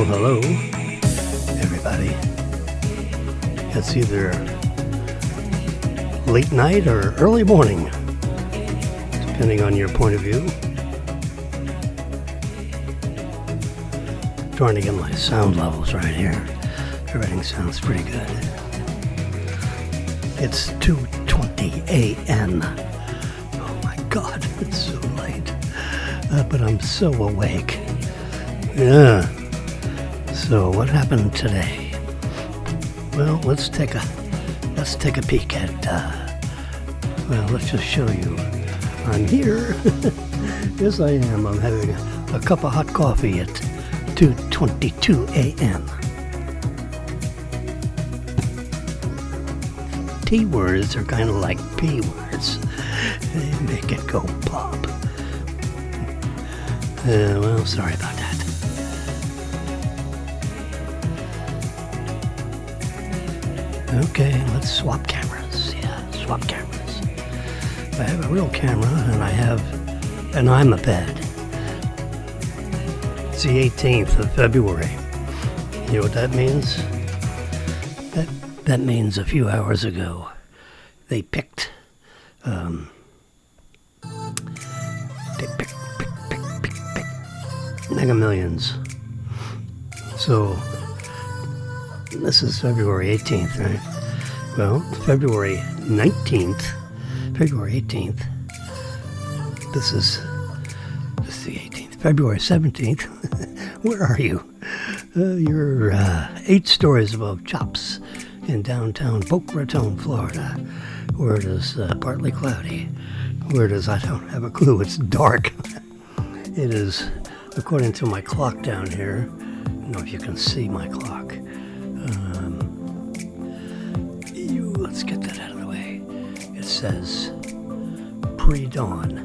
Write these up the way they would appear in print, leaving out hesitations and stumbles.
hello, everybody. It's either late night or early morning, depending on your point of view. Trying to get my sound levels right here. Everything sounds pretty good. It's 2:20 a.m. Oh my God, it's so late. But I'm so awake. Yeah. So what happened today? Well, let's take a peek at. Well, let's just show you. I'm here. Yes, I am. I'm having a cup of hot coffee at 2:22 a.m. T words are kind of like P words. They make it go pop. Well, sorry about that. Okay, let's swap cameras. Yeah, swap cameras. I have a real camera and I'm a bed. It's the 18th of February. You know what that means? That means a few hours ago, they picked Mega Millions. So this is February 18th, right? Well, February 18th. This is the 18th. February 17th. Where are you? You're 8 stories above Chops in downtown Boca Raton, Florida, where it is partly cloudy. Where it is, I don't have a clue. It's dark. It is, according to my clock down here. I don't know if you can see my clock. Let's get that out of the way. It says pre-dawn.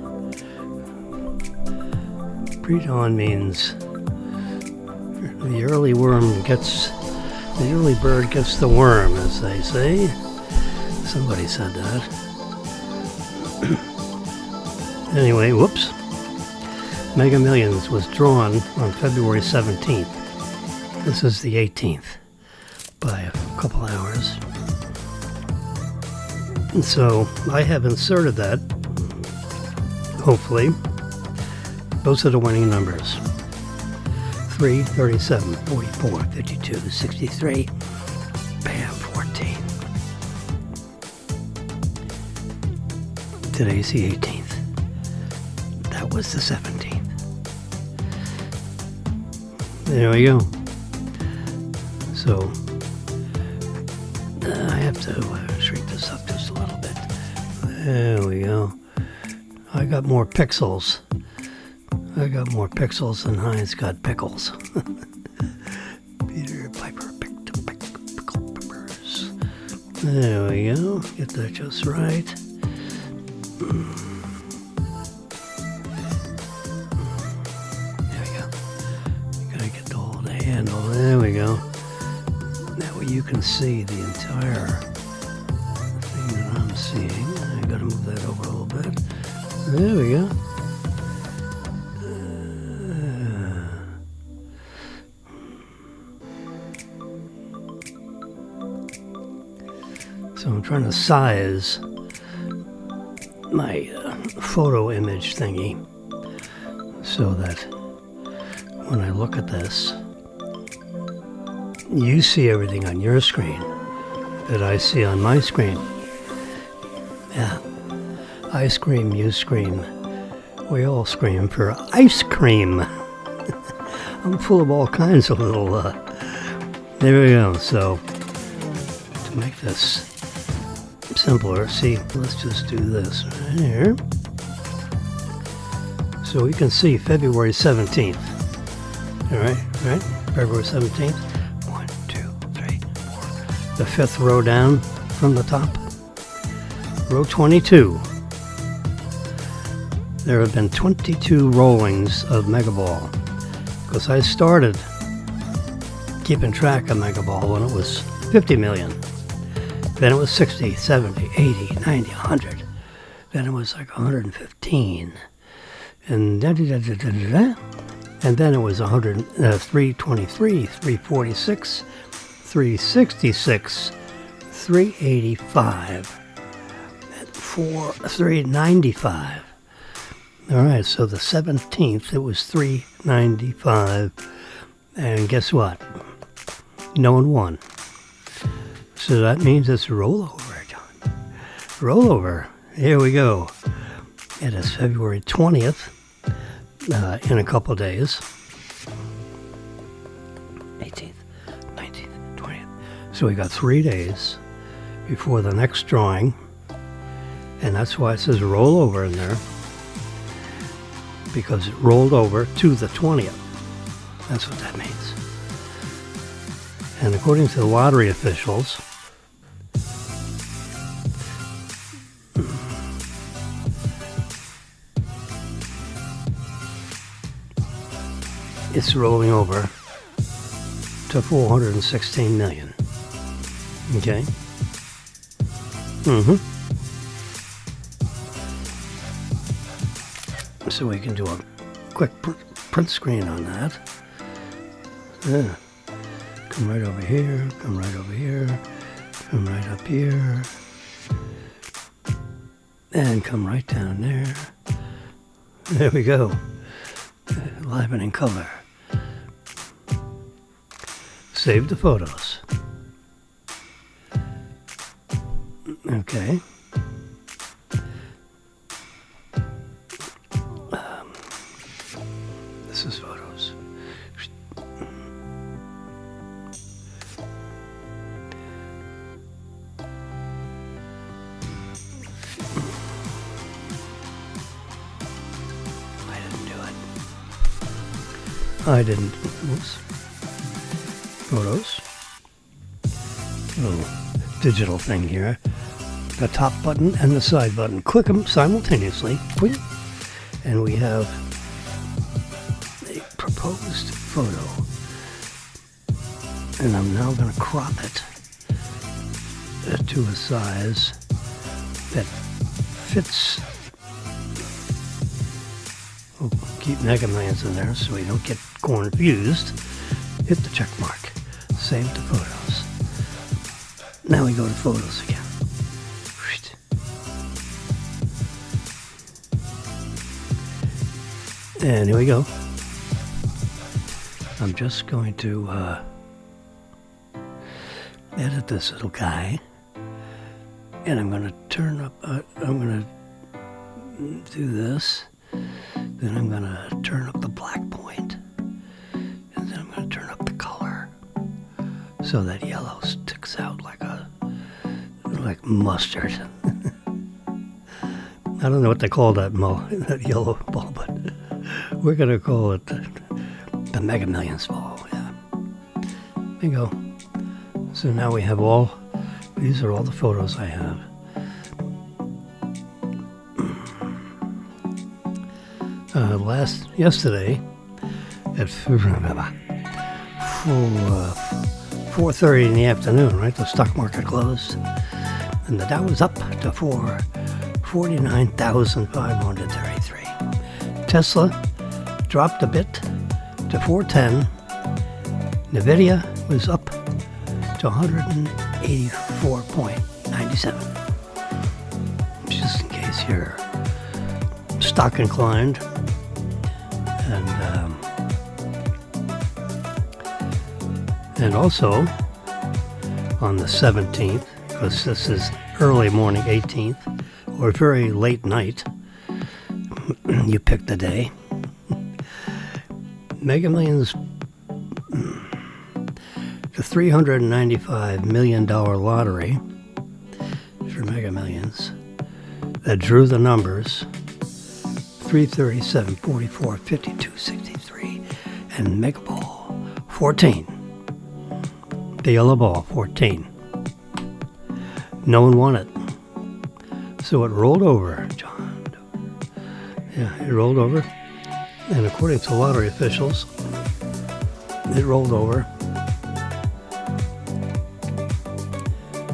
Pre-dawn means the early bird gets the worm, as they say. Somebody said that. Anyway, whoops. Mega Millions was drawn on February 17th. This is the 18th by a couple hours. And so I have inserted that, hopefully. Those are the winning numbers. 3, 37, 44, 52, 63, bam, 14. Today's the 18th. That was the 17th. There we go. So I have to shrink this up just a little bit. There we go. I got more pixels. Than Heinz got pickles. Peter Piper picked a pickle peppers. There we go. Get that just right. There we go. Gotta get hold of the handle. There we go. That way you can see the entire thing that I'm seeing. I gotta move that over a little bit. There we go. So I'm trying to size my photo image thingy so that when I look at this, you see everything on your screen that I see on my screen. Yeah. I scream, you scream. We all scream for ice cream. I'm full of all kinds of little, there we go. So, to make this simpler, see, let's just do this right here. So we can see February 17th. All right? February 17th. 1, 2, 3, 4. The 5th row down from the top. Row 22. There have been 22 rollings of Mega Ball. Because I started keeping track of Mega Ball when it was 50 million. Then it was 60, 70, 80, 90, 100. Then it was like 115. And And then it was 323, 346, 366, 385, 395. All right, so the 17th, it was 395. And guess what? No one won. So that means it's rollover, John. Rollover. Here we go. It is February 20th. In a couple days. 18th, 19th, 20th. So we got 3 days before the next drawing. And that's why it says rollover in there. Because it rolled over to the 20th. That's what that means. And according to the lottery officials, it's rolling over to 416 million. Okay? So we can do a quick print screen on that. Yeah. Come right over here, come right over here, come right up here, and come right down there. There we go. Live and in color. Save the photos. Okay. This is photos. I didn't. Oops. Photos. Little digital thing here. The top button and the side button. Click them simultaneously. And we have a proposed photo. And I'm now going to crop it to a size that fits. We'll keep Mega Millions in there so we don't get confused. Hit the check mark. Save the photos. Now we go to photos again. And here we go. I'm just going to edit this little guy. And I'm going to turn up, I'm going to do this. Then I'm going to turn up the black point. And then I'm going to turn up the color. So that yellow sticks out like mustard. I don't know what they call that yellow ball, but we're going to call it the Mega Millions ball. Yeah. There you go. So now we have these are all the photos I have. Yesterday at 4:30 in the afternoon, right? The stock market closed, and the Dow was up to 49,533. Tesla dropped a bit to 410. Nvidia was up to 184.97. Just in case you're stock inclined. And also on the 17th, because this is early morning 18th, or very late night, you pick the day. Mega Millions, the $395 million lottery for Mega Millions that drew the numbers 337, 44, 52, 63, and Mega Ball 14. The yellow ball 14. No one won it. So it rolled over, John. Yeah, it rolled over. And according to lottery officials, it rolled over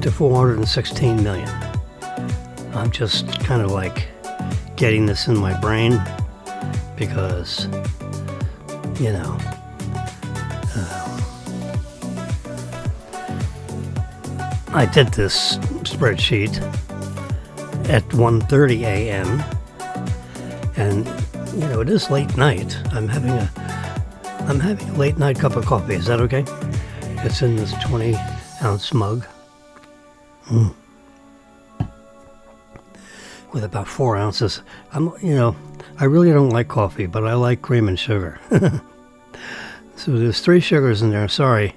to 416 million. I'm just kind of like getting this in my brain because you know, I did this spreadsheet at 1:30 a.m. and you know it is late night. I'm having a late night cup of coffee. Is that okay? It's in this 20-ounce mug with about 4 ounces. I really don't like coffee, but I like cream and sugar. So there's 3 sugars in there. Sorry,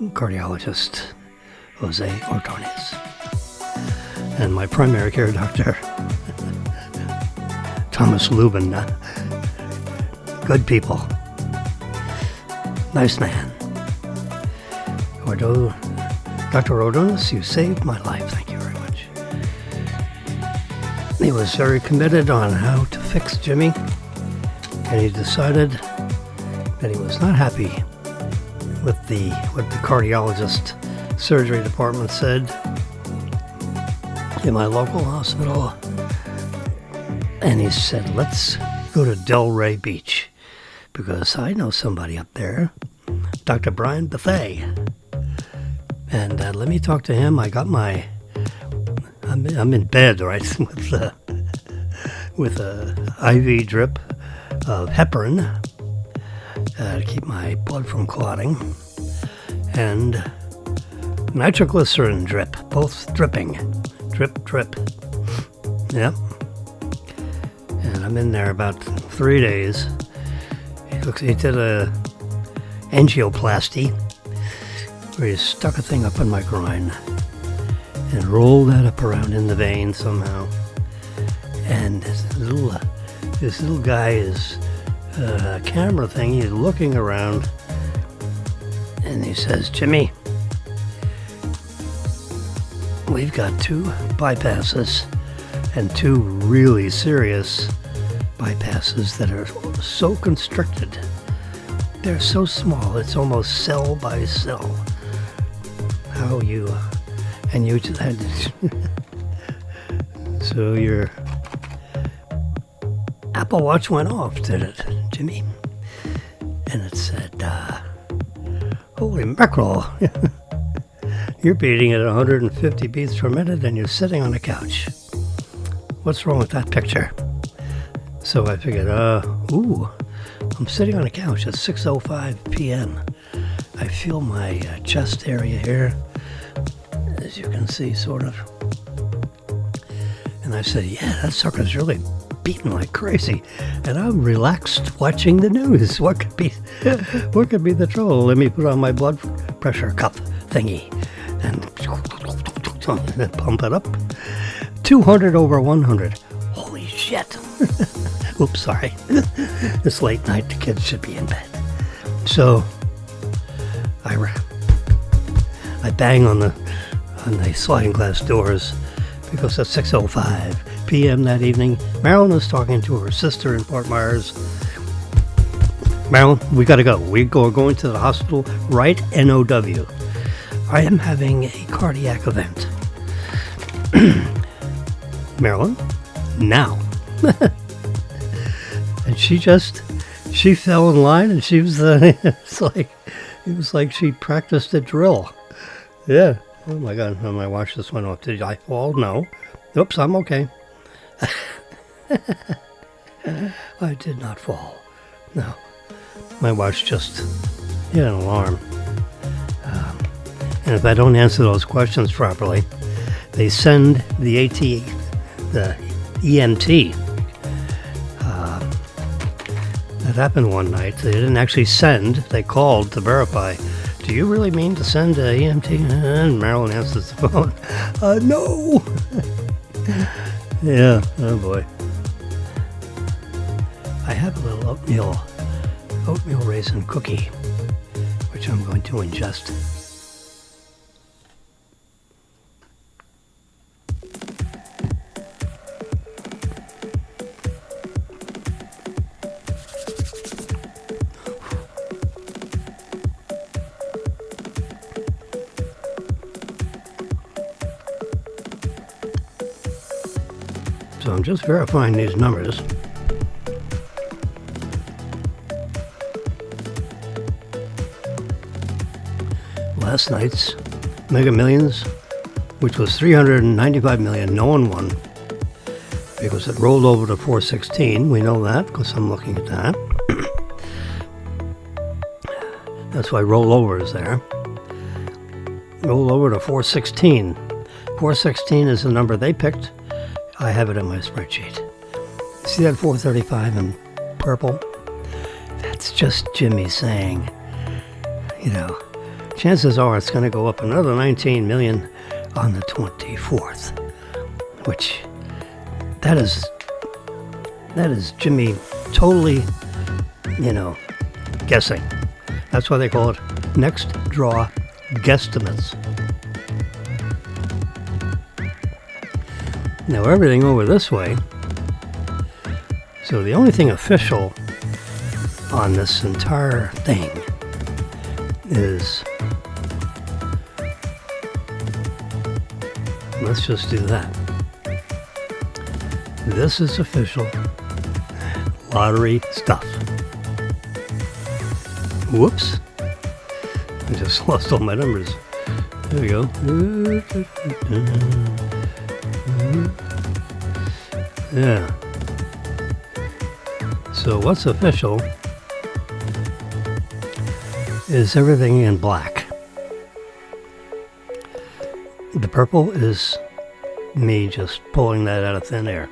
cardiologist Jose Ordonez and my primary care doctor Thomas Lubin. Good people. Nice man. Dr. Ordonez, you saved my life. Thank you very much. He was very committed on how to fix Jimmy, and he decided that he was not happy with what the cardiologist surgery department said in my local hospital. And he said, let's go to Delray Beach because I know somebody up there, Dr. Brian Buffet. And let me talk to him. I'm in bed, right, with a IV drip of heparin to keep my blood from clotting, and nitroglycerin drip, both dripping, drip. Yep. And I'm in there about 3 days. He did a angioplasty where he stuck a thing up in my groin and rolled that up around in the vein somehow. And this little guy is a camera thing. He's looking around and he says, Jimmy, we've got 2 bypasses and 2 really serious bypasses that are so constricted. They're so small, it's almost cell by cell. You just had so your Apple Watch went off, did it, Jimmy? And it said, holy mackerel, you're beating at 150 beats per minute and you're sitting on a couch. What's wrong with that picture? So I figured, I'm sitting on a couch at 6:05 p.m. I feel my chest area here, as you can see, sort of. And I said, yeah, that sucker's really beating like crazy. And I'm relaxed watching the news. What could be the trouble? Let me put on my blood pressure cuff thingy and pump it up. 200 over 100. Holy shit. Oops, sorry. It's late night. The kids should be in bed. So I bang on the sliding glass doors because at 6:05 p.m. that evening, Marilyn was talking to her sister in Fort Myers. Marilyn, we got to go. We're going to the hospital right NOW. I am having a cardiac event. Marilyn, now. And she fell in line, and she was it was like she practiced a drill. Yeah. Oh my God, my watch just went off. Did I fall? No. Oops, I'm okay. I did not fall. No. My watch just hit an alarm. And if I don't answer those questions properly, they send the EMT. That happened one night. They didn't actually send, they called to verify. Do you really mean to send an EMT? And Marilyn answers the phone. No! Yeah, oh boy. I have a little oatmeal raisin cookie, which I'm going to ingest. So I'm just verifying these numbers. last night's Mega Millions, which was 395 million. No one won because it rolled over to 416. We know that because I'm looking at that. That's why rollover is there. Roll over to 416. 416 is the number they picked. I have it in my spreadsheet. See that 435 in purple? That's just Jimmy saying, chances are it's going to go up another 19 million on the 24th, which that is Jimmy totally, guessing. That's why they call it next draw guesstimates. Now everything over this way, so the only thing official on this entire thing is, let's just do that. This is official lottery stuff. Whoops. I just lost all my numbers. There we go. Yeah. So what's official is everything in black. The purple is me just pulling that out of thin air.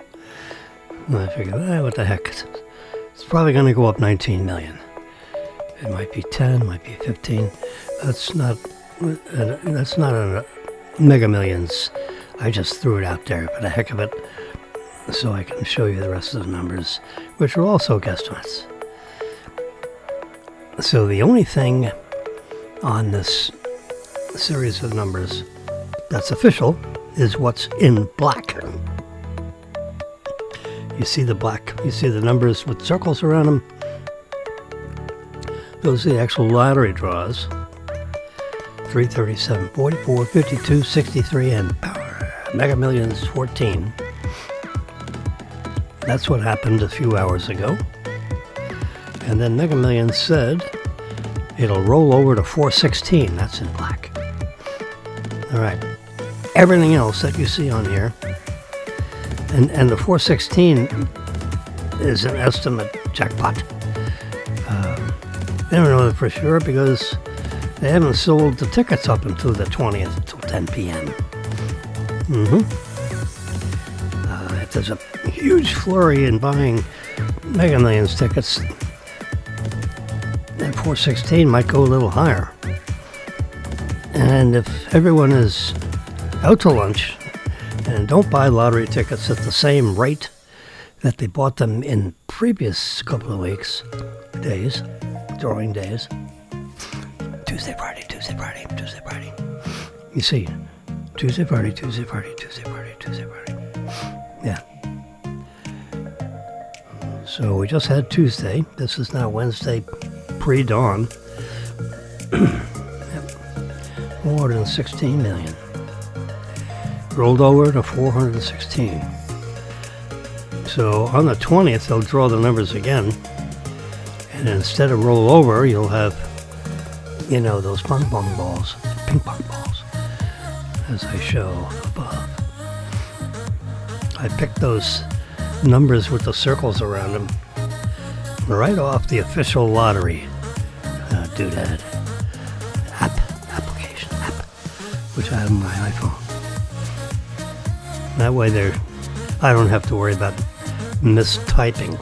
And I figured, what the heck? It's probably going to go up 19 million. It might be 10, might be 15. That's not a Mega Millions. I just threw it out there for the heck of it, so I can show you the rest of the numbers, which are also guesstimates. So the only thing on this series of numbers that's official is what's in black. You see the black, you see the numbers with circles around them. Those are the actual lottery draws. 337, 44, 52, 63, and power. Mega Millions 14. That's what happened a few hours ago. And then Mega Millions said it'll roll over to 416. That's in black. All right. Everything else that you see on here, and the 416 is an estimate jackpot. They don't know that for sure because they haven't sold the tickets up until the 20th, until 10 p.m. If there's a huge flurry in buying Mega Millions tickets, that 416 might go a little higher. And if everyone is out to lunch and don't buy lottery tickets at the same rate that they bought them in previous couple of weeks, days, drawing days, Tuesday, Friday, Tuesday, Friday, Tuesday, Friday. You see, Tuesday, Friday, Tuesday, Friday, Tuesday, Friday, Tuesday, Friday. Yeah. So we just had Tuesday. This is now Wednesday pre-dawn. 416 million. Rolled over to 416. So on the 20th, they'll draw the numbers again. And instead of roll over, you'll have, those ping pong balls, as I show above. I picked those numbers with the circles around them right off the official lottery doodad application, which I have on my iPhone. That way I don't have to worry about mistyping.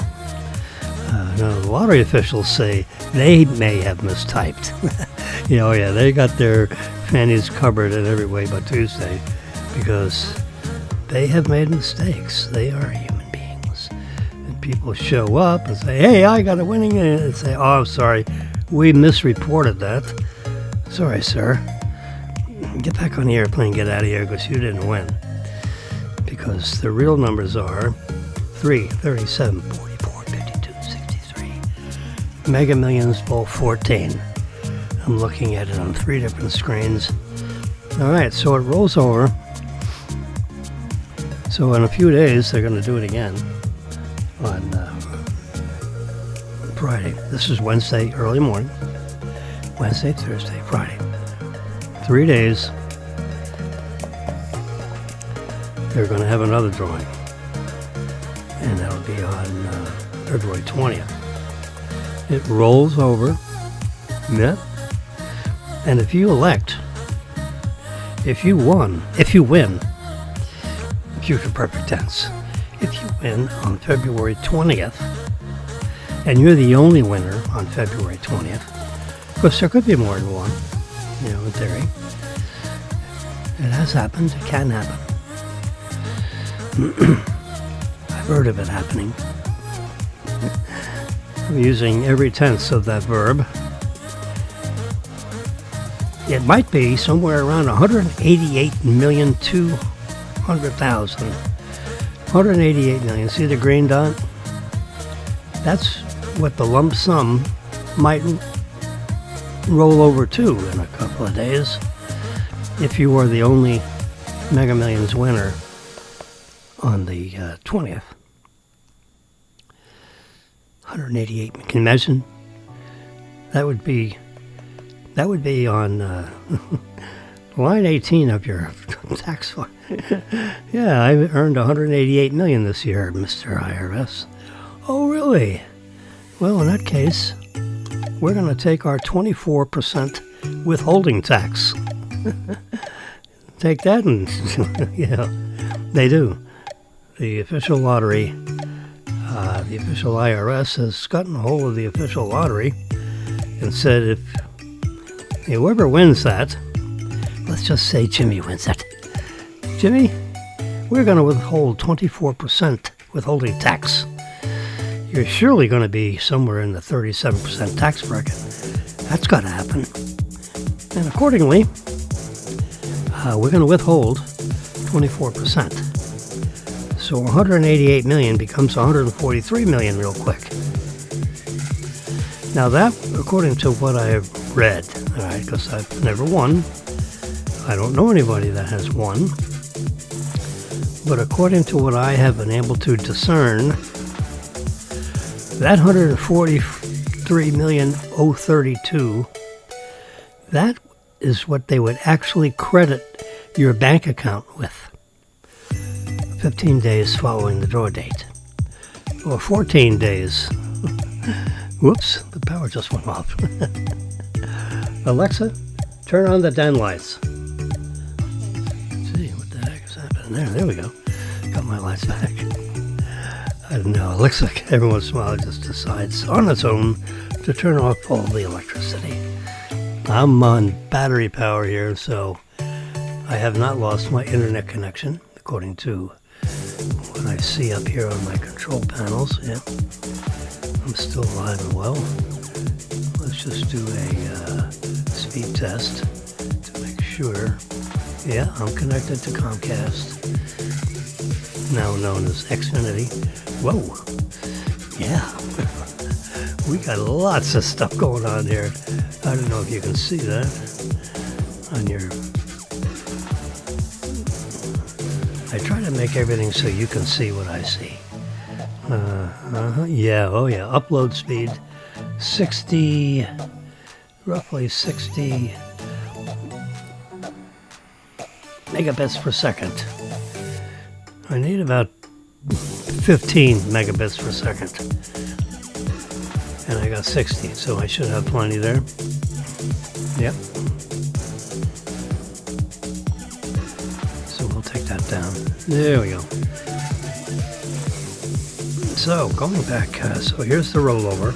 No, the lottery officials say they may have mistyped. They got their fannies covered in every way but Tuesday because they have made mistakes. They are human beings. And people show up and say, hey, I got a winning, and say, oh, I'm sorry, we misreported that. Sorry, sir. Get back on the airplane, get out of here because you didn't win. Because the real numbers are 3, 37, 44, 52, 63. Mega Millions Bowl 14. I'm looking at it on 3 different screens. All right, so it rolls over. So in a few days, they're going to do it again on Friday. This is Wednesday, early morning. Wednesday, Thursday, Friday. 3 days, they're going to have another drawing. And that'll be on February 20th. It rolls over. Yeah. And if you win, future perfect tense, if you win on February 20th, and you're the only winner on February 20th, of course there could be more than one, in theory. It has happened, it can happen. I've heard of it happening. I'm using every tense of that verb. It might be somewhere around 188,200,000. 188 million. See the green dot? That's what the lump sum might roll over to in a couple of days if you were the only Mega Millions winner on the 20th. 188. Can you imagine? That would be on line 18 of your tax form. Yeah, I earned 188 million this year, Mr. IRS. Oh, really? Well, in that case, we're going to take our 24% withholding tax. Take that and, they do. The official lottery, the official IRS has gotten a hold of the official lottery and said if whoever wins that, let's just say Jimmy wins it. Jimmy, we're going to withhold 24% withholding tax. You're surely going to be somewhere in the 37% tax bracket. That's got to happen. And accordingly, we're going to withhold 24%. So 188 million becomes 143 million real quick. Now that, according to what I've read, all right, because I've never won, I don't know anybody that has won, but according to what I have been able to discern, that 143,032,000, that is what they would actually credit your bank account with 15 days following the draw date, or 14 days. Whoops, the power just went off. Alexa, turn on the den lights. Let's see, what the heck is happening there? There we go. Got my lights back. I don't know, Alexa, every once in a while, it just decides on its own to turn off all the electricity. I'm on battery power here, so I have not lost my internet connection, according to what I see up here on my control panels. Yeah, I'm still alive and well. Let's just do a speed test to make sure. Yeah, I'm connected to Comcast, now known as Xfinity. Whoa, yeah, we got lots of stuff going on here. I don't know if you can see that on your... I try to make everything so you can see what I see. Yeah, oh yeah, upload speed, roughly 60 megabits per second. I need about 15 megabits per second. And I got 60, so I should have plenty there. Yep. So we'll take that down. There we go. So going back, so here's the rollover.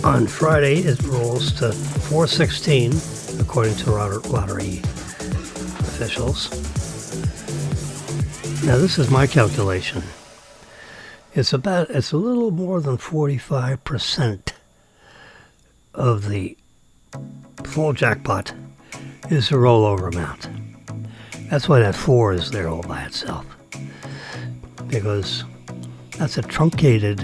On Friday, it rolls to 416, according to lottery officials. Now this is my calculation. It's a little more than 45% of the full jackpot is the rollover amount. That's why that 4 is there all by itself. Because that's a truncated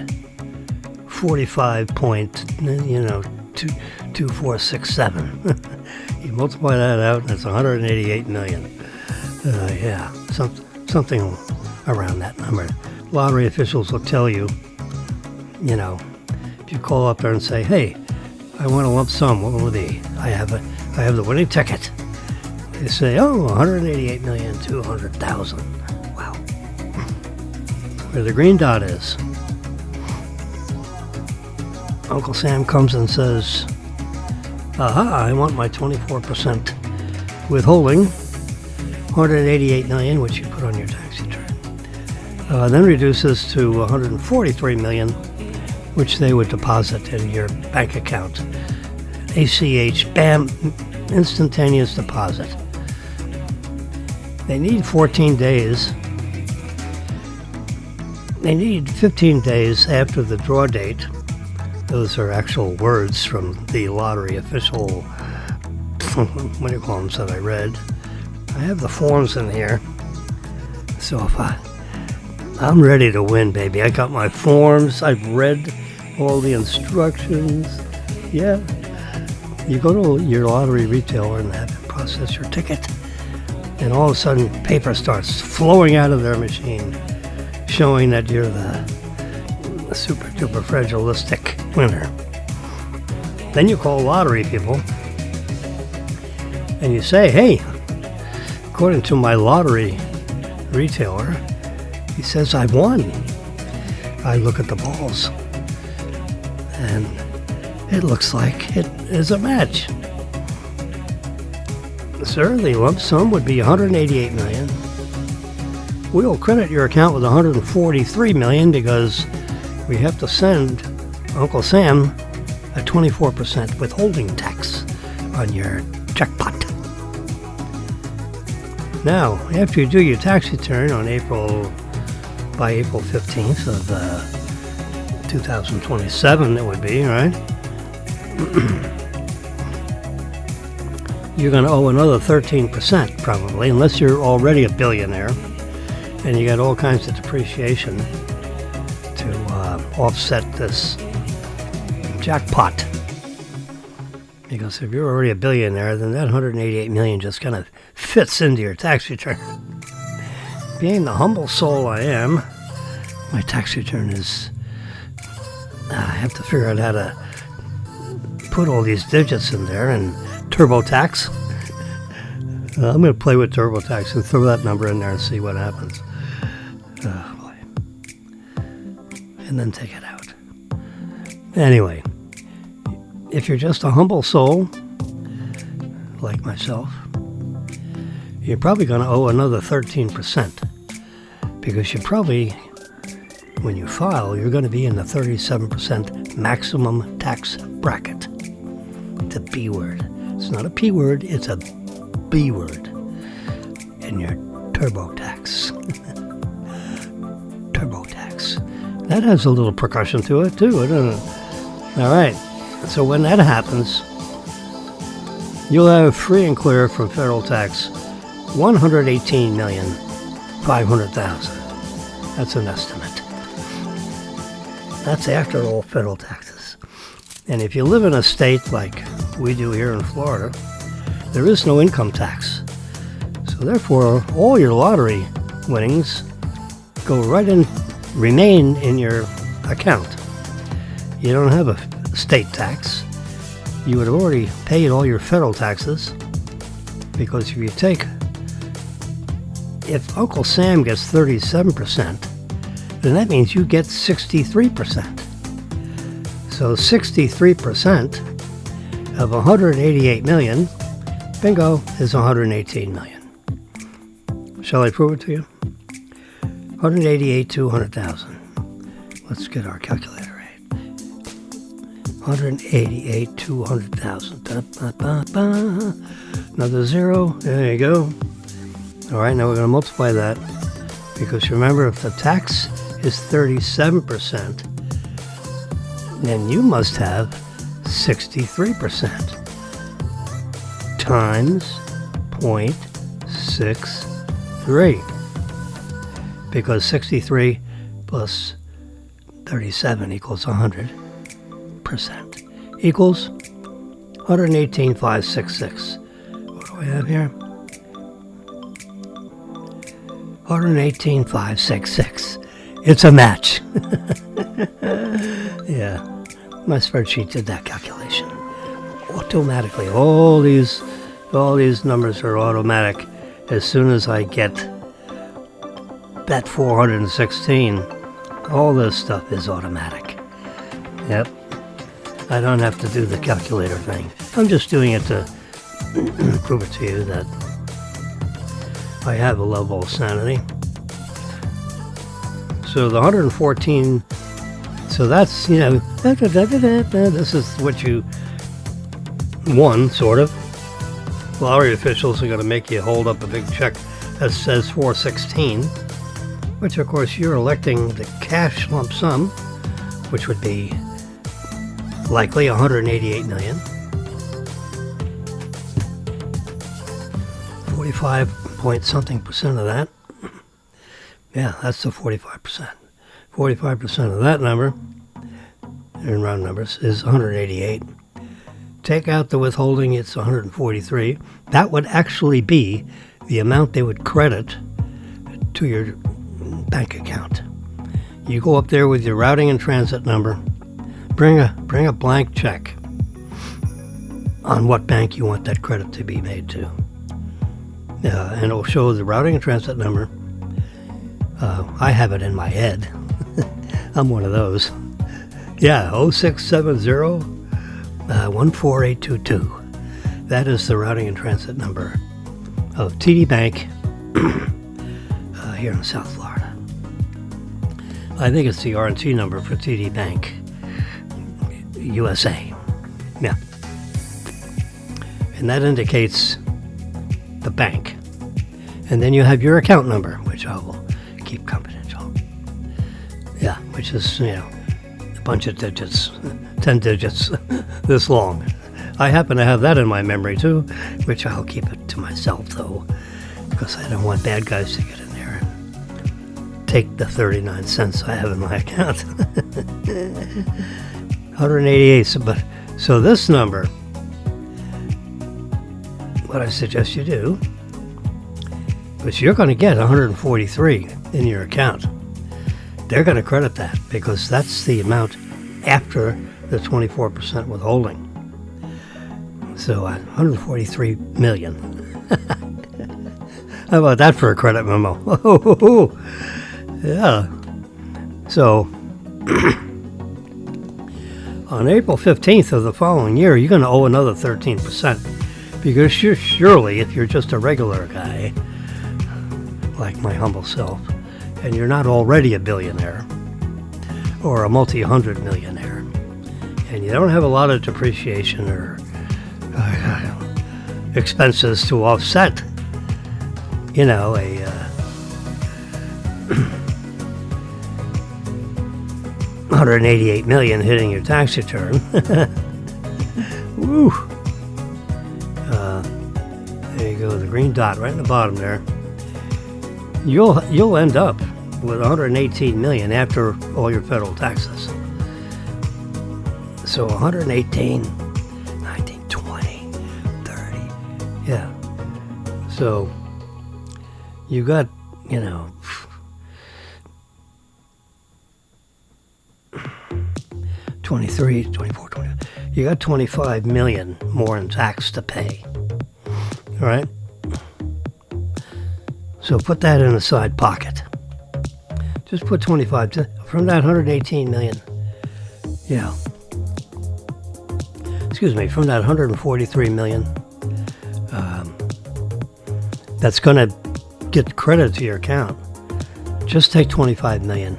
45.2467. You multiply that out, and it's 188 million. Yeah, something around that number. Lottery officials will tell you, if you call up there and say, hey, I want a lump sum, what will it be? I have I have the winning ticket. They say, oh, 188,200,000. Wow. Where the green dot is. Uncle Sam comes and says, aha, I want my 24% withholding, 188 million, which you put on your tax return. Then reduces to 143 million, which they would deposit in your bank account. ACH, bam, instantaneous deposit. They need 14 days. They need 15 days after the draw date. Those are actual words from the lottery official, what do you call them, that I read. I have the forms in here. So if I'm ready to win, baby. I got my forms. I've read all the instructions. Yeah. You go to your lottery retailer and have them process your ticket. And all of a sudden, paper starts flowing out of their machine, showing that you're the super duper fragilistic winner. Then you call lottery people and you say, hey, according to my lottery retailer, he says I've won. I look at the balls and it looks like it is a match. Sir, the lump sum would be 188 million. We'll credit your account with 143 million because we have to send Uncle Sam a 24% withholding tax on your jackpot. Now, after you do your tax return on by April 15th of 2027, it would be, right? You're going to owe another 13% probably, unless you're already a billionaire and you got all kinds of depreciation to offset this jackpot. Because if you're already a billionaire, then that 188 million just kind of fits into your tax return. Being the humble soul I am, my tax return is, I have to figure out how to put all these digits in there and TurboTax. I'm going to play with TurboTax and throw that number in there and see what happens. Oh boy. And then take it out. Anyway, if you're just a humble soul, like myself, you're probably going to owe another 13%. Because you probably, when you file, you're going to be in the 37% maximum tax bracket. It's a B word. It's not a P word, it's a B word in your TurboTax. TurboTax. That has a little percussion to it too, doesn't it? All right. So when that happens, you'll have free and clear from federal tax 118,500,000. That's an estimate. That's after all federal taxes. And if you live in a state like we do here in Florida, there is no income tax. So therefore, all your lottery winnings go right in, remain in your account. You don't have a state tax. You would have already paid all your federal taxes, because if Uncle Sam gets 37%, then that means you get 63%. So 63% of 188 million, bingo, is 118 million. Shall I prove it to you? 188,200,000. Let's get our calculator right. 188,200,000. Another zero. There you go. All right, now we're going to multiply that, because remember, if the tax is 37%, then you must have 63% times 0.63, because 63 plus 37 equals 100%, equals 118,566. What do I have here? 118,566. It's a match. Yeah, my spreadsheet did that calculation. automatically. All these numbers are automatic. As soon as I get that 416, all this stuff is automatic. Yep. I don't have to do the calculator thing. I'm just doing it to prove it to you that I have a level of sanity. So the 114, so that's, this is what you won, sort of. Lottery officials are going to make you hold up a big check that says 416, which of course you're electing the cash lump sum, which would be likely 188 million. 45 point something percent of that. Yeah, that's the 45%. 45% of that number, in round numbers, is 188. Take out the withholding, it's 143. That would actually be the amount they would credit to your bank account. You go up there with your routing and transit number, bring a blank check on what bank you want that credit to be made to. And it'll show the routing and transit number. I have it in my head. I'm one of those. Yeah, 0670 14822. That is the routing and transit number of TD Bank here in South Florida. I think it's the RNT number for TD Bank USA. Yeah. And that indicates the bank. And then you have your account number, which I will keep confidential. Yeah, which is, a bunch of digits, 10 digits this long. I happen to have that in my memory too, which I'll keep it to myself though, because I don't want bad guys to get in there and take the 39 cents I have in my account. 188, so this number, what I suggest you do, is you're going to get 143 in your account. They're going to credit that because that's the amount after the 24% withholding. So 143 million. How about that for a credit memo? Yeah. So on April 15th of the following year, you're going to owe another 13%. Because you're surely, if you're just a regular guy, like my humble self, and you're not already a billionaire or a multi-hundred millionaire, and you don't have a lot of depreciation or expenses to offset, a 188 million hitting your tax return. Woo! There you go, the green dot right in the bottom there. You'll end up with 118 million after all your federal taxes. So 118, 19, 20, 30, yeah. So you got, 23, 24, 20. You got 25 million more in tax to pay. All right? So put that in a side pocket. Just put 25 from that 118 million. Yeah. Excuse me, from that 143 million. That's going to get credit to your account. Just take 25 million.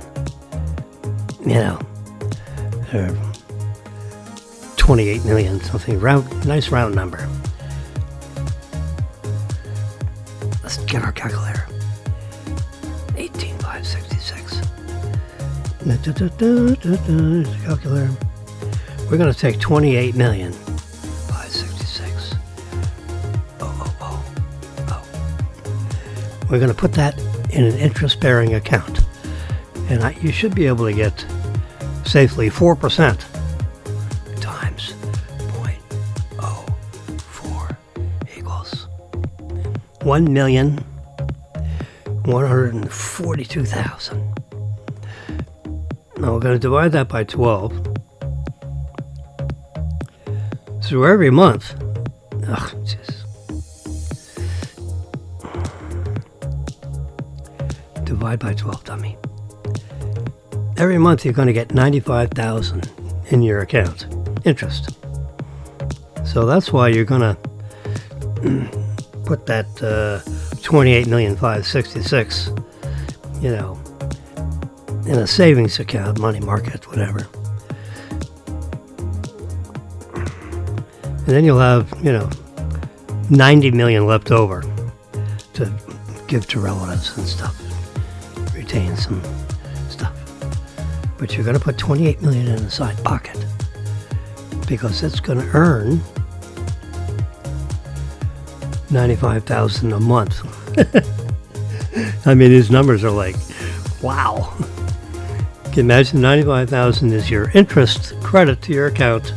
28 million, something nice round number. Let's get our calculator. 18,566. Calculator. We're going to take 28,566. Oh. We're going to put that in an interest-bearing account, and you should be able to get safely 4% times 0.04 equals 1,142,000. Now we're going to divide that by 12. So every month, just divide by 12, dummy. Every month you're going to get $95,000 in your account, interest. So that's why you're going to put that $28,566,000, in a savings account, money market, whatever. And then you'll have, $90 million left over to give to relatives and stuff, retain some stuff. But you're going to put $28 million in the side pocket because it's going to earn $95,000 a month. I mean, these numbers are like, wow. Can you imagine $95,000 is your interest credit to your account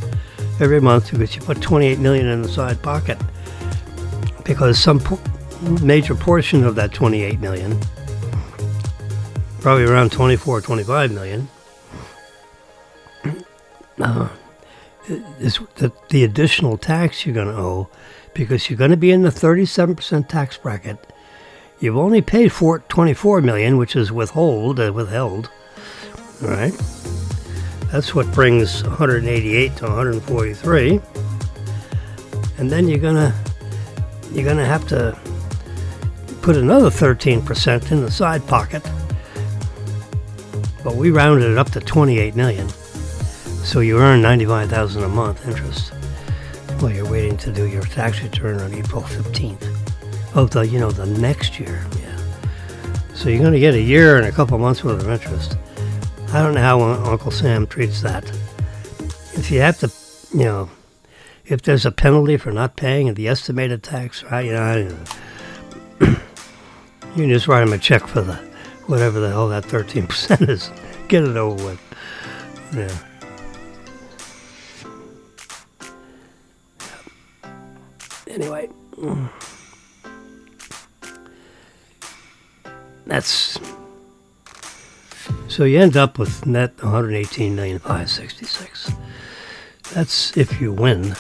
every month because you put $28 million in the side pocket, because some major portion of that $28 million, probably around $25 million, is the additional tax you're going to owe, because you're going to be in the 37% tax bracket. You've only paid for $24 million, which is withheld. All right. That's what brings 188 to 143. And then you're gonna have to put another 13% in the side pocket. But we rounded it up to 28 million. So you earn $95,000 a month interest while you're waiting to do your tax return on April 15th of the next year. Yeah. So you're gonna get a year and a couple months worth of interest. I don't know how Uncle Sam treats that. If you have to, if there's a penalty for not paying the estimated tax, right? You can just write him a check for whatever the hell that 13% is. Get it over with. Yeah. Anyway, that's. So you end up with net $118,566,000. That's if you win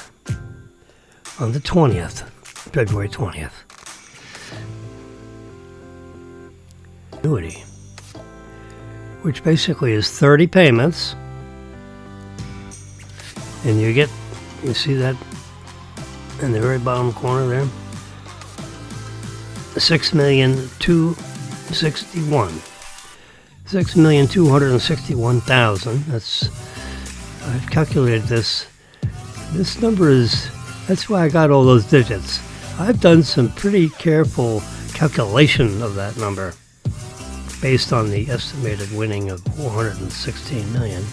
on the 20th, February 20th. Annuity, which basically is 30 payments, and you see that in the very bottom corner there? $6,261,000. I've calculated this. This number that's why I got all those digits. I've done some pretty careful calculation of that number based on the estimated winning of $416 million.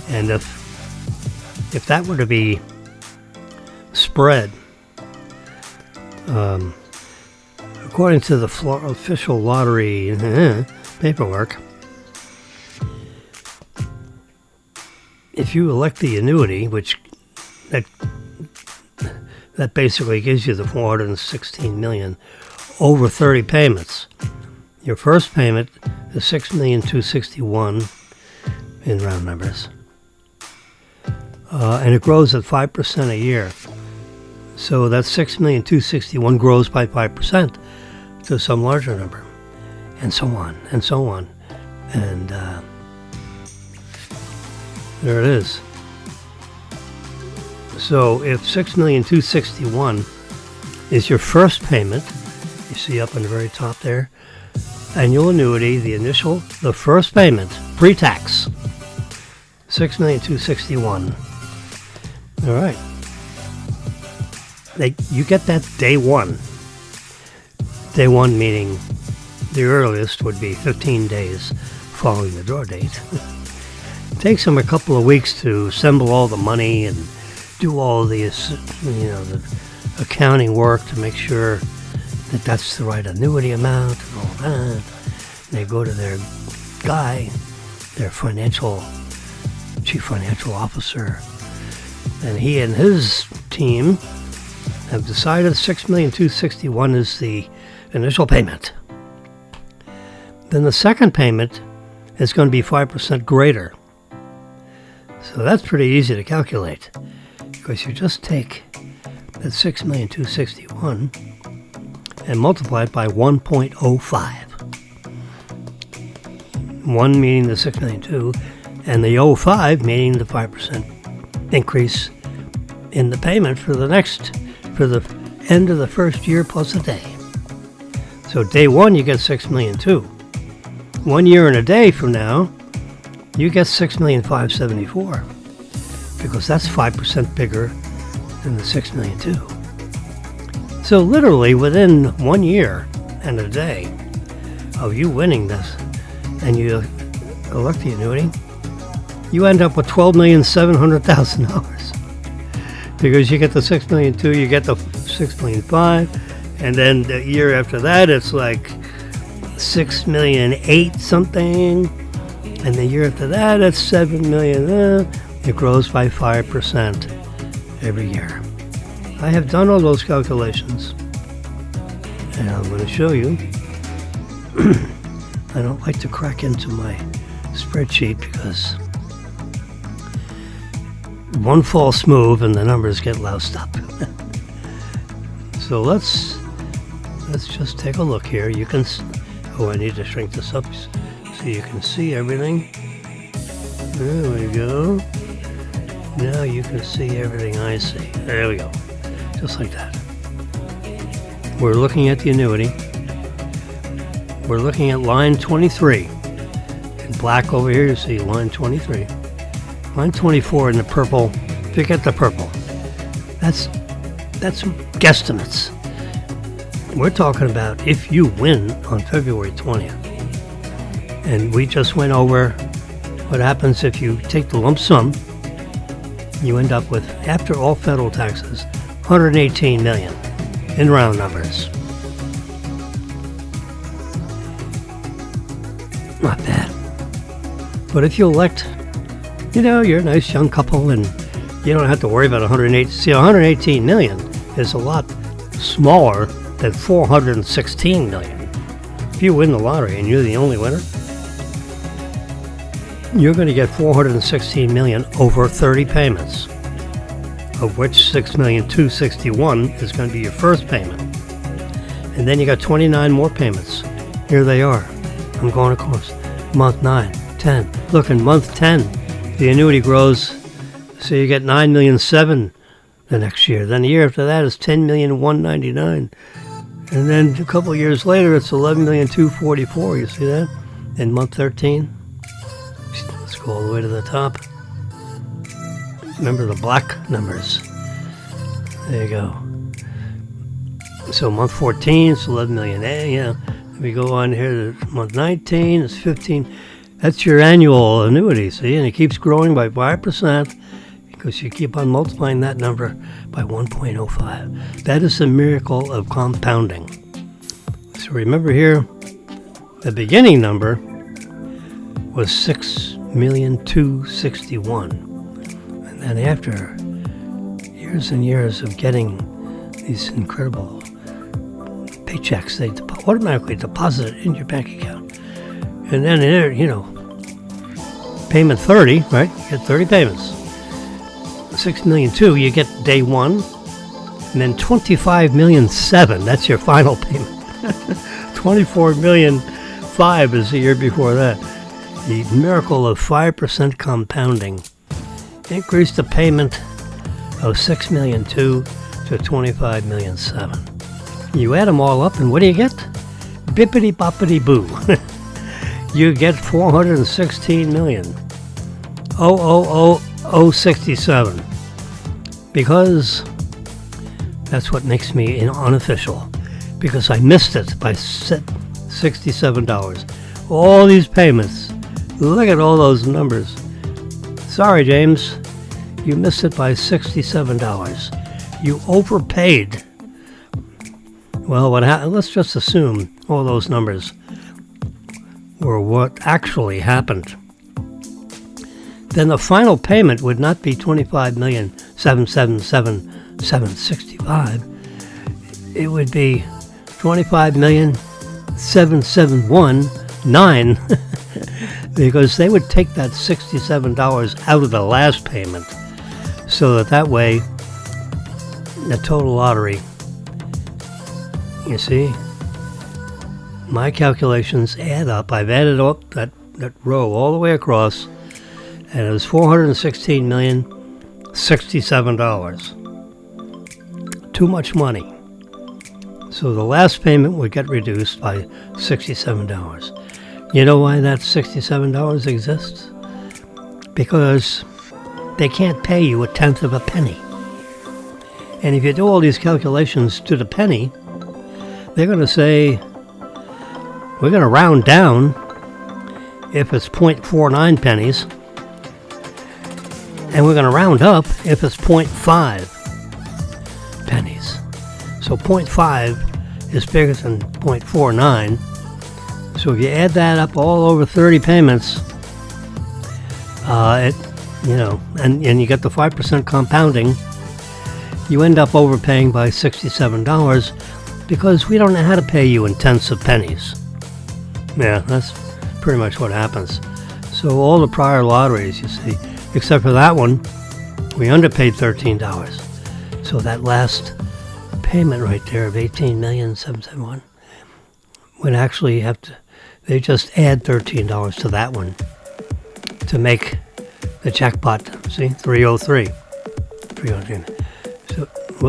And if that were to be spread, according to the official lottery paperwork, if you elect the annuity, which that basically gives you the $416 million over 30 payments. Your first payment is $6,261,000 in round numbers, and it grows at 5% a year. So that $6,261,000 grows by 5% to some larger number, and so on and so on, and there it is. So if $6,261,000 is your first payment, you see up in the very top there, annual annuity, the first payment, pre-tax, $6,261,000. All right. You get that day one. Day one meaning the earliest would be 15 days following the draw date. It takes them a couple of weeks to assemble all the money and do all the accounting work to make sure that that's the right annuity amount and all that. They go to their guy, their chief financial officer, and he and his team have decided $6,261,000 is the initial payment. Then the second payment is going to be 5% greater. So that's pretty easy to calculate. Because you just take that 6,261,000 and multiply it by 1.05. 1 meaning the 6,200,000 and the 05 meaning the 5% increase in the payment for the end of the first year plus a day. So day one you get 6,200,000. 1 year and a day from now, you get 6,574,000 because that's 5% bigger than the 6,200,000. So literally within 1 year and a day of you winning this, and you elect the annuity, you end up with $12,700,000 because you get the 6,200,000, you get the 6,500,000, and then the year after that it's like 6,008,000 something, and the year after that it's 7,000,000. It grows by 5% every year. I have done all those calculations, and I'm going to show you. I don't like to crack into my spreadsheet because one false move and the numbers get loused up. So let's just take a look here. You can. Oh, I need to shrink this up so you can see everything. There we go. Now you can see everything I see. There we go. Just like that. We're looking at the annuity. We're looking at line 23. In black over here, you see line 23. Line 24 in the purple. Forget the purple. That's guesstimates. We're talking about if you win on February 20th. And we just went over what happens if you take the lump sum. You end up with, after all federal taxes, $118 million in round numbers. Not bad. But if you elect, you're a nice young couple and you don't have to worry about 108. See, 118 million is a lot smaller than 416 million. If you win the lottery and you're the only winner, you're going to get 416 million over 30 payments, of which 6,261,000 is going to be your first payment. And then you got 29 more payments. Here they are. I'm going of course. Month 9, 10. Look, in month 10, the annuity grows, so you get 9,007,000 the next year. Then the year after that is 10,199,000. And then a couple of years later, it's 11,244,000. You see that? In month 13. Let's go all the way to the top. Remember the black numbers. There you go. So month 14, it's 11 million. We go on here to month 19, it's 15. That's your annual annuity, see? And it keeps growing by 5% because you keep on multiplying that number by 1.05. That is the miracle of compounding. So remember here, the beginning number was 6,261,000. And then after years and years of getting these incredible paychecks, they automatically deposit it in your bank account. And then, payment 30, right? You get 30 payments. 6,200,000 you get day one. And then 25,007,000, that's your final payment. 24,005,000 is the year before that. The miracle of 5% compounding increased the payment of 6,200,000 to 25,007,000. You add them all up, and what do you get? Bippity boppity boo. You get 416 million. 0,000,067. Because that's what makes me unofficial. Because I missed it by $67. All these payments. Look at all those numbers. Sorry, James. You missed it by $67. You overpaid. Well, let's just assume all those numbers were what actually happened. Then the final payment would not be $25,777,765. It would be $25,771,900 because they would take that $67 out of the last payment, so that way the total lottery. You see, my calculations add up. I've added up that row all the way across, and it was $416,067. Too much money. So the last payment would get reduced by $67. You know why that $67 exists? Because they can't pay you a tenth of a penny. And if you do all these calculations to the penny, they're going to say, we're going to round down if it's 0.49 pennies, and we're going to round up if it's 0.5 pennies. So 0.5 is bigger than 0.49. So if you add that up all over 30 payments, and you get the 5% compounding, you end up overpaying by $67 because we don't know how to pay you in tenths of pennies. Yeah, that's pretty much what happens. So all the prior lotteries, you see, except for that one, we underpaid $13. So that last payment right there of $18,771 would actually have to, they just add $13 to that one to make the jackpot, see, 303.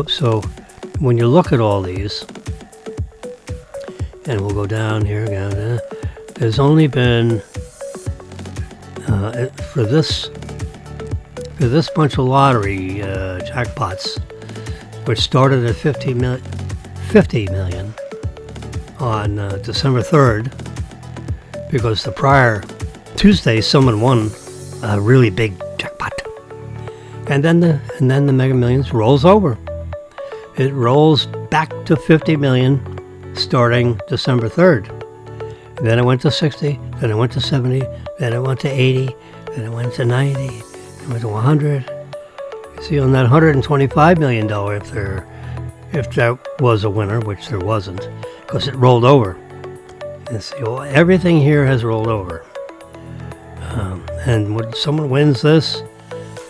So when you look at all these, and we'll go down here again, there's only been, for this bunch of lottery jackpots, which started at $50 million on December 3rd, because the prior Tuesday someone won a really big jackpot, and then the Mega Millions rolls over. It rolls back to 50 million starting December 3rd. Then it went to 60, then it went to 70, then it went to 80, then it went to 90, then it went to 100. You see, on that $125 million, if that was a winner, which there wasn't, because it rolled over. And see, everything here has rolled over. And when someone wins this,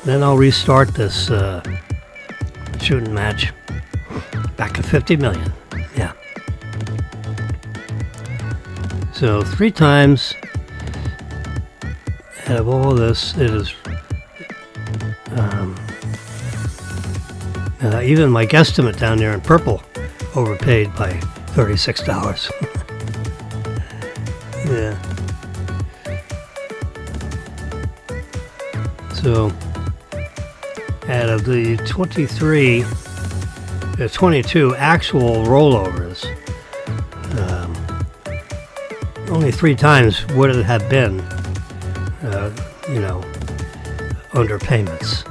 then I'll restart this shooting match back to 50 million. Yeah. So 3 times out of all this, it is even my guesstimate down there in purple overpaid by $36. Yeah. So out of the 22 actual rollovers, only 3 times would it have been, underpayments.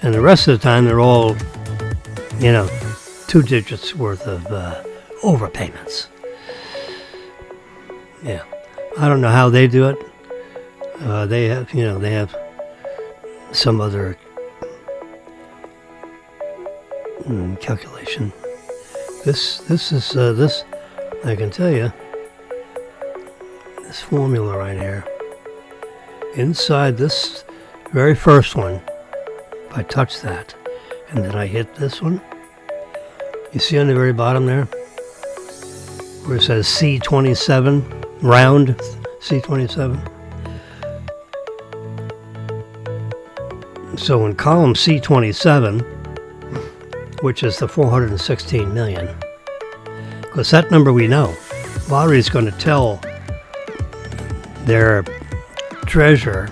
And the rest of the time, they're all, 2 digits worth of overpayments. Yeah. I don't know how they do it. They have some other calculation. This is I can tell you, this formula right here, inside this very first one, if I touch that and then I hit this one, you see on the very bottom there where it says C27, round C27. So in column C27, which is the 416 million, because that number we know, lottery is going to tell their treasurer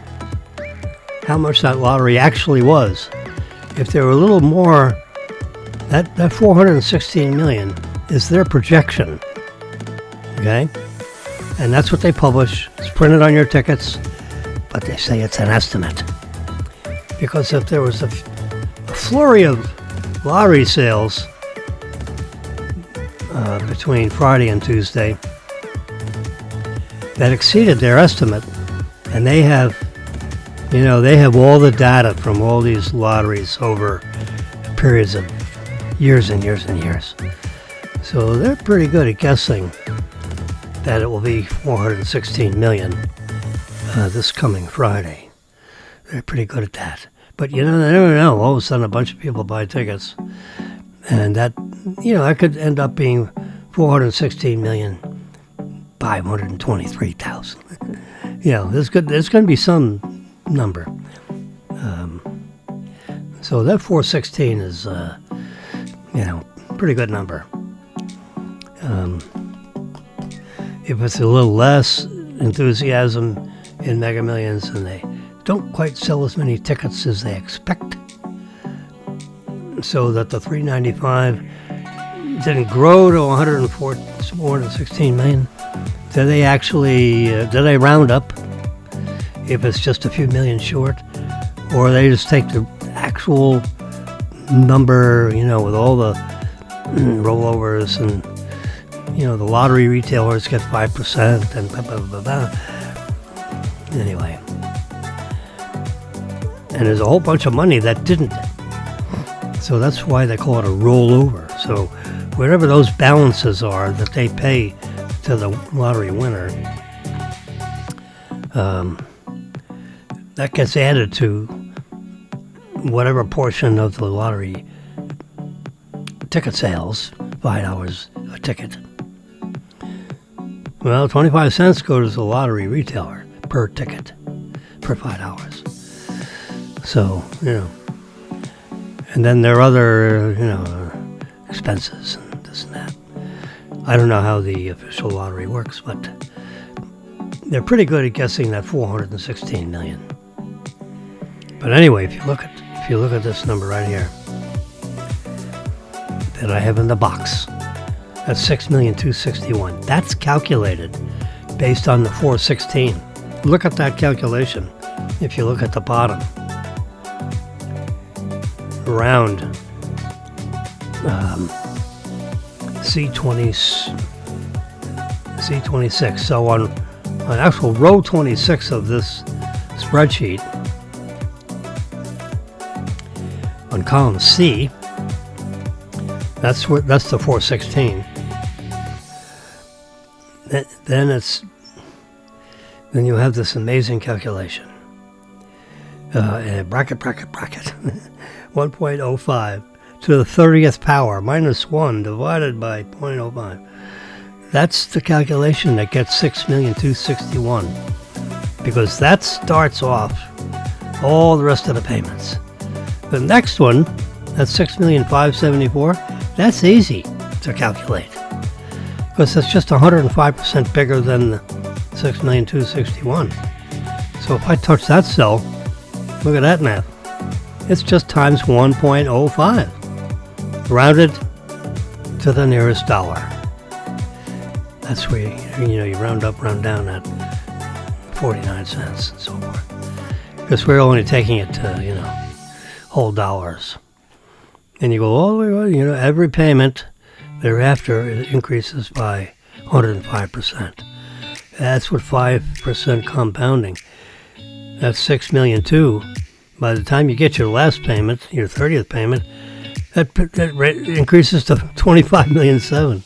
how much that lottery actually was. If they were a little more, that 416 million is their projection. Okay? And that's what they publish. It's printed on your tickets, but they say it's an estimate. Because if there was a flurry of lottery sales between Friday and Tuesday that exceeded their estimate, and they have all the data from all these lotteries over periods of years and years and years. So they're pretty good at guessing that it will be 416 million this coming Friday. They're pretty good at that. But they never know. All of a sudden a bunch of people buy tickets And that, that could end up being 416,523,000. There's going to be some number. So that 416 is, pretty good number. If it's a little less enthusiasm in Mega Millions and they don't quite sell as many tickets as they expect, so that the 395 didn't grow to 416 million, do they actually, do they round up if it's just a few million short, or they just take the actual number, with all the rollovers and, the lottery retailers get 5% and blah, blah, blah, blah. Anyway. And there's a whole bunch of money that didn't. So that's why they call it a rollover. So whatever those balances are that they pay to the lottery winner, that gets added to whatever portion of the lottery ticket sales, $5 a ticket. Well, 25 cents go to the lottery retailer per ticket, per $5. So, and then there are other, expenses and this and that. I don't know how the official lottery works, but they're pretty good at guessing that 416 million. But anyway, if you look at this number right here that I have in the box, that's 6,261,000. That's calculated based on the 416. Look at that calculation. If you look at the bottom, around C26. So on actual row 26 of this spreadsheet, on column C, that's the 416. Then you have this amazing calculation. Bracket. 1.05 to the 30th power minus 1 divided by 0.05. That's the calculation that gets 6,261,000, because that starts off all the rest of the payments. The next one, that's 6,574,000. That's easy to calculate, because that's just 105% bigger than the 6,261,000. So if I touch that cell, look at that math. It's just times 1.05, rounded to the nearest dollar. That's where you round up, round down at 49 cents and so forth. Because we're only taking it to whole dollars, and you go all the way. Every payment thereafter increases by 105%. That's what 5% compounding. That's 6,200,000. By the time you get your last payment, your 30th payment, that rate increases to 25,700,000,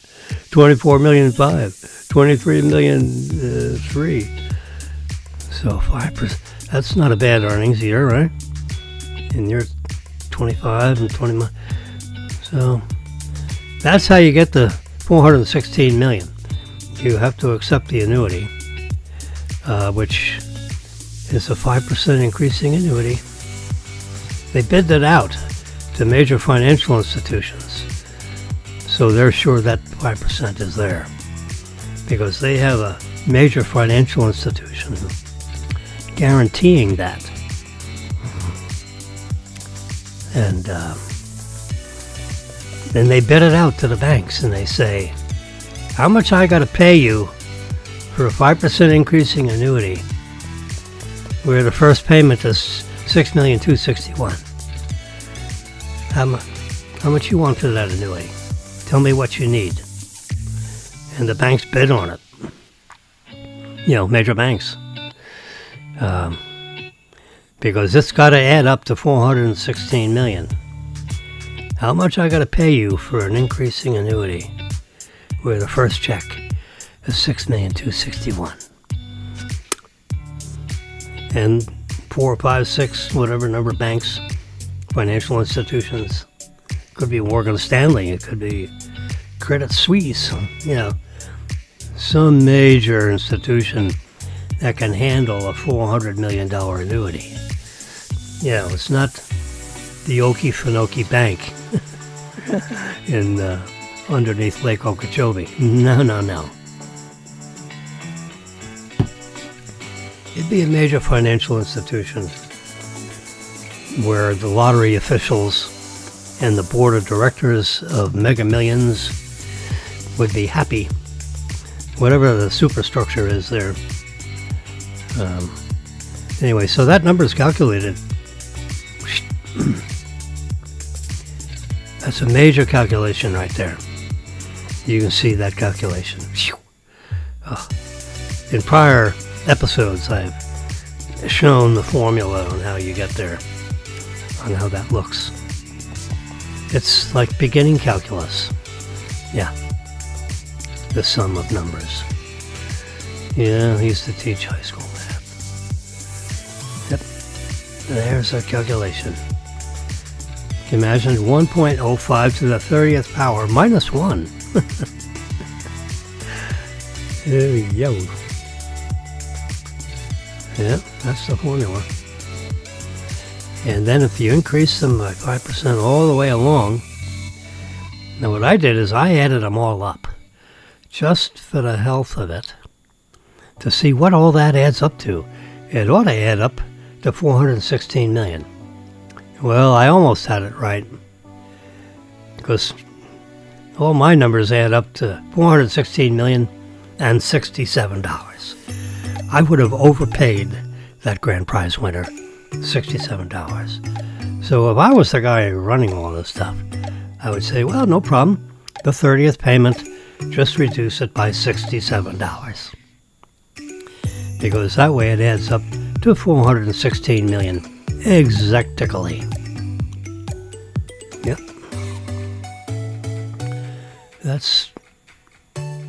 24,500,000, 23,300,000. So 5%. That's not a bad earnings year, right? And you're 25 and 20. So that's how you get the 416 million. You have to accept the annuity, which is a 5% increasing annuity. They bid that out to major financial institutions, so they're sure that 5% is there, because they have a major financial institution guaranteeing that. And then they bid it out to the banks, and they say, how much I got to pay you for a 5% increasing annuity, where the first payment is 6,261,000. How much you want for that annuity? Tell me what you need. And the banks bid on it. Major banks. Because it's got to add up to 416 million. How much I got to pay you for an increasing annuity, where the first check is 6,261,000. And 4, 5, 6, whatever number of banks, financial institutions Could be Morgan Stanley. It could be Credit Suisse. Some major institution that can handle a $400 million annuity. It's not the Okefenokee Bank in underneath Lake Okeechobee. No. It'd be a major financial institution where the lottery officials and the board of directors of Mega Millions would be happy. Whatever the superstructure is there. Anyway, so that number is calculated. That's a major calculation right there. You can see that calculation. In prior episodes, I've shown the formula on how you get there, on how that looks. It's like beginning calculus. The sum of numbers. I used to teach high school math. Yep. There's our calculation. Can you imagine 1.05 to the 30th power minus 1. There you go. Yeah, that's the formula. And then if you increase them by 5% all the way along, now what I did is I added them all up, just for the health of it, to see what all that adds up to. It ought to add up to $416 million. Well, I almost had it right, because all my numbers add up to $416,067. I would have overpaid that grand prize winner, $67. So if I was the guy running all this stuff, I would say, well, no problem. The 30th payment, just reduce it by $67. Because that way it adds up to $416 million exactly. Yep. That's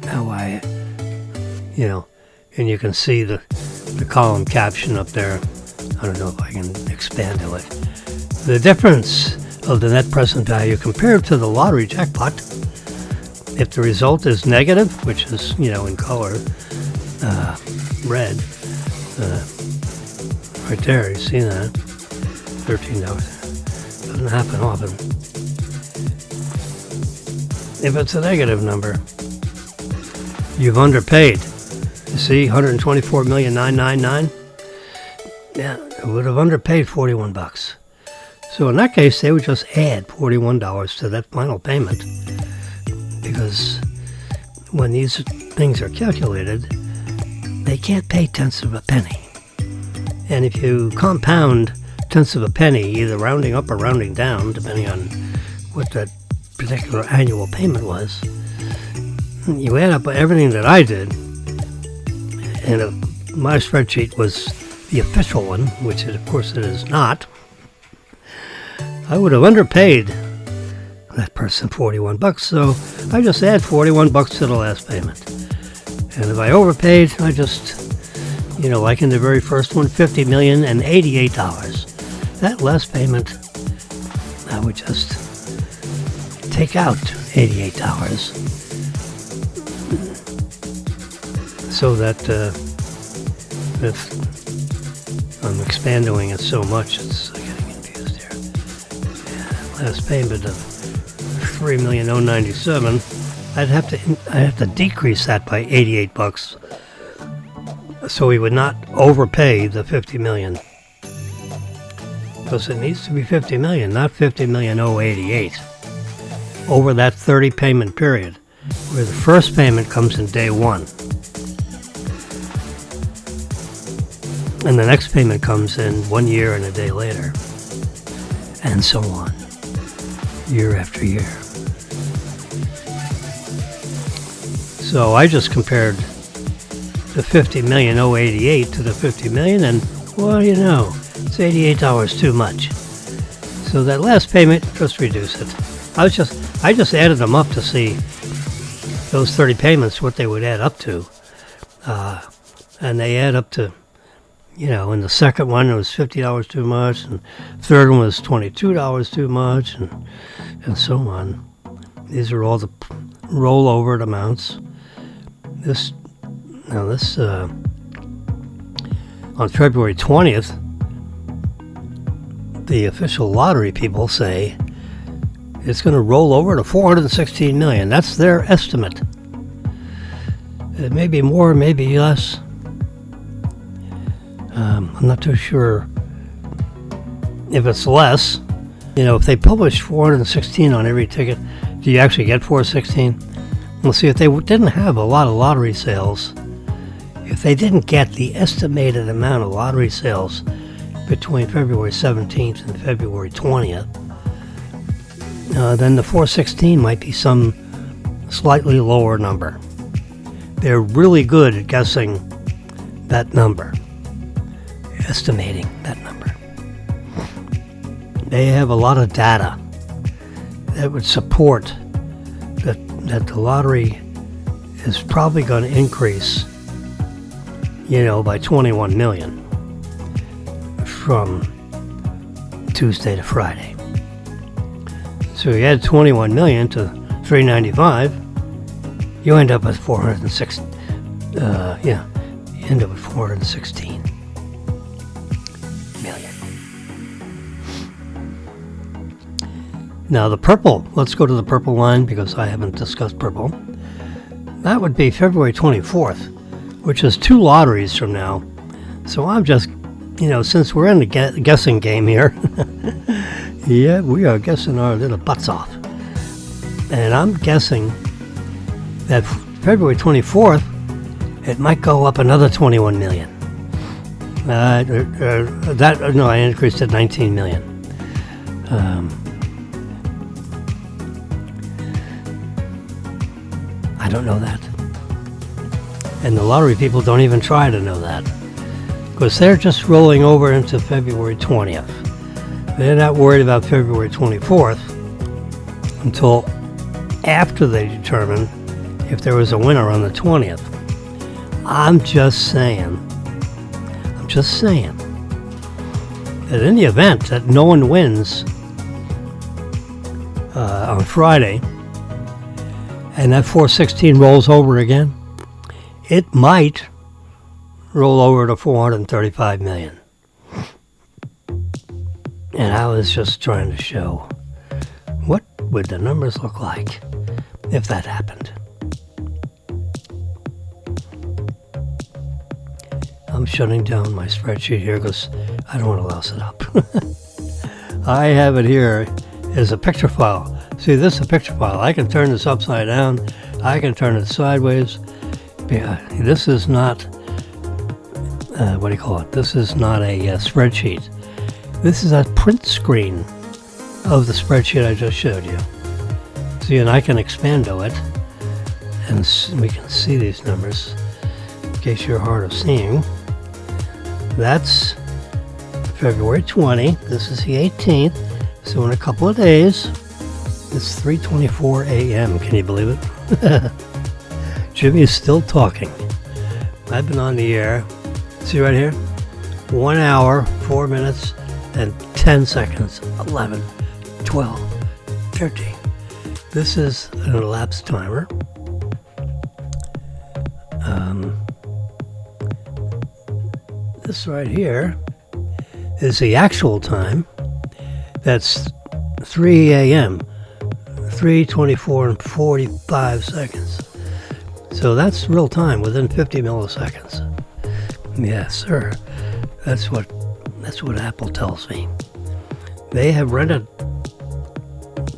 how I, and you can see the column caption up there. I don't know if I can expand to it. The difference of the net present value compared to the lottery jackpot, if the result is negative, which is, in color, red, right there, you see that? $13. Doesn't happen often. If it's a negative number, you've underpaid. You see, $124,999. Yeah, it would have underpaid $41. So in that case, they would just add $41 to that final payment, because when these things are calculated, they can't pay tenths of a penny. And if you compound tenths of a penny, either rounding up or rounding down, depending on what that particular annual payment was, you add up everything that I did, and if my spreadsheet was the official one, which of course it is not, I would have underpaid that person $41, so I just add $41 to the last payment. And if I overpaid, I just, like in the very first one, $50,088. That last payment, I would just take out $88. So that if I'm expanding it so much, it's getting confused here. Last payment of $3,097,000. I'd have to decrease that by $88, so we would not overpay the $50 million. Because it needs to be $50 million, not $50,088. Over that 30 payment period, where the first payment comes in day one, and the next payment comes in 1 year and a day later, and so on, year after year. So I just compared the $50,088 to the $50 million, and well, it's $88 too much. So that last payment, just reduce it. I just added them up to see those 30 payments, what they would add up to, and they add up to, And the second one it was $50 too much, and the third one was $22 too much, and so on. These are all the rollover amounts. This on February 20th, the official lottery people say it's going to roll over to $416 million. That's their estimate. It may be more, maybe less. I'm not too sure if it's less. If they publish 416 on every ticket, do you actually get 416? Well, see, if they didn't have a lot of lottery sales, if they didn't get the estimated amount of lottery sales between February 17th and February 20th, then the 416 might be some slightly lower number. They're really good at guessing that number, estimating that number. They have a lot of data that would support that the lottery is probably going to increase, by 21 million from Tuesday to Friday. So you add 21 million to 395, you end up with 406. You end up with 416 million. Now the purple, let's go to the purple line because I haven't discussed purple. That would be February 24th, which is 2 lotteries from now. So I'm just, since we're in the guessing game here, yeah, we are guessing our little butts off. And I'm guessing that February 24th, it might go up another 21 million. I increased it 19 million. I don't know that. And the lottery people don't even try to know that, because they're just rolling over into February 20th. They're not worried about February 24th until after they determine if there was a winner on the 20th. I'm just saying that in the event that no one wins on Friday, and that 416 rolls over again, it might roll over to 435 million. And I was just trying to show what would the numbers look like if that happened. I'm shutting down my spreadsheet here because I don't want to louse it up. I have it here as a picture file. See, this is a picture file. I can turn this upside down. I can turn it sideways. This is not, This is not a spreadsheet. This is a print screen of the spreadsheet I just showed you. See, and I can expando it, and we can see these numbers in case you're hard of seeing. That's February 20. This is the 18th. So in a couple of days, it's 3:24 a.m. Can you believe it? Jimmy is still talking. I've been on the air. See right here? 1 hour, 4 minutes, and 10 seconds. 11, 12, 13. This is an elapsed timer. This right here is the actual time. That's 3 a.m. 3:24 and 45 seconds. So that's real time within 50 milliseconds. Yes, sir. That's what Apple tells me. They have rented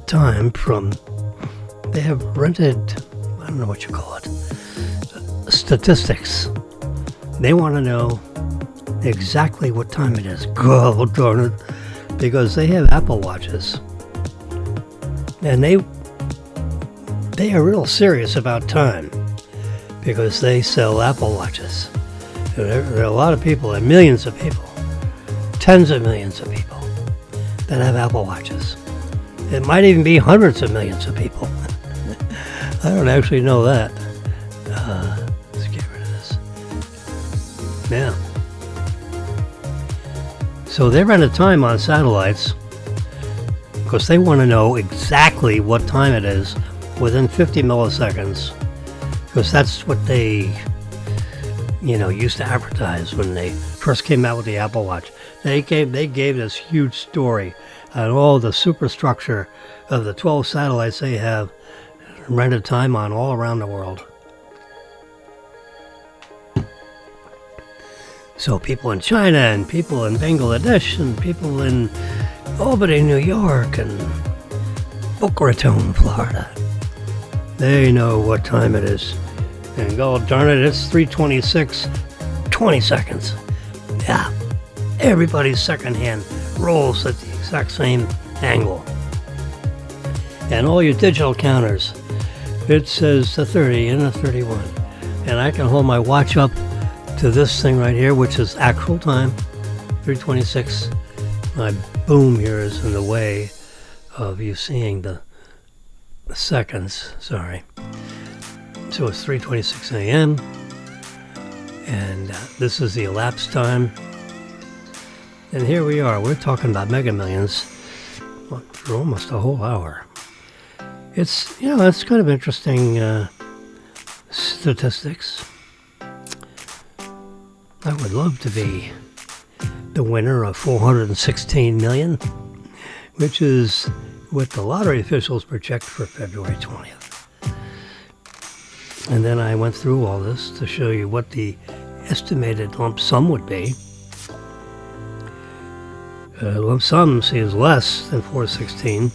time from. They have rented. I don't know what you call it. Statistics. They want to know exactly what time it is. God darn it. Because they have Apple Watches. And they are real serious about time. Because they sell Apple Watches. There are a lot of people, and millions of people, tens of millions of people, that have Apple Watches. It might even be hundreds of millions of people. I don't actually know that. Let's get rid of this. Now, So they run a time on satellites because they want to know exactly what time it is within 50 milliseconds, because that's what they, used to advertise when they first came out with the Apple Watch. They gave this huge story on all the superstructure of the 12 satellites they have rented time on all around the world. So people in China and people in Bangladesh and people in Albany, New York and Boca Raton, Florida, they know what time it is. And God darn it, it's 3:26, 20 seconds. Yeah, everybody's second hand rolls at the exact same angle. And all your digital counters, it says a 30 and a 31. And I can hold my watch up to this thing right here, which is actual time, 3:26. My boom here is in the way of you seeing the seconds, sorry. So it's 3:26 a.m. and this is the elapsed time. And here we are, we're talking about Mega Millions for almost a whole hour. It's, it's kind of interesting statistics. I would love to be the winner of 416 million, which is what the lottery officials project for February 20th. And then I went through all this to show you what the estimated lump sum would be. Lump sum is less than 416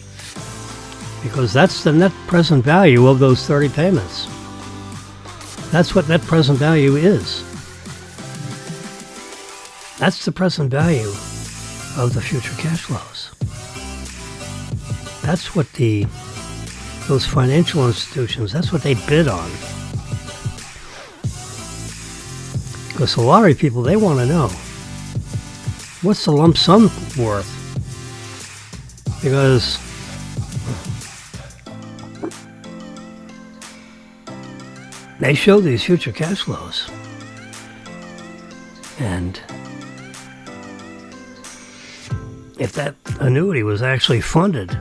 because that's the net present value of those 30 payments. That's what net present value is. That's the present value of the future cash flows. That's what those financial institutions, that's what they bid on. Because the lottery people, they want to know, what's the lump sum worth? Because they show these future cash flows. And if that annuity was actually funded,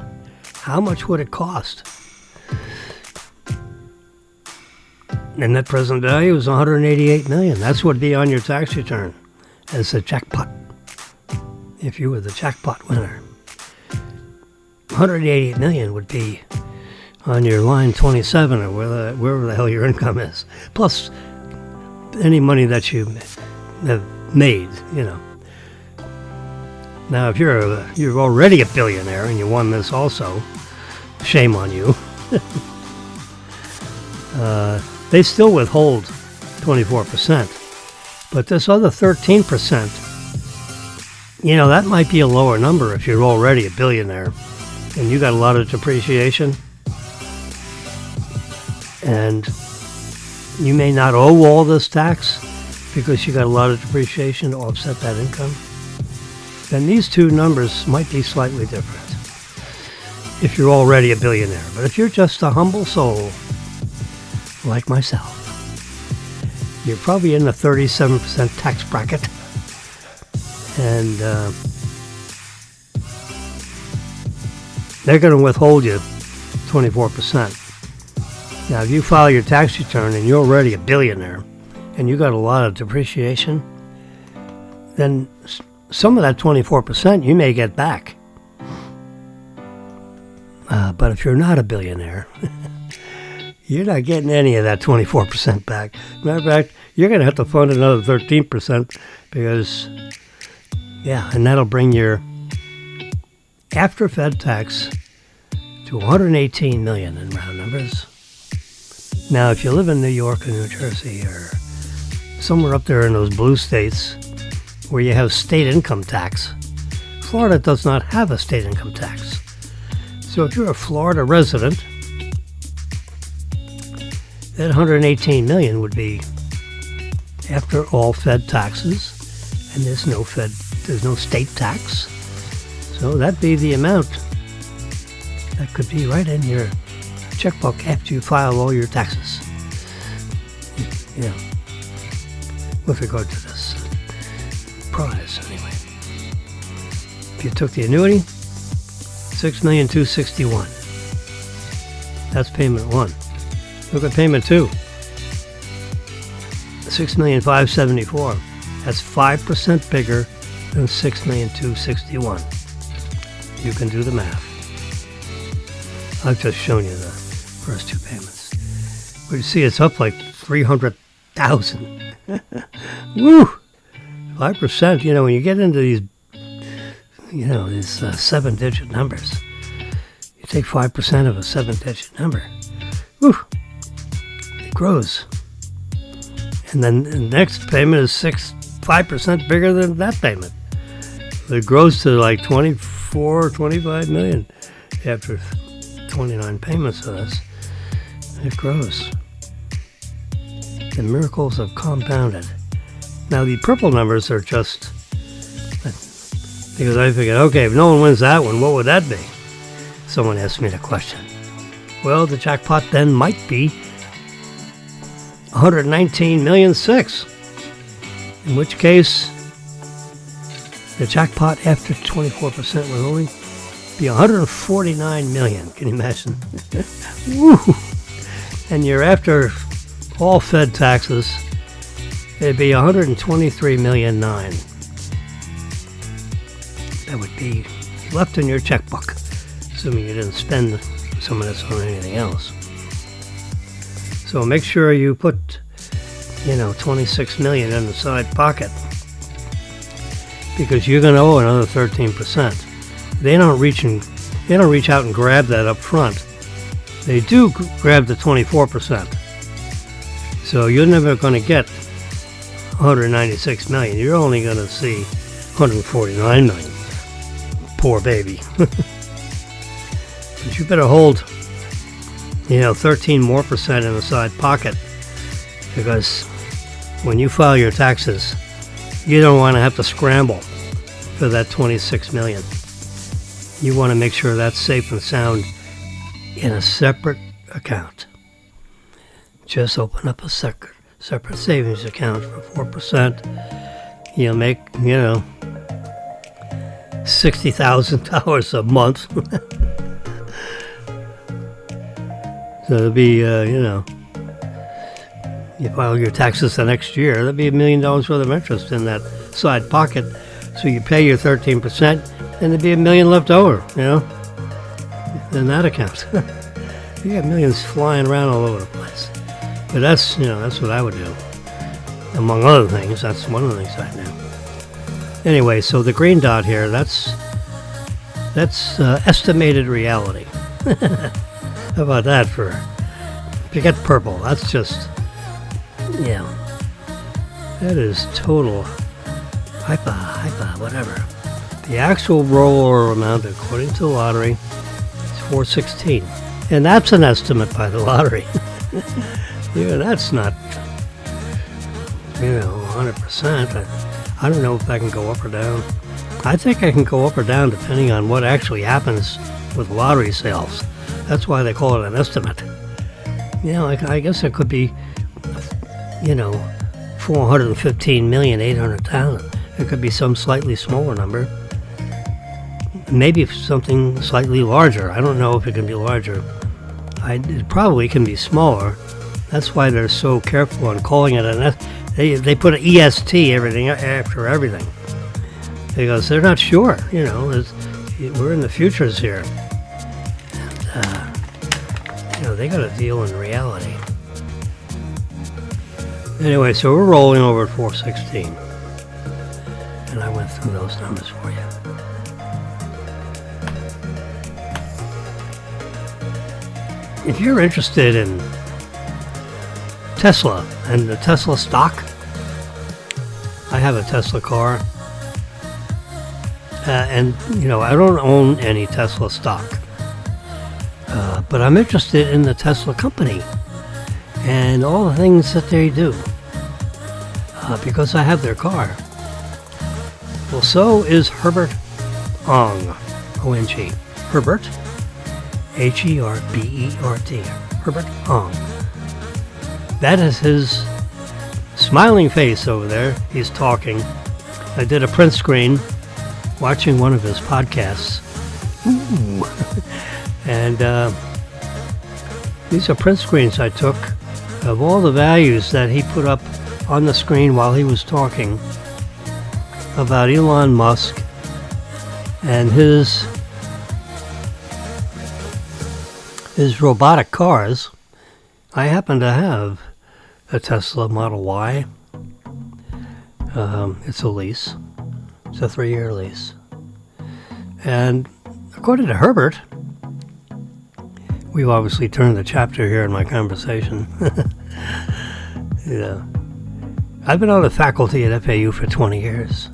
how much would it cost? And net present value is 188 million. That's what would be on your tax return as a jackpot, if you were the jackpot winner. 188 million would be on your line 27 or wherever the hell your income is, plus any money that you have made, Now, if you're already a billionaire and you won this also, shame on you. They still withhold 24%, but this other 13%, that might be a lower number if you're already a billionaire and you got a lot of depreciation, and you may not owe all this tax because you got a lot of depreciation to offset that income. Then these two numbers might be slightly different if you're already a billionaire. But if you're just a humble soul like myself, you're probably in the 37% tax bracket. And they're going to withhold you 24%. Now, if you file your tax return and you're already a billionaire and you got a lot of depreciation, then some of that 24% you may get back. But if you're not a billionaire, you're not getting any of that 24% back. Matter of fact, you're going to have to fund another 13% because, and that'll bring your after Fed tax to 118 million in round numbers. Now, if you live in New York or New Jersey or somewhere up there in those blue states where you have state income tax, Florida does not have a state income tax. So if you're a Florida resident, that 118 million would be after all Fed taxes, and there's no state tax. So that'd be the amount that could be right in your checkbook after you file all your taxes. With regard to this prize, anyway. If you took the annuity, $6,261,000. That's payment 1. Look at payment 2. $6,574,000. That's 5% bigger than $6,261,000. You can do the math. I've just shown you the first 2 payments. But you see, it's up like $300,000. Woo! 5%. When you get into these, these 7-digit numbers, you take 5% of a 7-digit number. Woo! It grows. And then the next payment is 5% bigger than that payment. It grows to like 24, 25 million after 29 payments of this. It grows. The miracles have compounded. Now the purple numbers are just because I figured, okay, if no one wins that one, what would that be? Someone asked me the question. Well, the jackpot then might be 119,600,000. In which case, the jackpot after 24% would only be 149 million. Can you imagine? Woo! And you're after all Fed taxes, it'd be 123,000,009. That would be left in your checkbook, assuming you didn't spend some of this on anything else. So make sure you put, 26 million in the side pocket, because you're going to owe another 13%. They don't reach out and grab that up front. They do grab the 24%. So you're never going to get 196 million. You're only going to see 149 million. Poor baby. But you better hold, 13 more percent in the side pocket, because when you file your taxes, you don't want to have to scramble for that 26 million. You want to make sure that's safe and sound in a separate account. Just open up a separate savings account for 4%. You'll make, $60,000 a month. So it'll be, you file your taxes the next year, there'll be $1 million worth of interest in that side pocket. So you pay your 13%, and there'll be $1 million left over, in that account. You got millions flying around all over the place. But that's what I would do. Among other things, that's one of the things I do. Anyway, so the green dot here, that's estimated reality. How about that forget purple. That's just, that is total hyper, whatever. The actual rollover amount, according to the lottery, is 416. And that's an estimate by the lottery. That's not, 100%. I don't know if I can go up or down. I think I can go up or down depending on what actually happens with lottery sales. That's why they call it an estimate. I guess it could be, 415,800,000. It could be some slightly smaller number. Maybe something slightly larger. I don't know if it can be larger. It probably can be smaller. That's why they're so careful on calling it an estimate. They put an EST everything after everything, because they're not sure. We're in the futures here. And, they got to deal in reality. Anyway, so we're rolling over at 416, and I went through those numbers for you. If you're interested in Tesla and the Tesla stock, I have a Tesla car, and I don't own any Tesla stock, but I'm interested in the Tesla company and all the things that they do, because I have their car. Well, so is Herbert Ong, O-N-G. Herbert, H-E-R-B-E-R-T, Herbert Ong. That is his smiling face over there. He's talking. I did a print screen watching one of his podcasts. Ooh. And these are print screens I took of all the values that he put up on the screen while he was talking about Elon Musk and his robotic cars. I happen to have a Tesla Model Y. It's a lease. It's a 3-year lease. And according to Herbert, we've obviously turned the chapter here in my conversation. I've been on the faculty at FAU for 20 years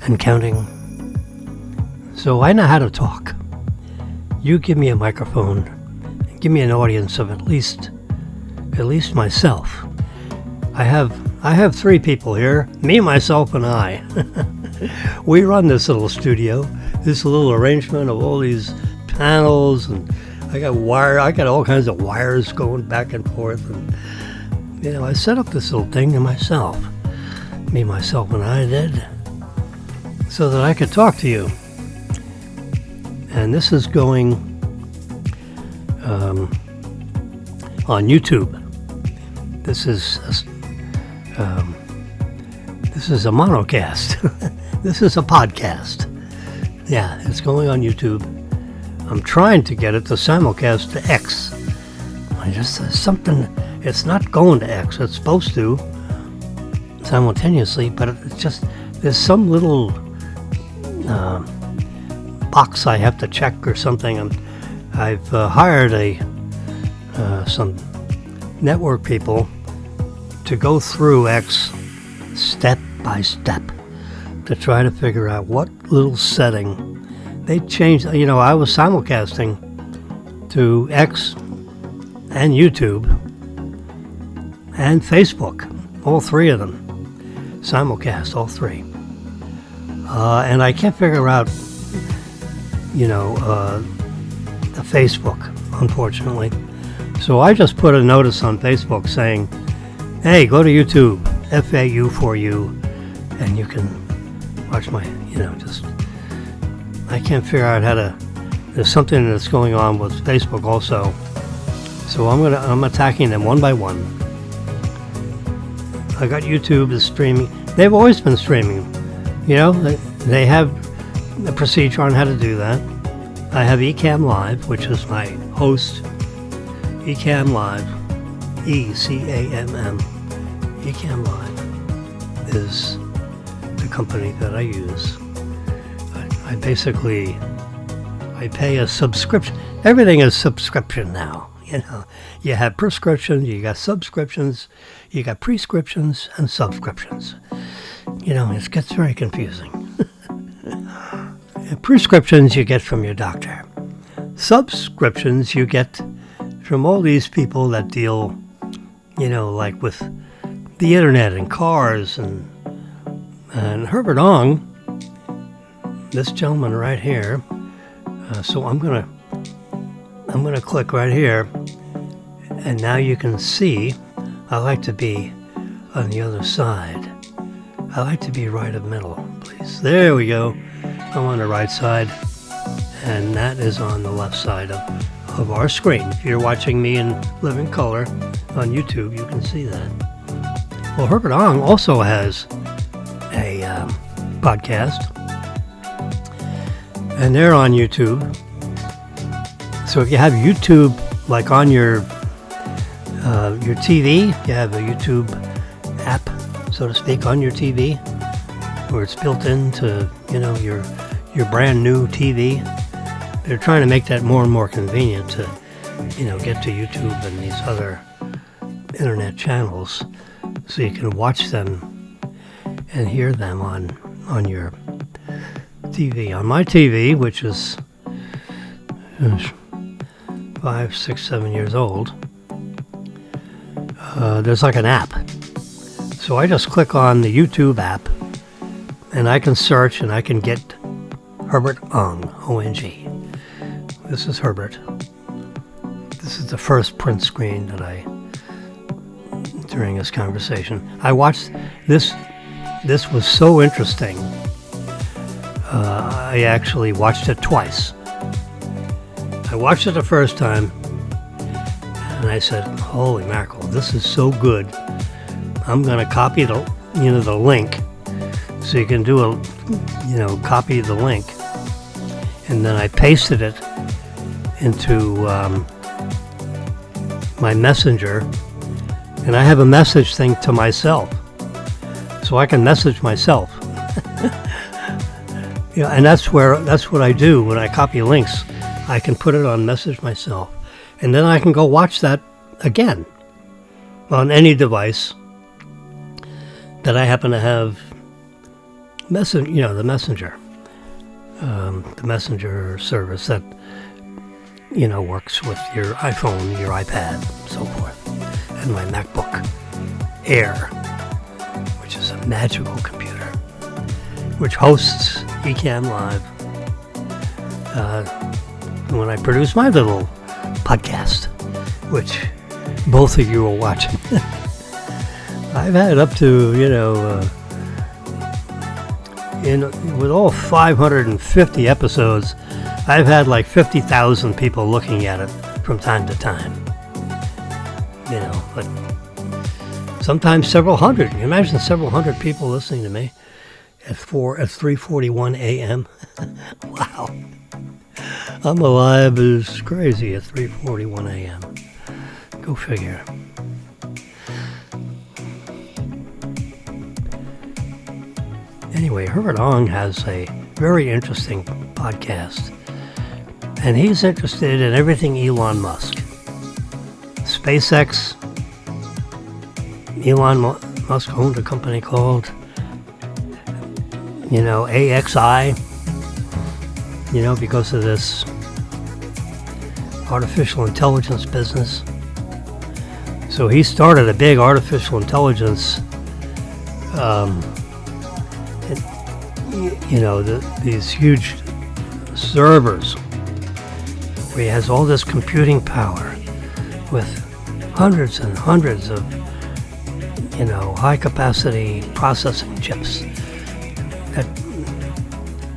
and counting. So I know how to talk. You give me a microphone, give me an audience of at least myself. I have 3 people here, me, myself, and I. We run this little studio, this little arrangement of all these panels, and I got all kinds of wires going back and forth, and I set up this little thing to myself. Me, myself, and I did, so that I could talk to you. And this is going on YouTube. This is a monocast. This is a podcast. Yeah, it's going on YouTube. I'm trying to get it to simulcast to X. It's not going to X. It's supposed to simultaneously, but it's just, there's some little box I have to check or something. I've hired some network people to go through X step by step to try to figure out what little setting they changed. I was simulcasting to X and YouTube and Facebook, all 3 of them. Simulcast, all 3. And I can't figure out, the Facebook, unfortunately. So I just put a notice on Facebook saying, hey, go to YouTube, FAU for you, and you can watch my, I can't figure out how to, there's something that's going on with Facebook also. So I'm attacking them one by one. I got YouTube is streaming. They've always been streaming. They have a procedure on how to do that. I have Ecamm Live, which is my host. Ecamm Live, E-C-A-M-M. Ecamm Live is the company that I use. I pay a subscription. Everything is subscription now. You have prescriptions, you got subscriptions, you got prescriptions and subscriptions. It gets very confusing. Prescriptions you get from your doctor. Subscriptions you get from all these people that deal, like with the internet and cars and Herbert Ong, this gentleman right here. So I'm gonna click right here, and now you can see I like to be on the other side. I like to be right of middle, please. There we go. I'm on the right side, and that is on the left side of our screen. If you're watching me in living color on YouTube, you can see that. Well, Herbert Ong also has a podcast, and they're on YouTube. So if you have YouTube, like on your TV, you have a YouTube app, so to speak, on your TV, where it's built into, your brand new TV. They're trying to make that more and more convenient to, get to YouTube and these other internet channels, so you can watch them and hear them on your TV. On my TV, which is 5, 6, 7 years old, there's like an app. So I just click on the YouTube app, and I can search, and I can get Herbert Ong, O-N-G. This is Herbert. This is the first print screen that during this conversation. I watched this. This was so interesting. I actually watched it twice. I watched it the first time, and I said, "Holy mackerel, this is so good! I'm going to copy the link, so you can do copy the link." And then I pasted it into my messenger, and I have a message thing to myself, so I can message myself. And that's what I do when I copy links. I can put it on message myself, and then I can go watch that again on any device that I happen to have the messenger service that works with your iPhone, your iPad, so forth, and my MacBook Air, which is a magical computer, which hosts Ecamm Live. When I produce my little podcast, which both of you are watching, I've had up to with all 550 episodes, I've had like 50,000 people looking at it from time to time. But sometimes several hundred. Can you imagine several hundred people listening to me at 3:41 a.m.? Wow. I'm alive as crazy at 3:41 a.m. Go figure. Anyway, Herbert Ong has a very interesting podcast, and he's interested in everything Elon Musk. SpaceX. Elon Musk owned a company called, AXI, because of this artificial intelligence business. So he started a big artificial intelligence, these huge servers where he has all this computing power with hundreds and hundreds of, high capacity processing chips.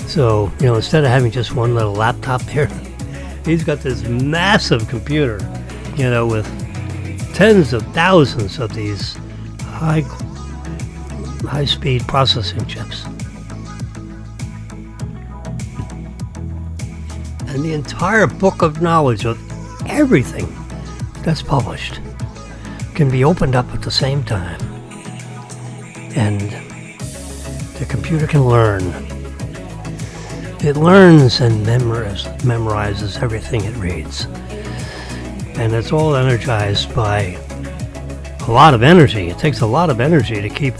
So, instead of having just one little laptop there, he's got this massive computer, with tens of thousands of these high-speed processing chips. And the entire book of knowledge of everything that's published can be opened up at the same time. And the computer can learn. It learns and memorizes everything it reads. And it's all energized by a lot of energy. It takes a lot of energy to keep,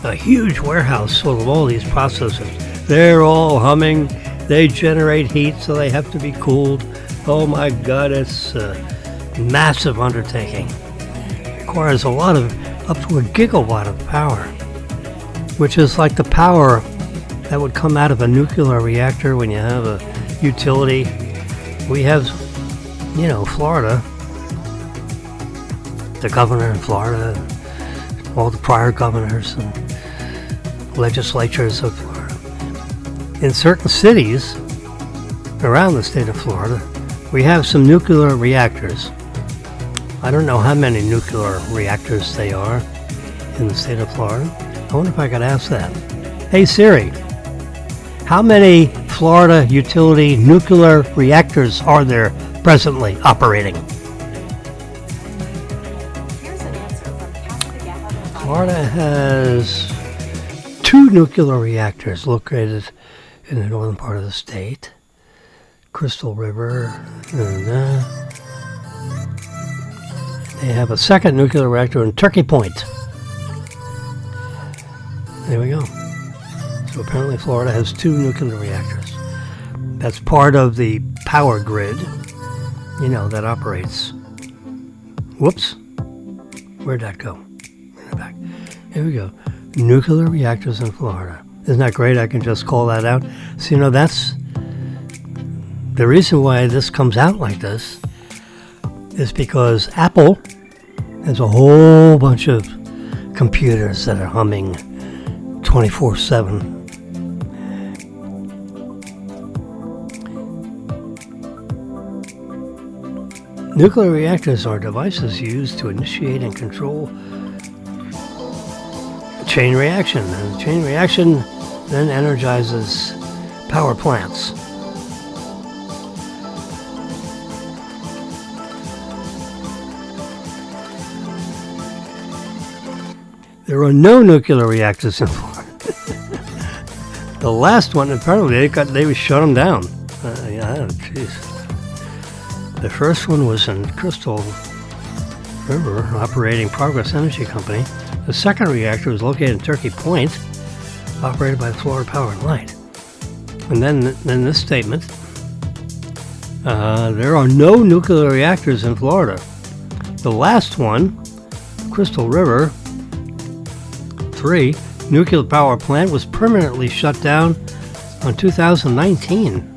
a huge warehouse full of all these processors. They're all humming. They generate heat, so they have to be cooled. Oh my God, it's a massive undertaking. It requires a lot of, up to a gigawatt of power, which is like the power that would come out of a nuclear reactor when you have a utility. We have, Florida, the governor in Florida, all the prior governors and legislatures of Florida. In certain cities around the state of Florida, we have some nuclear reactors. I don't know how many nuclear reactors they are in the state of Florida. I wonder if I could ask that. Hey Siri, how many Florida utility nuclear reactors are there presently operating? Here's an answer from Captain Gallagher. Florida has 2 nuclear reactors located in the northern part of the state. Crystal River. They have a second nuclear reactor in Turkey Point. There we go. So apparently Florida has 2 nuclear reactors. That's part of the power grid, that operates. Whoops. Where'd that go? In the back. Here we go. Nuclear reactors in Florida. Isn't that great? I can just call that out. So, that's the reason why this comes out like this is because Apple has a whole bunch of computers that are humming 24/7. Nuclear reactors are devices used to initiate and control a chain reaction. And the chain reaction then energizes power plants. There are no nuclear reactors in Florida. The last one, apparently, they shut them down. Jeez. The first one was in Crystal River, operating Progress Energy Company. The second reactor was located in Turkey Point, operated by Florida Power and Light. And then this statement, there are no nuclear reactors in Florida. The last one, Crystal River 3 nuclear power plant, was permanently shut down on 2019.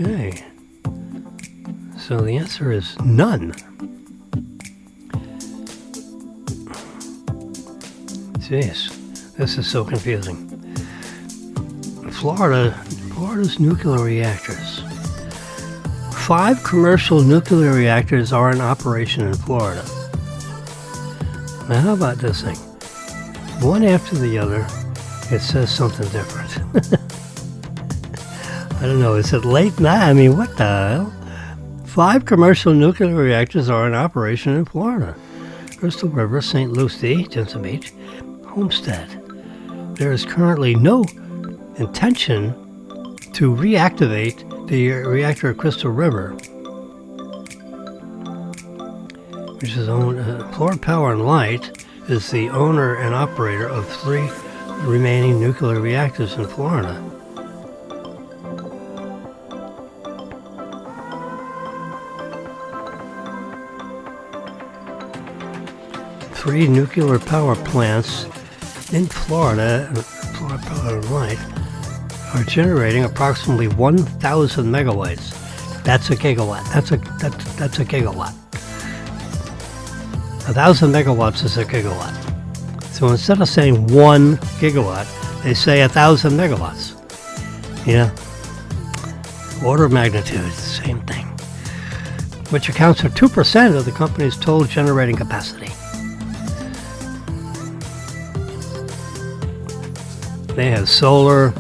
Okay, so the answer is none. Jeez, this is so confusing. Florida's nuclear reactors. 5 commercial nuclear reactors are in operation in Florida. Now, how about this thing? One after the other, it says something different. I don't know, is it late now? I mean, what the hell? 5 commercial nuclear reactors are in operation in Florida. Crystal River, St. Lucie, Jensen Beach, Homestead. There is currently no intention to reactivate the reactor at Crystal River, which is owned. Florida Power and Light is the owner and operator of 3 remaining nuclear reactors in Florida. Three nuclear power plants in Florida, Florida Power and Light, are generating approximately 1,000 megawatts. That's a gigawatt. That's a gigawatt. 1,000 megawatts is a gigawatt. So instead of saying 1 gigawatt, they say 1,000 megawatts. Yeah. Order of magnitude, same thing. Which accounts for 2% of the company's total generating capacity. They have solar.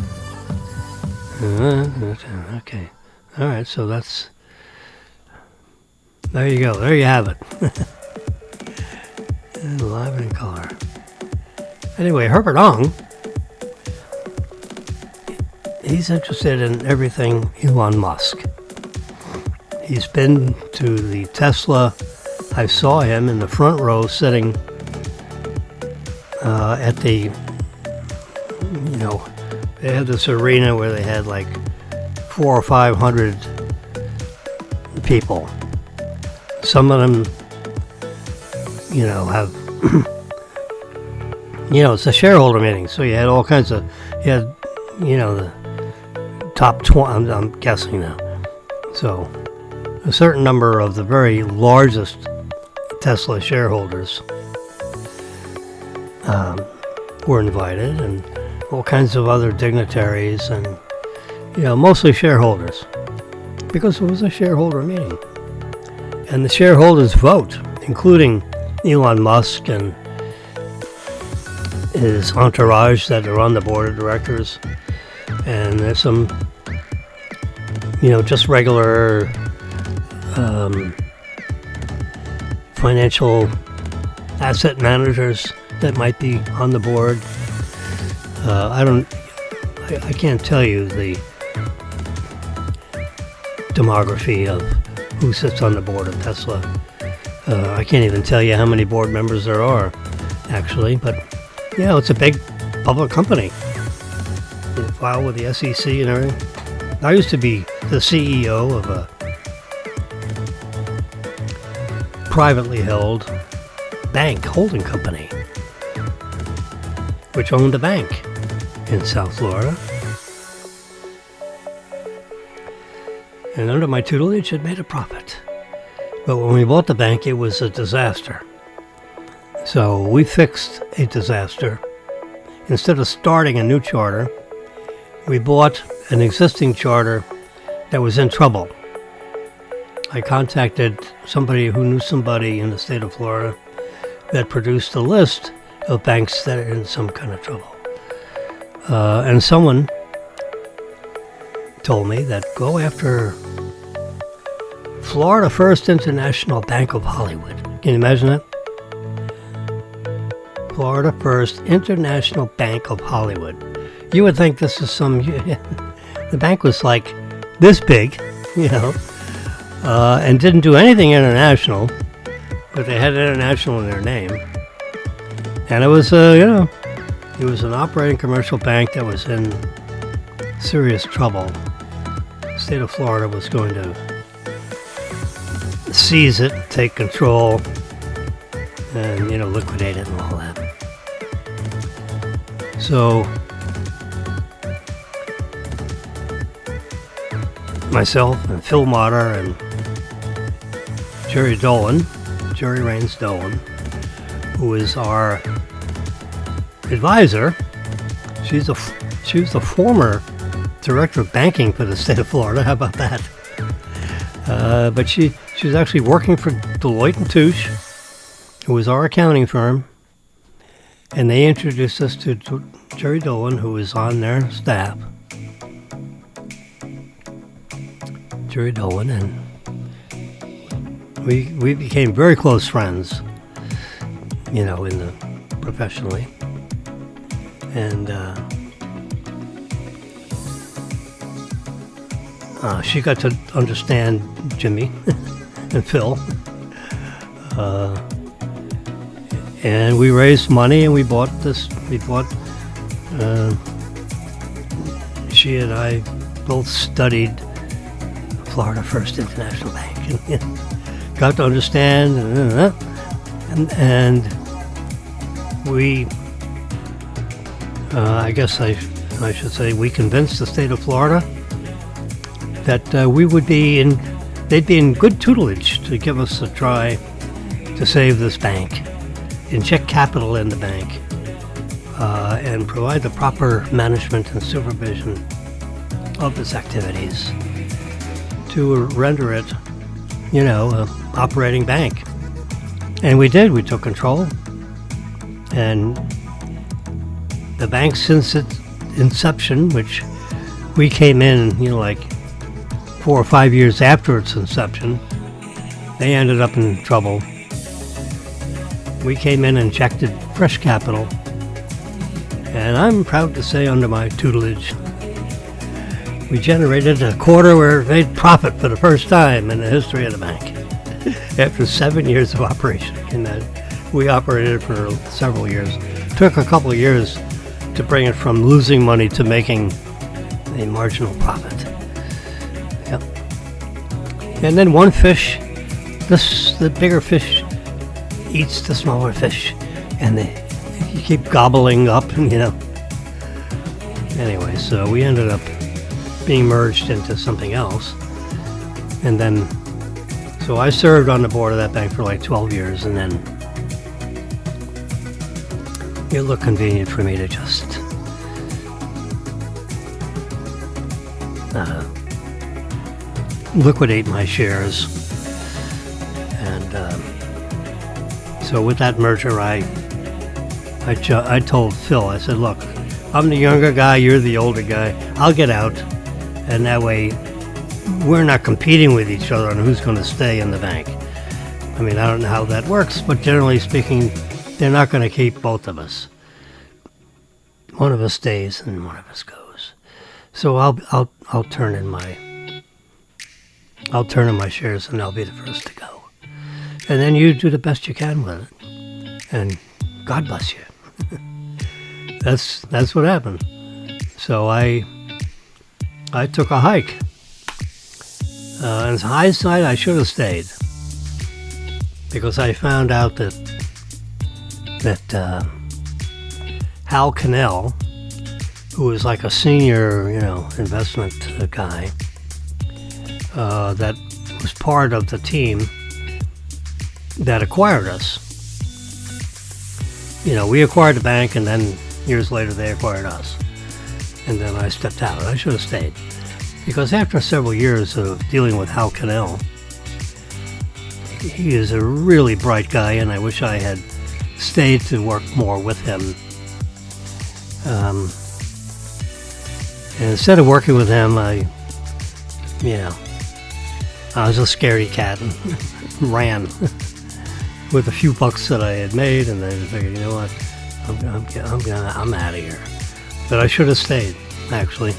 Okay. All right, so that's... There you go. There you have it. Live and in color. Anyway, Herbert Ong, he's interested in everything Elon Musk. He's been to the Tesla. I saw him in the front row sitting at the, they had this arena where they had like 400 or 500 people. Some of them, have, it's a shareholder meeting. So you had all kinds of, the top 20, I'm guessing now. So a certain number of the very largest Tesla shareholders were invited, and all kinds of other dignitaries, and mostly shareholders, because it was a shareholder meeting. And the shareholders vote, including Elon Musk and his entourage that are on the board of directors. And there's some, just regular financial asset managers that might be on the board. I can't tell you the demography of who sits on the board of Tesla. I can't even tell you how many board members there are, actually. But, it's a big public company. They file with the SEC and everything. I used to be the CEO of a privately held bank holding company, which owned a bank in South Florida. And under my tutelage, it made a profit. But when we bought the bank, it was a disaster. So we fixed a disaster. Instead of starting a new charter, we bought an existing charter that was in trouble. I contacted somebody who knew somebody in the state of Florida that produced a list of banks that are in some kind of trouble. And someone told me that go after Florida First International Bank of Hollywood. Can you imagine that? Florida First International Bank of Hollywood. You would think this is some... The bank was like this big, and didn't do anything international, but they had international in their name. And it was, it was an operating commercial bank that was in serious trouble. The state of Florida was going to seize it, take control, and, liquidate it and all that. So, myself and Phil Motter and Jerry Raines Dolan, who is our advisor. She was the former director of banking for the state of Florida. How about that? But she was actually working for Deloitte & Touche, who was our accounting firm, and they introduced us to Jerry Dolan, who was on their staff. Jerry Dolan, and we became very close friends, professionally. And she got to understand Jimmy and Phil. And we raised money and we bought she and I both studied Florida First International Bank and got to understand and we I guess I should say we convinced the state of Florida that they'd be in good tutelage to give us a try to save this bank, inject capital in the bank, and provide the proper management and supervision of its activities to render it, an operating bank. And we did. We took control. And the bank, since its inception, which we came in, like 4 or 5 years after its inception, they ended up in trouble. We came in and injected fresh capital. And I'm proud to say, under my tutelage, we generated a quarter where it made profit for the first time in the history of the bank. After 7 years of operation. And we operated for several years. Took a couple of years to bring it from losing money to making a marginal profit. Yep. And then one fish, the bigger fish eats the smaller fish. And you keep gobbling up, Anyway, so we ended up being merged into something else. And then, so I served on the board of that bank for like 12 years, and then it looked convenient for me to just liquidate my shares. And so with that merger, I told Phil, I said, look, I'm the younger guy, you're the older guy, I'll get out, and that way we're not competing with each other on who's going to stay in the bank. I mean, I don't know how that works, but generally speaking, they're not going to keep both of us. One of us stays and one of us goes. So I'll turn in my shares, and I'll be the first to go. And then you do the best you can with it, and God bless you. That's what happened. So I took a hike. In hindsight, I should have stayed, because I found out that Hal Cannell, who was like a senior, investment guy, that was part of the team that acquired us, we acquired the bank, and then years later they acquired us. And then I stepped out. I should have stayed. Because after several years of dealing with Hal Cannell, he is a really bright guy, and I wish I had stayed to work more with him. And instead of working with him, I was a scaredy cat and ran with a few bucks that I had made, and then I figured, you know what, I'm out of here. But I should have stayed, actually,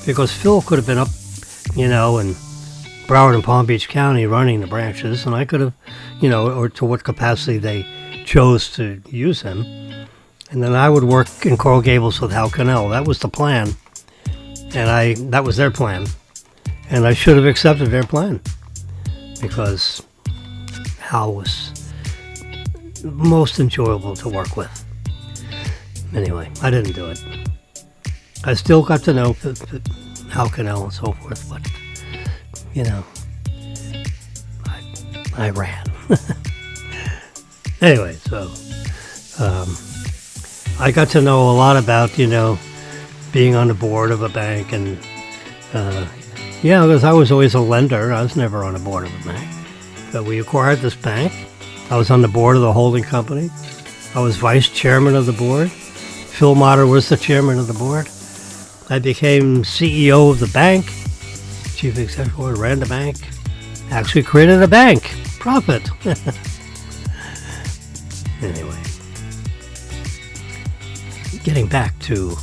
because Phil could have been up, in Broward and Palm Beach County running the branches, and I could have, or to what capacity they chose to use him. And then I would work in Coral Gables with Hal Cannell. That was the plan. And that was their plan. And I should have accepted their plan. Because Hal was most enjoyable to work with. Anyway, I didn't do it. I still got to know Hal Cannell and so forth, but, I ran. Anyway, so I got to know a lot about, being on the board of a bank, and because I was always a lender. I was never on the board of a bank. But we acquired this bank. I was on the board of the holding company. I was vice chairman of the board. Phil Motter was the chairman of the board. I became CEO of the bank. Chief executive officer, ran the bank. Actually created a bank. Profit. Anyway. Getting back to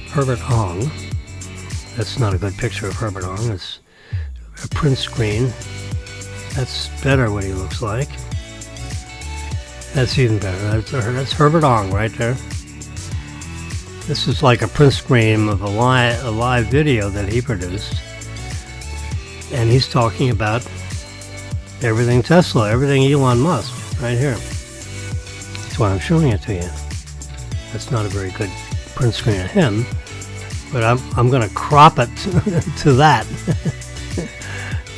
Herbert Hong. That's not a good picture of Herbert Hong. It's a print screen. That's better what he looks like. That's even better. That's Herbert Hong right there. This is like a print screen of a live video that he produced. And he's talking about everything Tesla, everything Elon Musk, right here. That's why I'm showing it to you. That's not a very good print screen of him, but I'm going to crop it to that.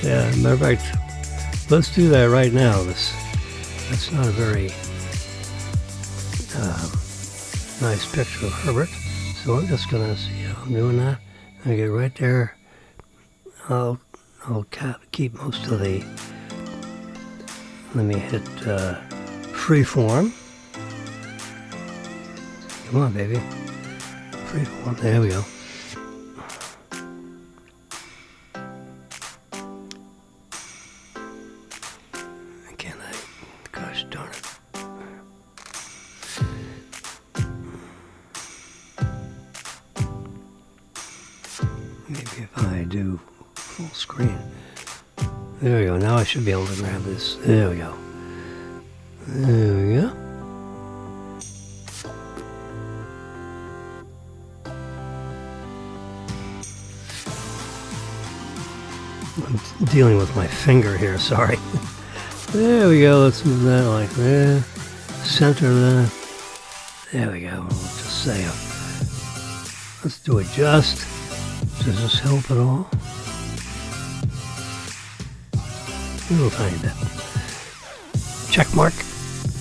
Yeah, matter of fact, let's do that right now. That's not a very nice picture of Herbert. So I'm just going to see how I'm doing that. I get right there. I'll keep most of the. Let me hit freeform. Come on, baby. Freeform. There we go. Gosh darn it. Maybe if I do full screen. There we go. Now I should be able to grab this. There we go. There we go. I'm dealing with my finger here, sorry. There we go. Let's move that like that. Center that. There we go. Let's just say let's do adjust. Does this help at all? A little tiny bit. Check mark.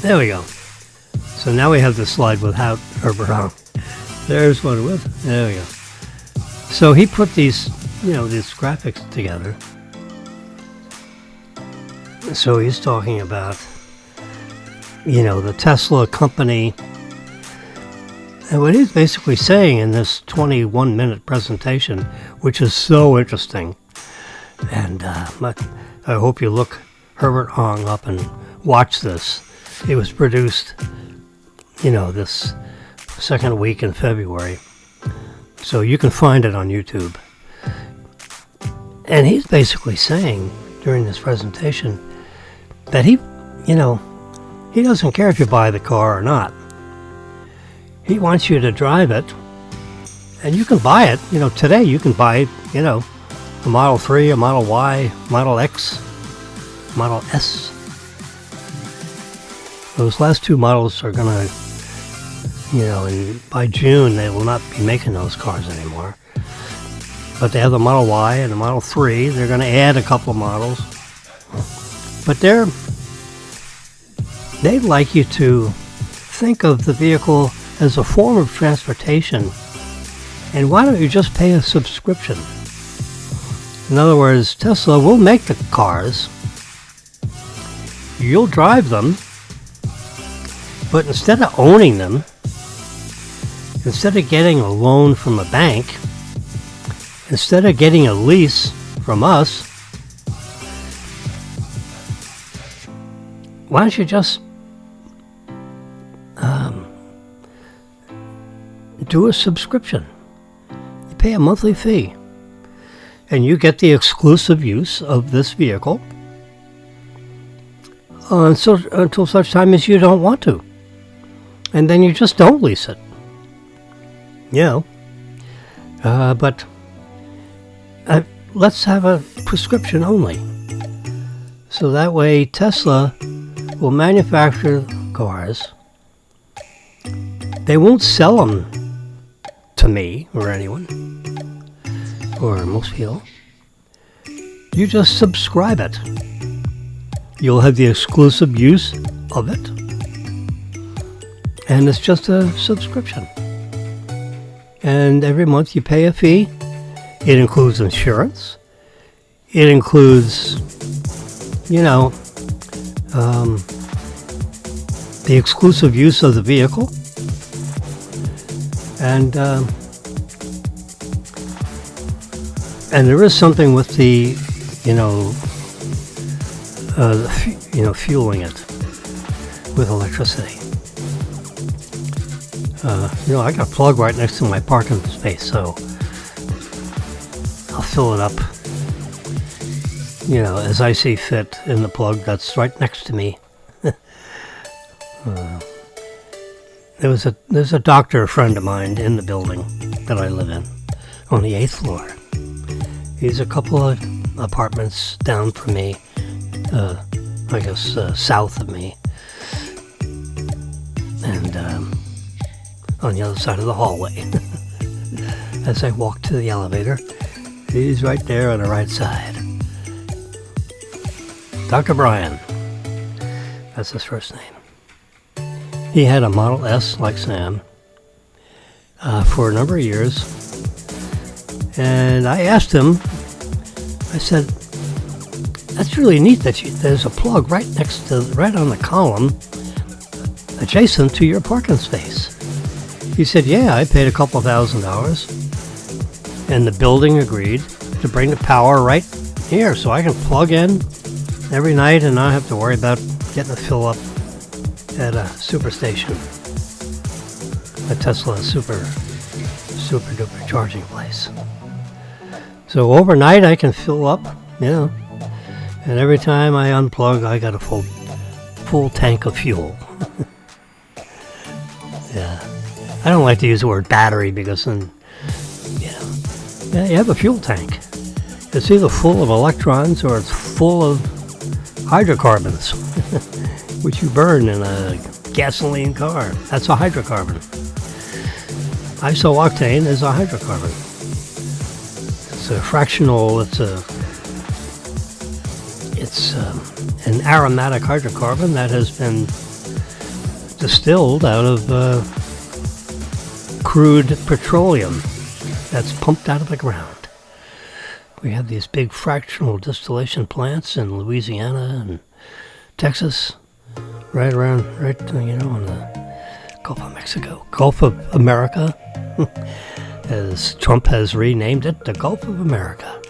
There we go. So now we have the slide without Herbert Hong. There's one with. There we go. So he put these graphics together. So he's talking about, the Tesla company. And what he's basically saying in this 21-minute presentation, which is so interesting, and I hope you look Herbert Hong up and watch this. It was produced, this second week in February. So you can find it on YouTube. And he's basically saying during this presentation that he doesn't care if you buy the car or not. He wants you to drive it, and you can buy it. Today you can buy, a Model 3, a Model Y, Model X, Model S. Those last two models are going to, and by June they will not be making those cars anymore. But they have the Model Y and the Model 3. They're going to add a couple of models. But they'd like you to think of the vehicle as a form of transportation. And why don't you just pay a subscription? In other words, Tesla will make the cars. You'll drive them. But instead of owning them, instead of getting a loan from a bank, instead of getting a lease from us, why don't you just do a subscription? You pay a monthly fee, and you get the exclusive use of this vehicle until such time as you don't want to. And then you just don't lease it. But let's have a prescription only. So that way Tesla will manufacture cars. They won't sell them to me or anyone, or most people. You just subscribe it. You'll have the exclusive use of it. And it's just a subscription. And every month you pay a fee. It includes insurance. It includes, the exclusive use of the vehicle. And there is something with the, fueling it with electricity. I got a plug right next to my parking space, so I'll fill it up, as I see fit in the plug that's right next to me. There's a doctor friend of mine in the building that I live in, on the 8th floor. He's a couple of apartments down from me, south of me, and on the other side of the hallway. As I walk to the elevator, he's right there on the right side. Dr. Brian, that's his first name. He had a Model S like Sam for a number of years. And I asked him, I said, that's really neat that there's a plug right on the column adjacent to your parking space. He said, yeah, I paid a couple $1,000, and the building agreed to bring the power right here so I can plug in every night and not have to worry about getting a fill up at a superstation, a Tesla super duper charging place. So overnight I can fill up, and every time I unplug I got a full tank of fuel. Yeah. I don't like to use the word battery because then, you have a fuel tank. It's either full of electrons or it's full of hydrocarbons, which you burn in a gasoline car. That's a hydrocarbon. Isooctane is a hydrocarbon. It's a fractional, it's an aromatic hydrocarbon that has been distilled out of crude petroleum that's pumped out of the ground. We have these big fractional distillation plants in Louisiana and Texas, right on the Gulf of Mexico, Gulf of America, as Trump has renamed it, the Gulf of America.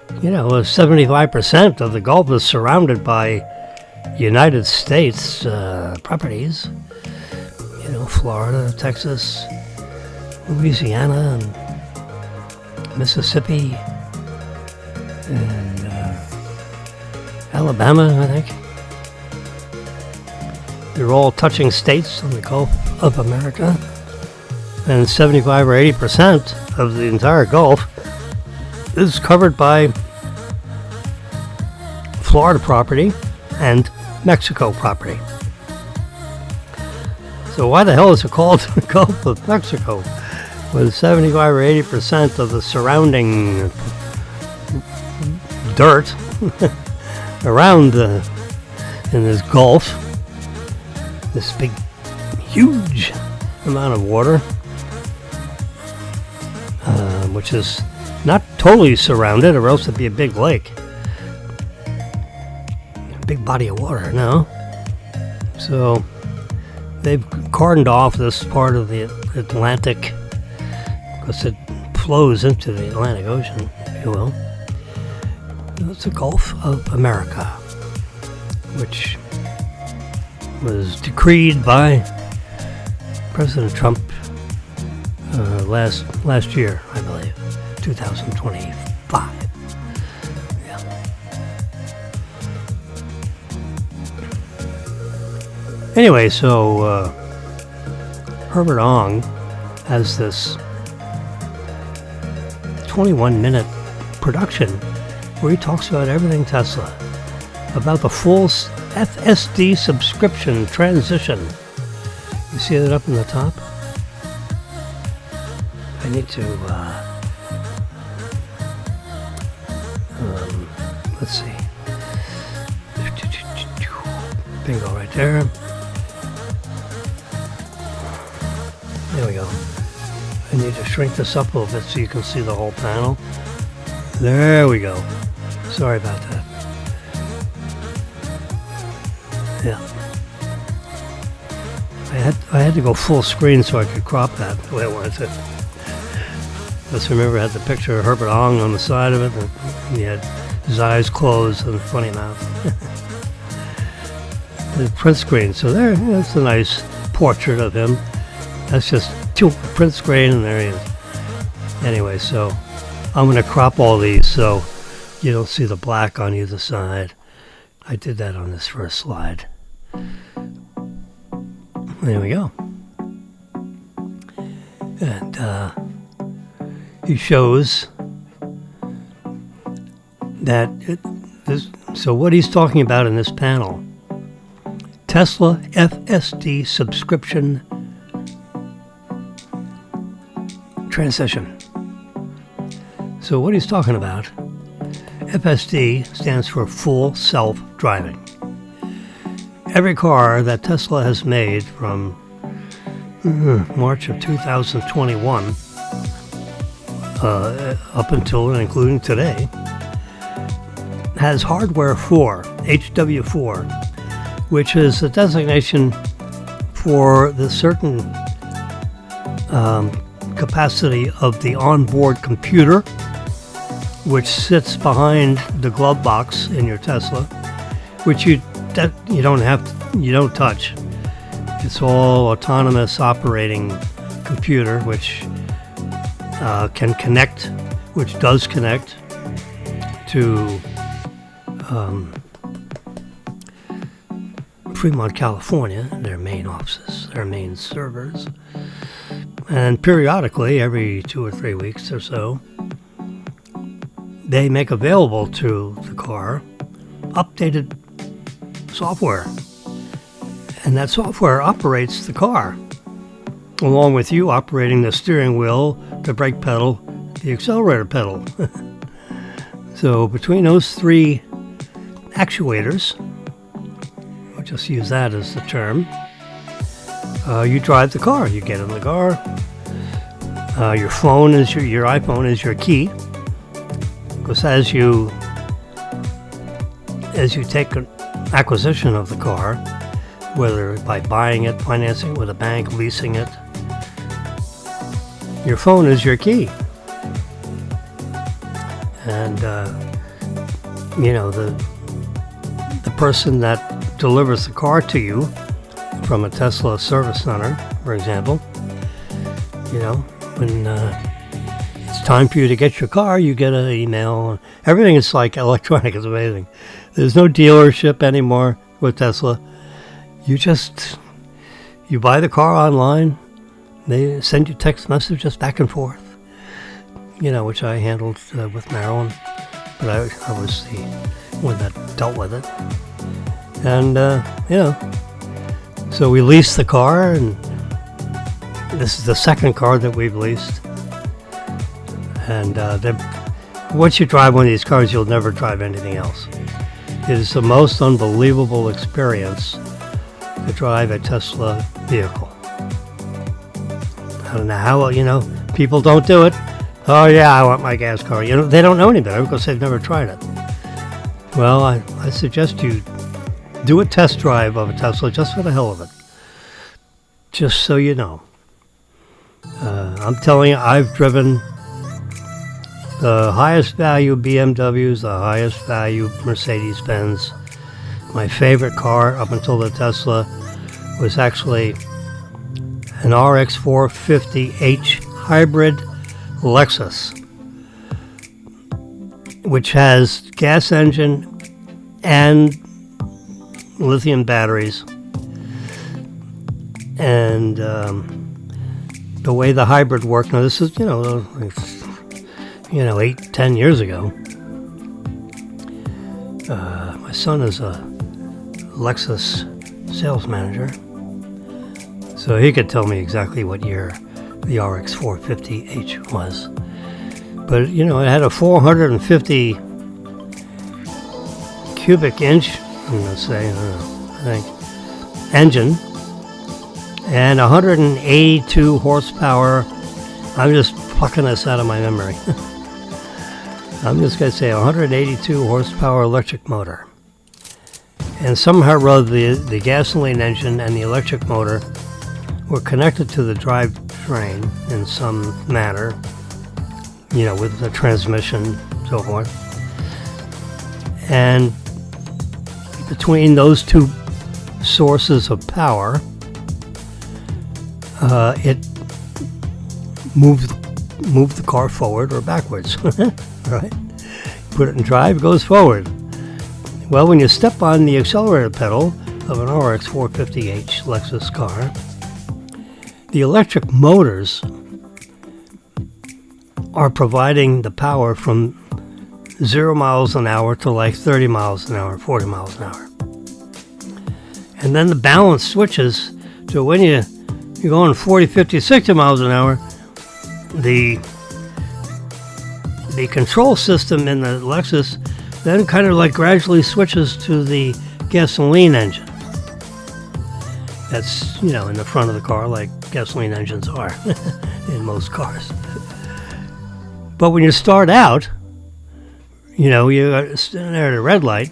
75% of the Gulf is surrounded by United States properties. Florida, Texas, Louisiana, and Mississippi, and Alabama, I think. They're all touching states on the Gulf of America. And 75 or 80% of the entire Gulf is covered by Florida property and Mexico property. So why the hell is it called the Gulf of Mexico? When 75 or 80% of the surrounding dirt around in this Gulf this big, huge amount of water, which is not totally surrounded, or else it'd be a big lake. A big body of water, no? So they've cordoned off this part of the Atlantic because it flows into the Atlantic Ocean, if you will. It's the Gulf of America, which was decreed by President Trump last year, I believe, 2025. Yeah. Anyway, so Herbert Ong has this 21-minute production where he talks about everything Tesla, about the full FSD subscription transition. You see that up in the top? I need to, let's see. Bingo right there. There we go. I need to shrink this up a little bit so you can see the whole panel. There we go. Sorry about that. Yeah. I had to go full screen so I could crop that the way I wanted to. Let's remember I had the picture of Herbert Ong on the side of it, and he had his eyes closed and a funny mouth. The print screen. So that's a nice portrait of him. That's just print screen, and there he is. Anyway, so I'm going to crop all these so you don't see the black on either side. I did that on this first slide. There we go. And he shows that so what he's talking about in this panel, Tesla FSD subscription transition. So what he's talking about, FSD stands for full self-driving. Every car that Tesla has made from March of 2021 up until and including today has hardware 4, HW4, which is a designation for the certain capacity of the onboard computer, which sits behind the glove box in your Tesla, which you don't touch. It's all autonomous operating computer, which can connect, which does connect to Fremont, California, their main offices, their main servers. And periodically, every 2 or 3 weeks or so, they make available to the car updated software. And that software operates the car, along with you operating the steering wheel, the brake pedal, the accelerator pedal. So between those 3 actuators, we'll just use that as the term, you drive the car. You get in the car. Your phone is your iPhone is your key, because as you take an acquisition of the car, whether by buying it, financing it with a bank, leasing it, your phone is your key. And the person that delivers the car to you from a Tesla service center, for example, when it's time for you to get your car, you get an email. Everything is like electronic. It's amazing. There's no dealership anymore with Tesla. You buy the car online. They send you text messages back and forth, which I handled with Marilyn, but I was the one that dealt with it. And, so we leased the car, and this is the second car that we've leased. And once you drive one of these cars, you'll never drive anything else. It is the most unbelievable experience. to drive a Tesla vehicle. I don't know how, people don't do it. Oh yeah, I want my gas car. They don't know any better because they've never tried it. Well, I suggest you do a test drive of a Tesla just for the hell of it. Just so you know. I'm telling you, I've driven the highest value BMWs, the highest value Mercedes-Benz. My favorite car up until the Tesla was actually an RX 450h hybrid Lexus, which has gas engine and lithium batteries. And the way the hybrid worked, now this is, 8-10 years ago. My son is a Lexus sales manager, so he could tell me exactly what year the RX 450h was. But, it had a 450 cubic inch, I'm going to say, I think, engine, and 182 horsepower. I'm just plucking this out of my memory. I'm just going to say 182 horsepower electric motor. And somehow or other, the gasoline engine and the electric motor were connected to the drivetrain in some manner, with the transmission, so forth. And between those two sources of power, it moved the car forward or backwards, right? Put it in drive, it goes forward. Well, when you step on the accelerator pedal of an RX 450h Lexus car, the electric motors are providing the power from 0 miles an hour to like 30 miles an hour, 40 miles an hour. And then the balance switches to when you're going 40, 50, 60 miles an hour, the control system in the Lexus then kind of like gradually switches to the gasoline engine. That's, in the front of the car like gasoline engines are in most cars. But when you start out, you're standing there at a red light.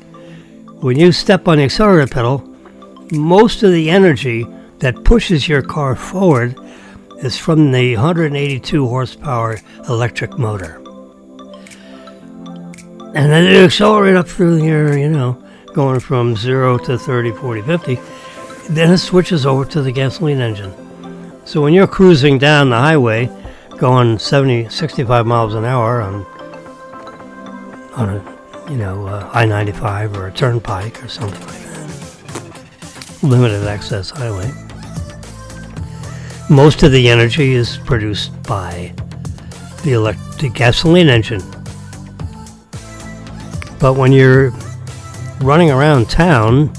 When you step on the accelerator pedal, most of the energy that pushes your car forward is from the 182 horsepower electric motor. And then you accelerate up through here, going from 0 to 30, 40, 50. Then it switches over to the gasoline engine. So when you're cruising down the highway, going 70, 65 miles an hour on a, I-95 or a turnpike or something like that, limited access highway, most of the energy is produced by the gasoline engine. But when you're running around town,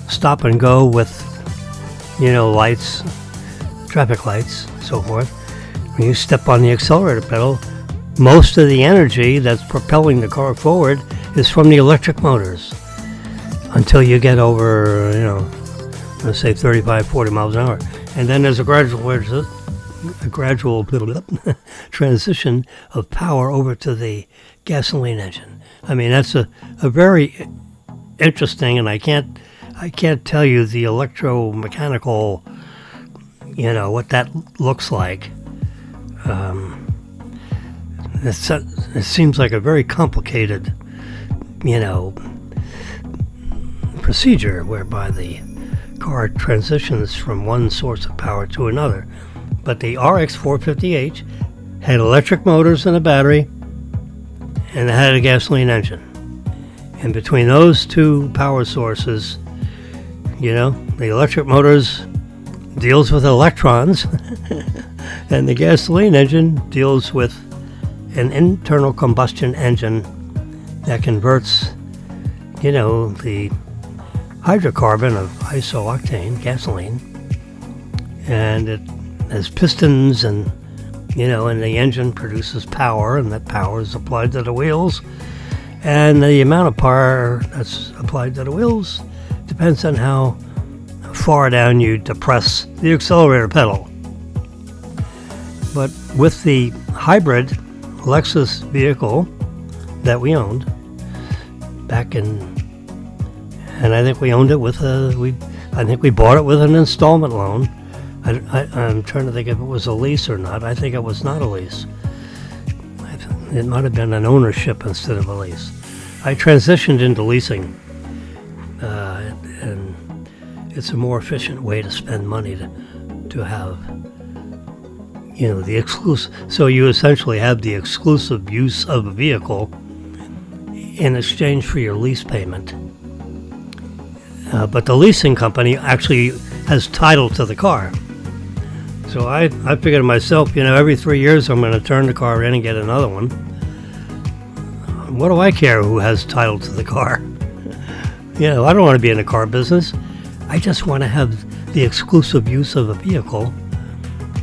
stop and go with, lights, traffic lights, so forth, when you step on the accelerator pedal, most of the energy that's propelling the car forward is from the electric motors until you get over, let's say 35, 40 miles an hour. And then there's a gradual transition of power over to the gasoline engine. I mean, that's a very interesting, and I can't tell you the electromechanical, what that looks like. It seems like a very complicated, procedure whereby the car transitions from one source of power to another. But the RX 450h had electric motors and a battery, and it had a gasoline engine. And between those two power sources, the electric motors deals with electrons, and the gasoline engine deals with an internal combustion engine that converts, the hydrocarbon of isooctane, gasoline, and it has pistons and the engine produces power, and that power is applied to the wheels, and the amount of power that's applied to the wheels depends on how far down you depress the accelerator pedal. But with the hybrid Lexus vehicle that we owned back in, and I think we owned it with I think we bought it with an installment loan. I'm trying to think if it was a lease or not. I think it was not a lease. It might have been an ownership instead of a lease. I transitioned into leasing, and it's a more efficient way to spend money to have, the exclusive. So you essentially have the exclusive use of a vehicle in exchange for your lease payment. But the leasing company actually has title to the car. So I figured to myself, every 3 years I'm going to turn the car in and get another one. What do I care who has title to the car? I don't want to be in the car business. I just want to have the exclusive use of a vehicle.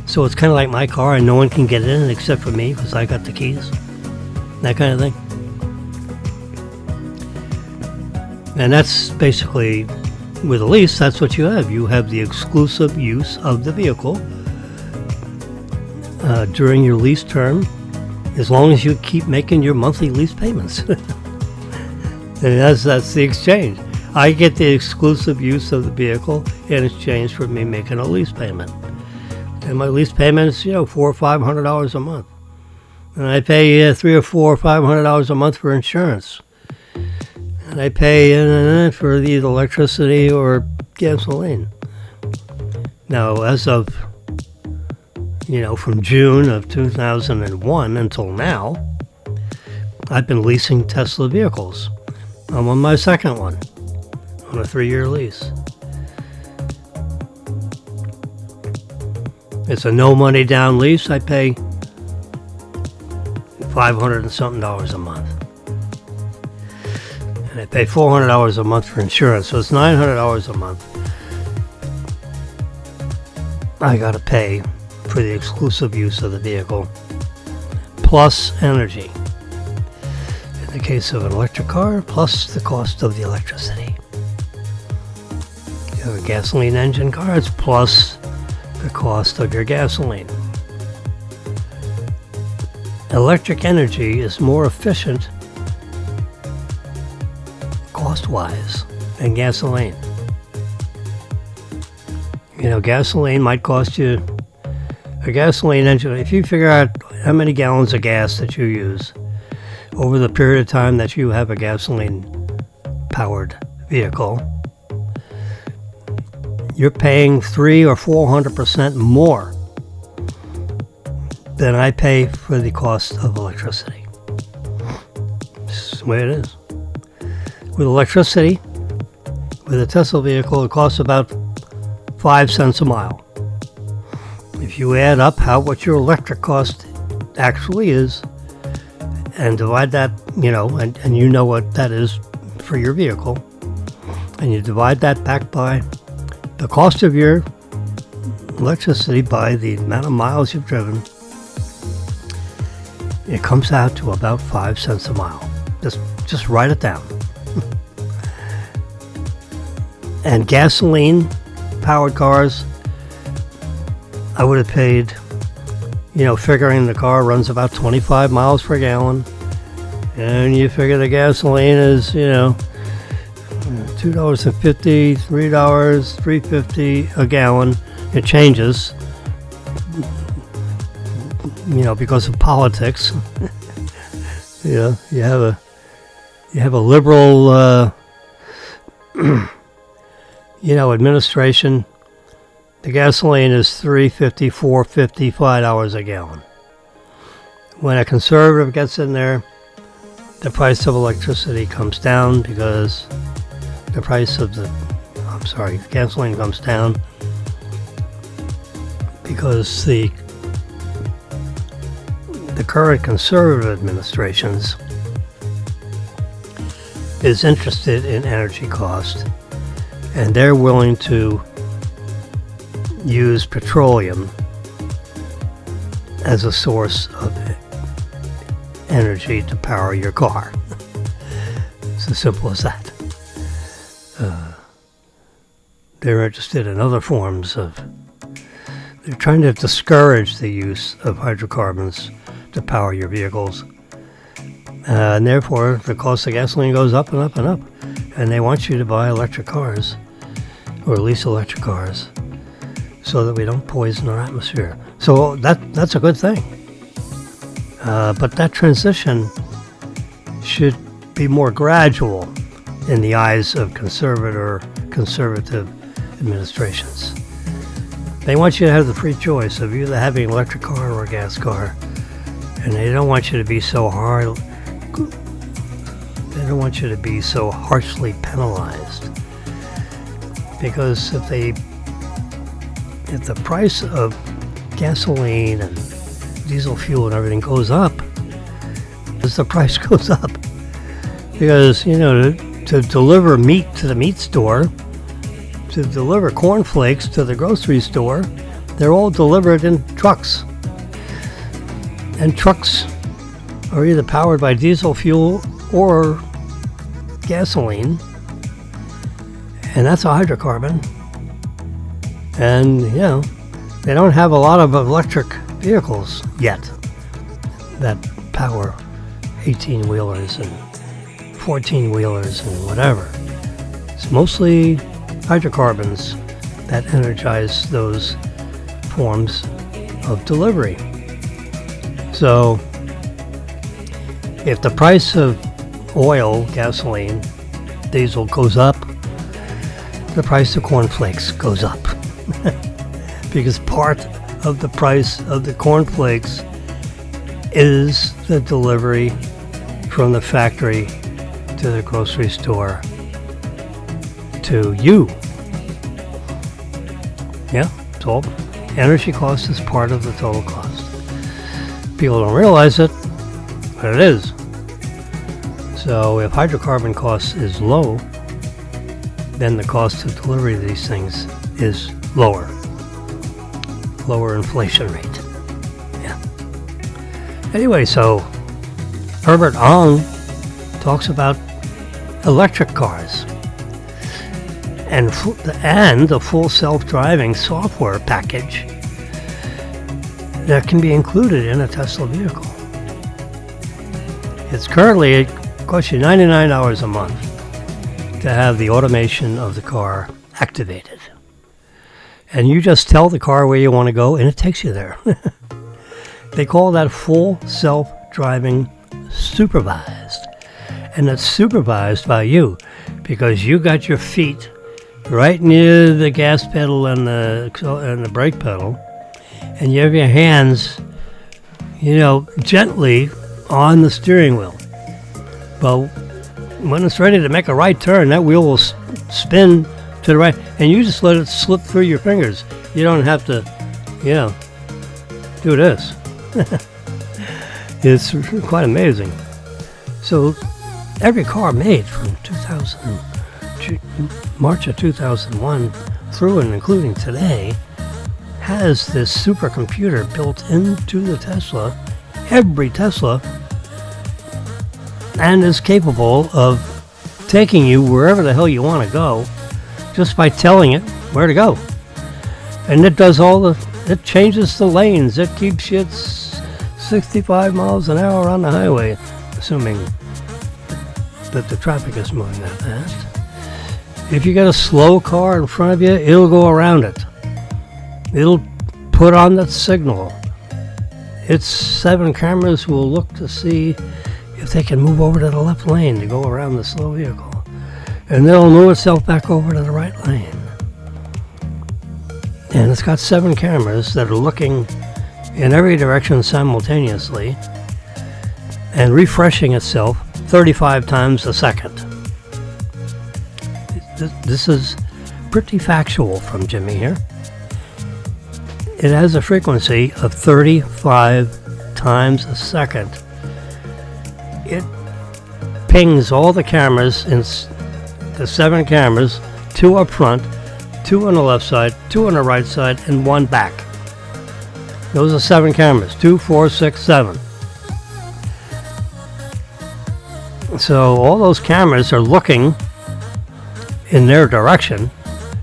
So it's kind of like my car and no one can get in except for me because I got the keys. That kind of thing. And that's basically, with a lease, that's what you have. You have the exclusive use of the vehicle during your lease term, as long as you keep making your monthly lease payments. And that's the exchange. I get the exclusive use of the vehicle in exchange for me making a lease payment. And my lease payment is, $400 or $500 a month. And I pay $300 or $500 a month for insurance. And I pay for either electricity or gasoline. Now, as of, from June of 2001 until now, I've been leasing Tesla vehicles. I'm on my second one, on a 3-year lease. It's a no money down lease. I pay $500 and something a month. And I pay $400 a month for insurance, so it's $900 a month. I gotta pay for the exclusive use of the vehicle, plus energy. In the case of an electric car, plus the cost of the electricity. If you have a gasoline engine car, it's plus the cost of your gasoline. Electric energy is more efficient cost-wise than gasoline. Gasoline might cost you, a gasoline engine, if you figure out how many gallons of gas that you use over the period of time that you have a gasoline-powered vehicle, you're paying 300 or 400% more than I pay for the cost of electricity. It's the way it is. With electricity, with a Tesla vehicle, it costs about 5 cents a mile. If you add up what your electric cost actually is, and divide that, and you know what that is for your vehicle, and you divide that back by the cost of your electricity by the amount of miles you've driven, it comes out to about 5 cents a mile. Just write it down. And gasoline powered cars, I would have paid, figuring the car runs about 25 miles per gallon, and you figure the gasoline is, $2.50, $3, $3.50 a gallon. It changes, because of politics. You have a liberal, administration. The gasoline is $3.50, $4.50, $5 a gallon. When a conservative gets in there, the price of electricity comes down because the price of gasoline comes down because the current conservative administrations is interested in energy cost, and they're willing to use petroleum as a source of energy to power your car. It's as simple as that. They're interested in other forms of. They're trying to discourage the use of hydrocarbons to power your vehicles. And therefore, the cost of gasoline goes up and up and up. And they want you to buy electric cars, or lease electric cars, so that we don't poison our atmosphere. So that's a good thing. But that transition should be more gradual in the eyes of conservative administrations. They want you to have the free choice of either having an electric car or a gas car, and they don't want you to be so hard. They don't want you to be so harshly penalized, because if the price of gasoline and diesel fuel and everything goes up, as the price goes up, because to deliver meat to the meat store, to deliver cornflakes to the grocery store, they're all delivered in trucks. And trucks are either powered by diesel fuel or gasoline, and that's a hydrocarbon. And they don't have a lot of electric vehicles yet that power 18-wheelers and 14-wheelers and whatever. It's mostly hydrocarbons that energize those forms of delivery. So if the price of oil, gasoline, diesel goes up, the price of cornflakes goes up. Because part of the price of the cornflakes is the delivery from the factory to the grocery store to you. Yeah, it's all energy cost is part of the total cost. People don't realize it, but it is. So if hydrocarbon cost is low, then the cost of delivery of these things is lower inflation rate. Yeah. Anyway, so Herbert Ong talks about electric cars and the full self-driving software package that can be included in a Tesla vehicle. It costs you $99 a month to have the automation of the car activated. And you just tell the car where you want to go, and it takes you there. They call that full self-driving supervised. And it's supervised by you, because you got your feet right near the gas pedal and the brake pedal, and you have your hands, gently on the steering wheel. But when it's ready to make a right turn, that wheel will spin to the right, and you just let it slip through your fingers. You don't have to, do this. It's quite amazing. So every car made from March of 2001 through and including today has this supercomputer built into the Tesla, every Tesla, and is capable of taking you wherever the hell you want to go just by telling it where to go. And it does it changes the lanes. It keeps you at 65 miles an hour on the highway, assuming that the traffic is moving that fast. If you got a slow car in front of you, it'll go around it. It'll put on that signal. Its 7 cameras will look to see if they can move over to the left lane to go around the slow vehicle. And then it'll move itself back over to the right lane. And it's got 7 cameras that are looking in every direction simultaneously and refreshing itself 35 times a second. This is pretty factual from Jimmy here. It has a frequency of 35 times a second. It pings all the cameras, the 7 cameras, 2 up front, 2 on the left side, 2 on the right side, and 1 back. Those are 7 cameras, 2, 4, 6, 7. So all those cameras are looking in their direction,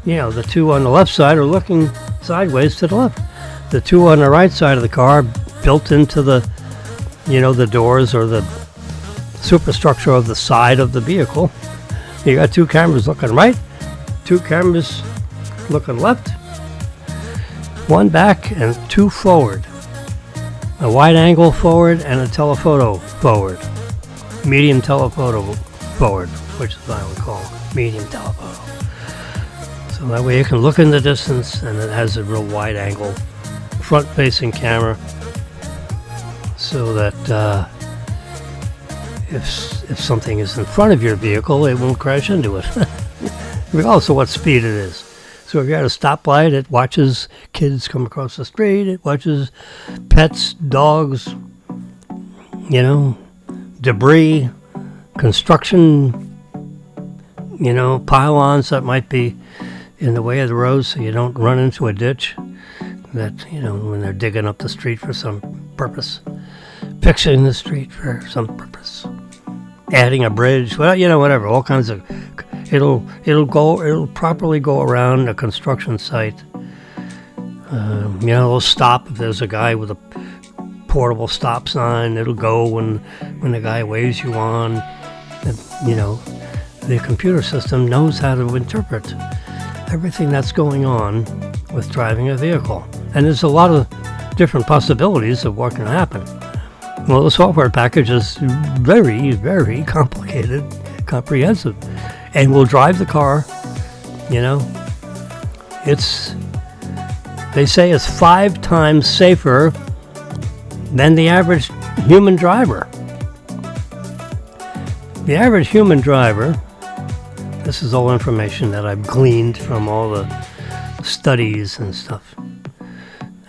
The two on the left side are looking sideways to the left. The two on the right side of the car built into the doors or the superstructure of the side of the vehicle. You got two cameras looking right, two cameras looking left, one back and two forward. A wide angle forward and a telephoto forward. Medium telephoto forward, which is what I would call medium telephoto. So that way you can look in the distance, and it has a real wide angle front-facing camera, so that if something is in front of your vehicle, it won't crash into it, regardless of what speed it is. So if you're at a stoplight, it watches kids come across the street, it watches pets, dogs, debris, construction, pylons that might be in the way of the road so you don't run into a ditch that, when they're digging up the street for some purpose, fixing the street for some purpose, adding a bridge, whatever, all kinds of, it'll properly go around a construction site. It'll stop if there's a guy with a portable stop sign. It'll go when the guy waves you on. And, the computer system knows how to interpret everything that's going on with driving a vehicle. And there's a lot of different possibilities of what can happen. Well, the software package is very, very complicated, comprehensive, and will drive the car. They say it's 5 times safer than the average human driver. The average human driver, this is all information that I've gleaned from all the studies and stuff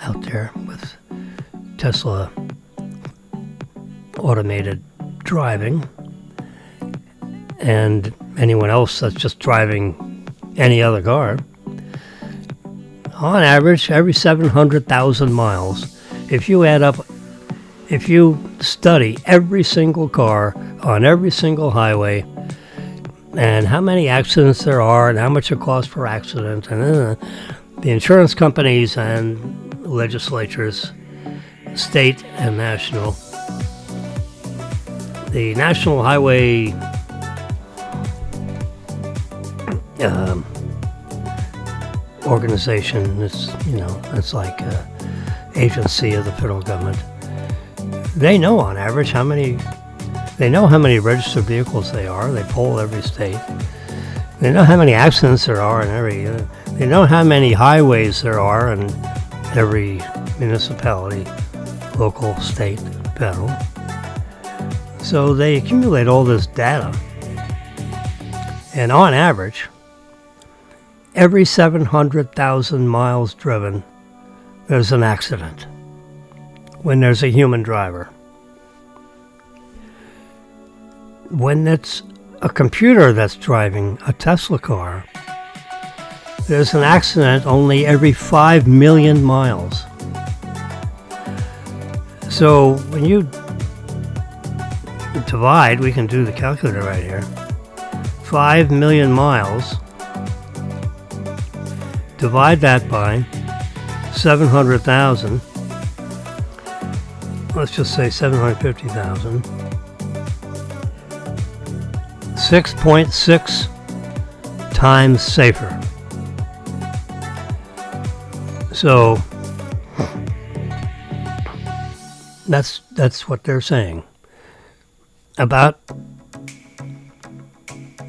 out there with Tesla automated driving, and anyone else that's just driving any other car. On average, every 700,000 miles, if you study every single car on every single highway, and how many accidents there are, and how much it costs per accident, and the insurance companies and legislatures, state and national, the National Highway organization, it's like an agency of the federal government. They know on average how many registered vehicles they are. They poll every state. They know how many accidents there are in every. They know how many highways there are in every municipality, local, state, federal. So they accumulate all this data. And on average, every 700,000 miles driven, there's an accident when there's a human driver. When it's a computer that's driving a Tesla car, there's an accident only every 5 million miles. So when you divide, we can do the calculator right here, 5 million miles, divide that by 700,000, let's just say 750,000, 6.6 times safer. So that's what they're saying about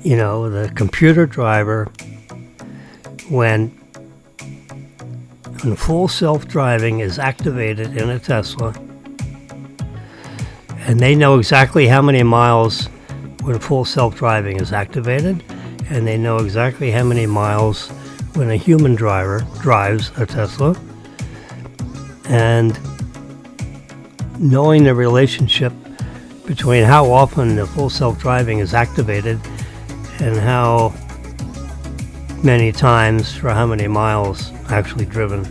the computer driver when full self-driving is activated in a Tesla, and they know exactly how many miles when full self-driving is activated, and they know exactly how many miles when a human driver drives a Tesla, and knowing the relationship between how often the full self-driving is activated and how many times for how many miles actually driven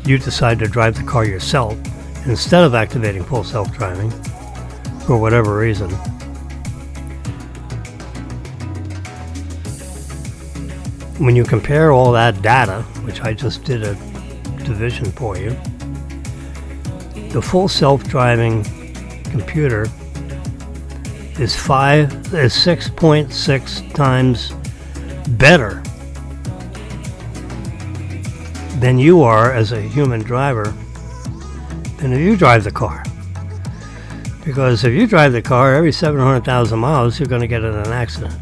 you decide to drive the car yourself instead of activating full self-driving for whatever reason. when you compare all that data, which I just did a division for you, the full self-driving computer is 6.6 times better than you are as a human driver than if you drive the car. Because if you drive the car, every 700,000 miles, you're going to get in an accident.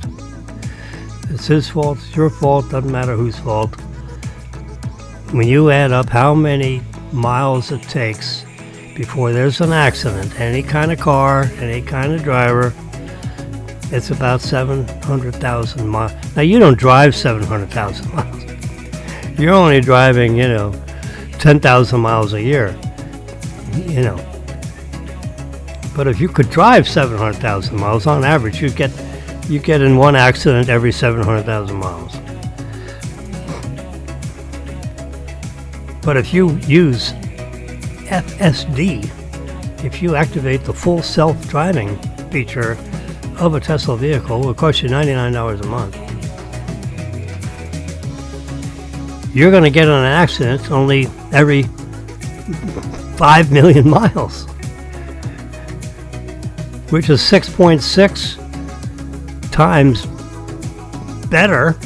It's his fault, it's your fault, doesn't matter whose fault. When you add up how many miles it takes before there's an accident, any kind of car, any kind of driver, it's about 700,000 miles. Now, you don't drive 700,000 miles. You're only driving, 10,000 miles a year, But if you could drive 700,000 miles, on average, you get in one accident every 700,000 miles. But if you use FSD, if you activate the full self-driving feature of a Tesla vehicle, it will cost you $99 a month. You're going to get in an accident only every 5 million miles, which is 6.6 times better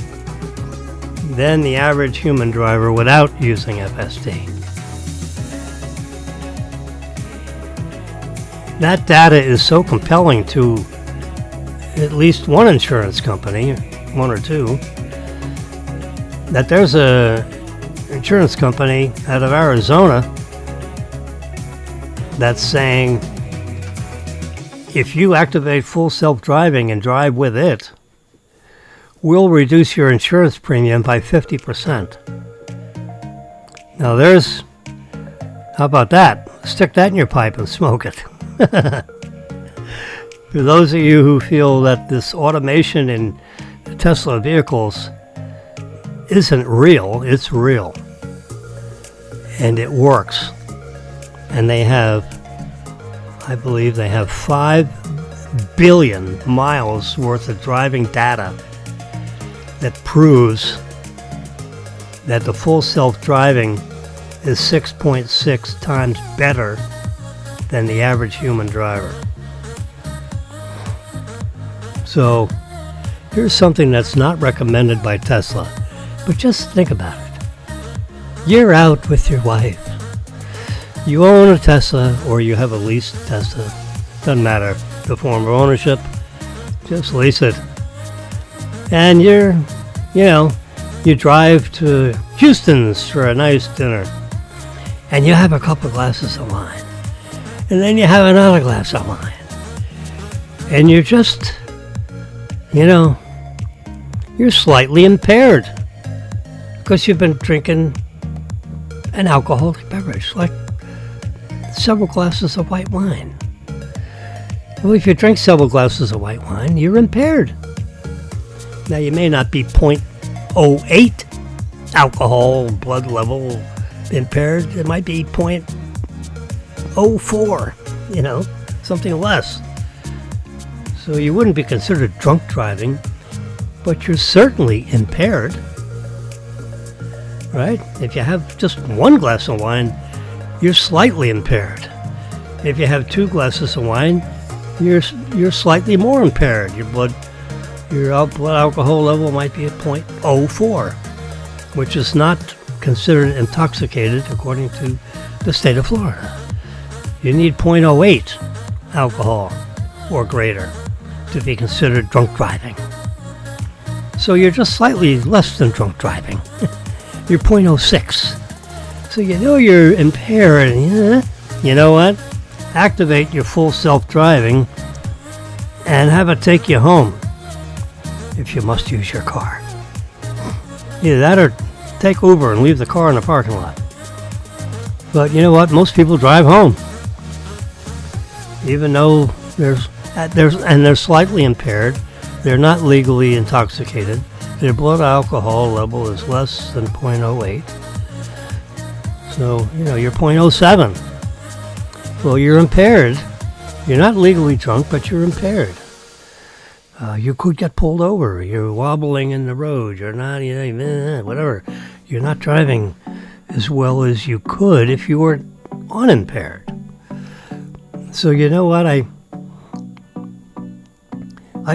than the average human driver without using FSD. That data is so compelling to at least one insurance company, one or two, that there's a insurance company out of Arizona that's saying if you activate full self-driving and drive with it, we'll reduce your insurance premium by 50%. Now how about that? Stick that in your pipe and smoke it. For those of you who feel that this automation in Tesla vehicles isn't real, it's real. And it works. And I believe they have 5 billion miles worth of driving data that proves that the full self-driving is 6.6 times better than the average human driver. So here's something that's not recommended by Tesla, but just think about it. You're out with your wife. You own a Tesla or you have a leased Tesla. Doesn't matter the form of ownership, just lease it. And you drive to Houston's for a nice dinner. And you have a couple glasses of wine. And then you have another glass of wine. And you're just, you're slightly impaired because you've been drinking an alcoholic beverage, like several glasses of white wine. Well, if you drink several glasses of white wine, you're impaired. Now, you may not be 0.08 alcohol blood level impaired. It might be 0.04, something less. So you wouldn't be considered drunk driving, but you're certainly impaired, right? If you have just one glass of wine, you're slightly impaired. If you have 2 glasses of wine, you're slightly more impaired. Your blood alcohol level might be at 0.04, which is not considered intoxicated according to the state of Florida. You need 0.08 alcohol or greater to be considered drunk driving. So you're just slightly less than drunk driving. You're 0.06. So you're impaired. You know what? Activate your full self-driving and have it take you home if you must use your car. Either that or take Uber and leave the car in the parking lot. But you know what? Most people drive home. Even though they're slightly impaired, they're not legally intoxicated. Their blood alcohol level is less than 0.08. So, you're 0.07. Well, you're impaired. You're not legally drunk, but you're impaired. You could get pulled over. You're wobbling in the road. You're not, whatever. You're not driving as well as you could if you were unimpaired. So you know what? I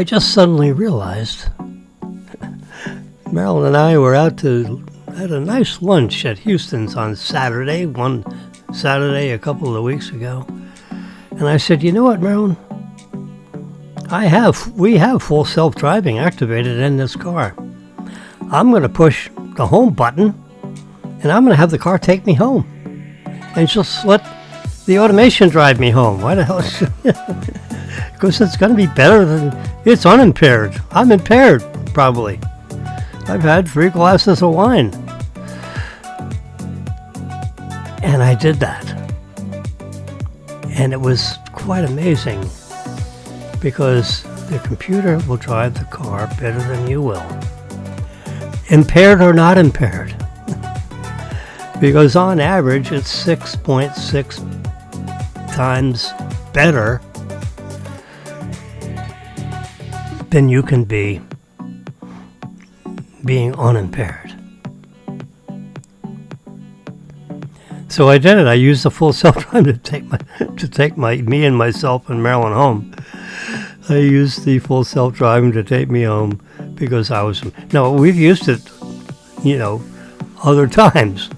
just suddenly realized Marilyn and I were out to had a nice lunch at Houston's on Saturday, one Saturday a couple of weeks ago. And I said, you know what, Marilyn? We have full self-driving activated in this car. I'm going to push the home button and I'm going to have the car take me home. And just let the automation drive me home. Why the hell? Because it's going to be better than it's unimpaired. I'm impaired, probably. I've had 3 glasses of wine. And I did that. And it was quite amazing because the computer will drive the car better than you will. Impaired or not impaired. Because on average, it's 6.6 times better than you can be being unimpaired. So I did it. I used the full self-driving to take me and myself and Marilyn home. I used the full self-driving to take me home because no, we've used it, other times,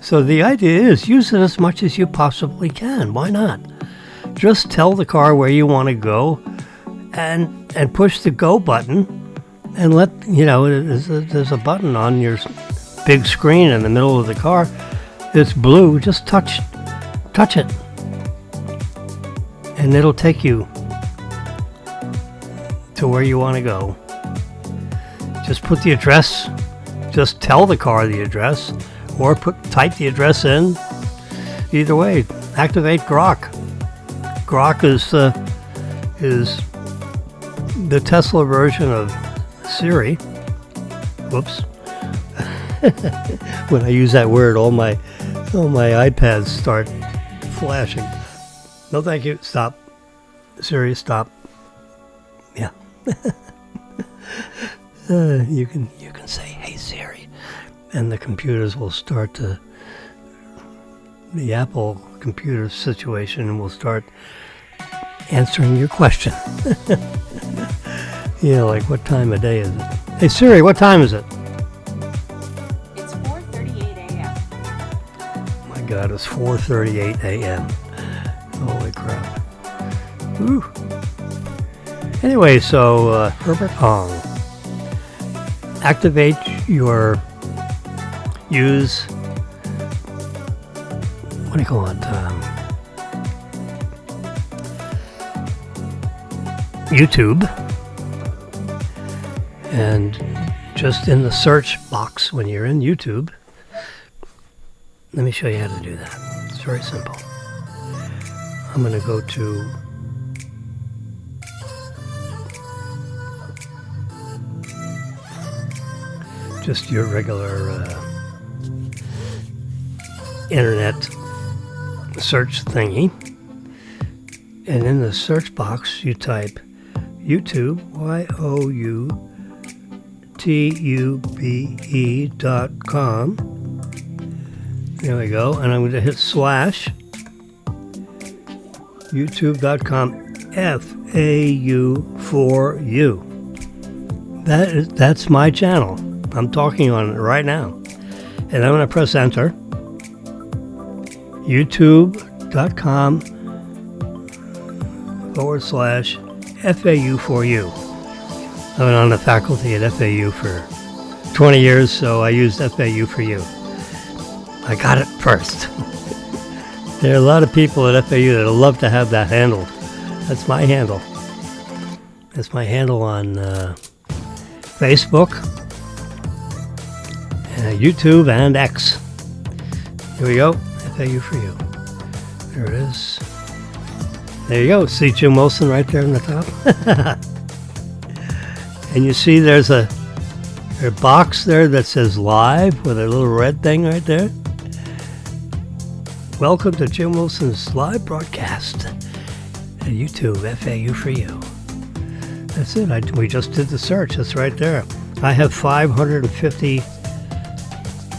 So the idea is use it as much as you possibly can. Why not? Just tell the car where you want to go and push the go button and there's a button on your big screen in the middle of the car. It's blue. Just touch it. And it'll take you to where you want to go. Just put the address. Just tell the car the address, or type the address in. Either way, activate Grok. Grok is the Tesla version of Siri. Whoops. When I use that word, all my iPads start flashing. No, thank you. Stop. Siri, stop. Yeah. You can say, "Hey Siri," and the computers will start to. The Apple computer situation will start answering your question. Like what time of day is it? Hey Siri, what time is it? It's 4:38 a.m. My God, it's 4:38 a.m. Holy crap. Whew. Anyway, so Herbert Hong. Activate use, what do you call it? YouTube. And just in the search box when you're in YouTube, let me show you how to do that. It's very simple. I'm going to go to just your regular internet search thingy. And in the search box, you type YouTube, youtube.com. There we go. And I'm going to hit / youtube.com FAU4U. That's my channel. I'm talking on it right now. And I'm going to press enter. youtube.com / FAU4U. I've been on the faculty at FAU for 20 years, so I used FAU4U. I got it first. There are a lot of people at FAU that love to have that handle. That's my handle. That's my handle on Facebook, YouTube, and X. Here we go. FAU4U. There it is. There you go. See Jim Wilson right there on the top? And you see there's a box there that says live with a little red thing right there. Welcome to Jim Wilson's live broadcast at YouTube, FAU4U. That's it. We just did the search. It's right there. I have 550,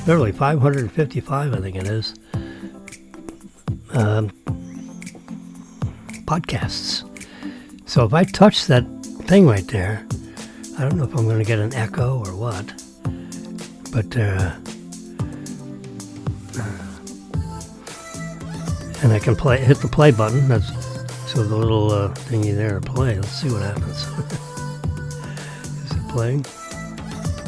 literally 555, I think it is, podcasts. So if I touch that thing right there, I don't know if I'm going to get an echo or what, but and I can hit the play button. That's so the little thingy there, play. Let's see what happens. Is it playing?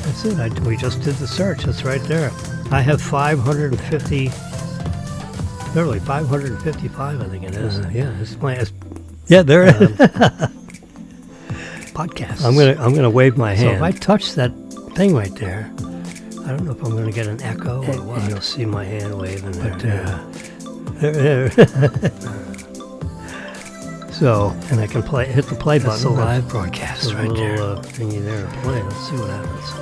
That's it. We just did the search. It's right there. I have 550, literally 555, I think it is. Yeah, it's playing. Yeah, there it is. Podcasts. I'm gonna wave my hand. So if I touch that thing right there, I don't know if I'm gonna get an echo or what. And you'll see my hand waving. But there. So, and I can hit the play button. That's a live broadcast right there. Thingy there to play. Let's see what happens.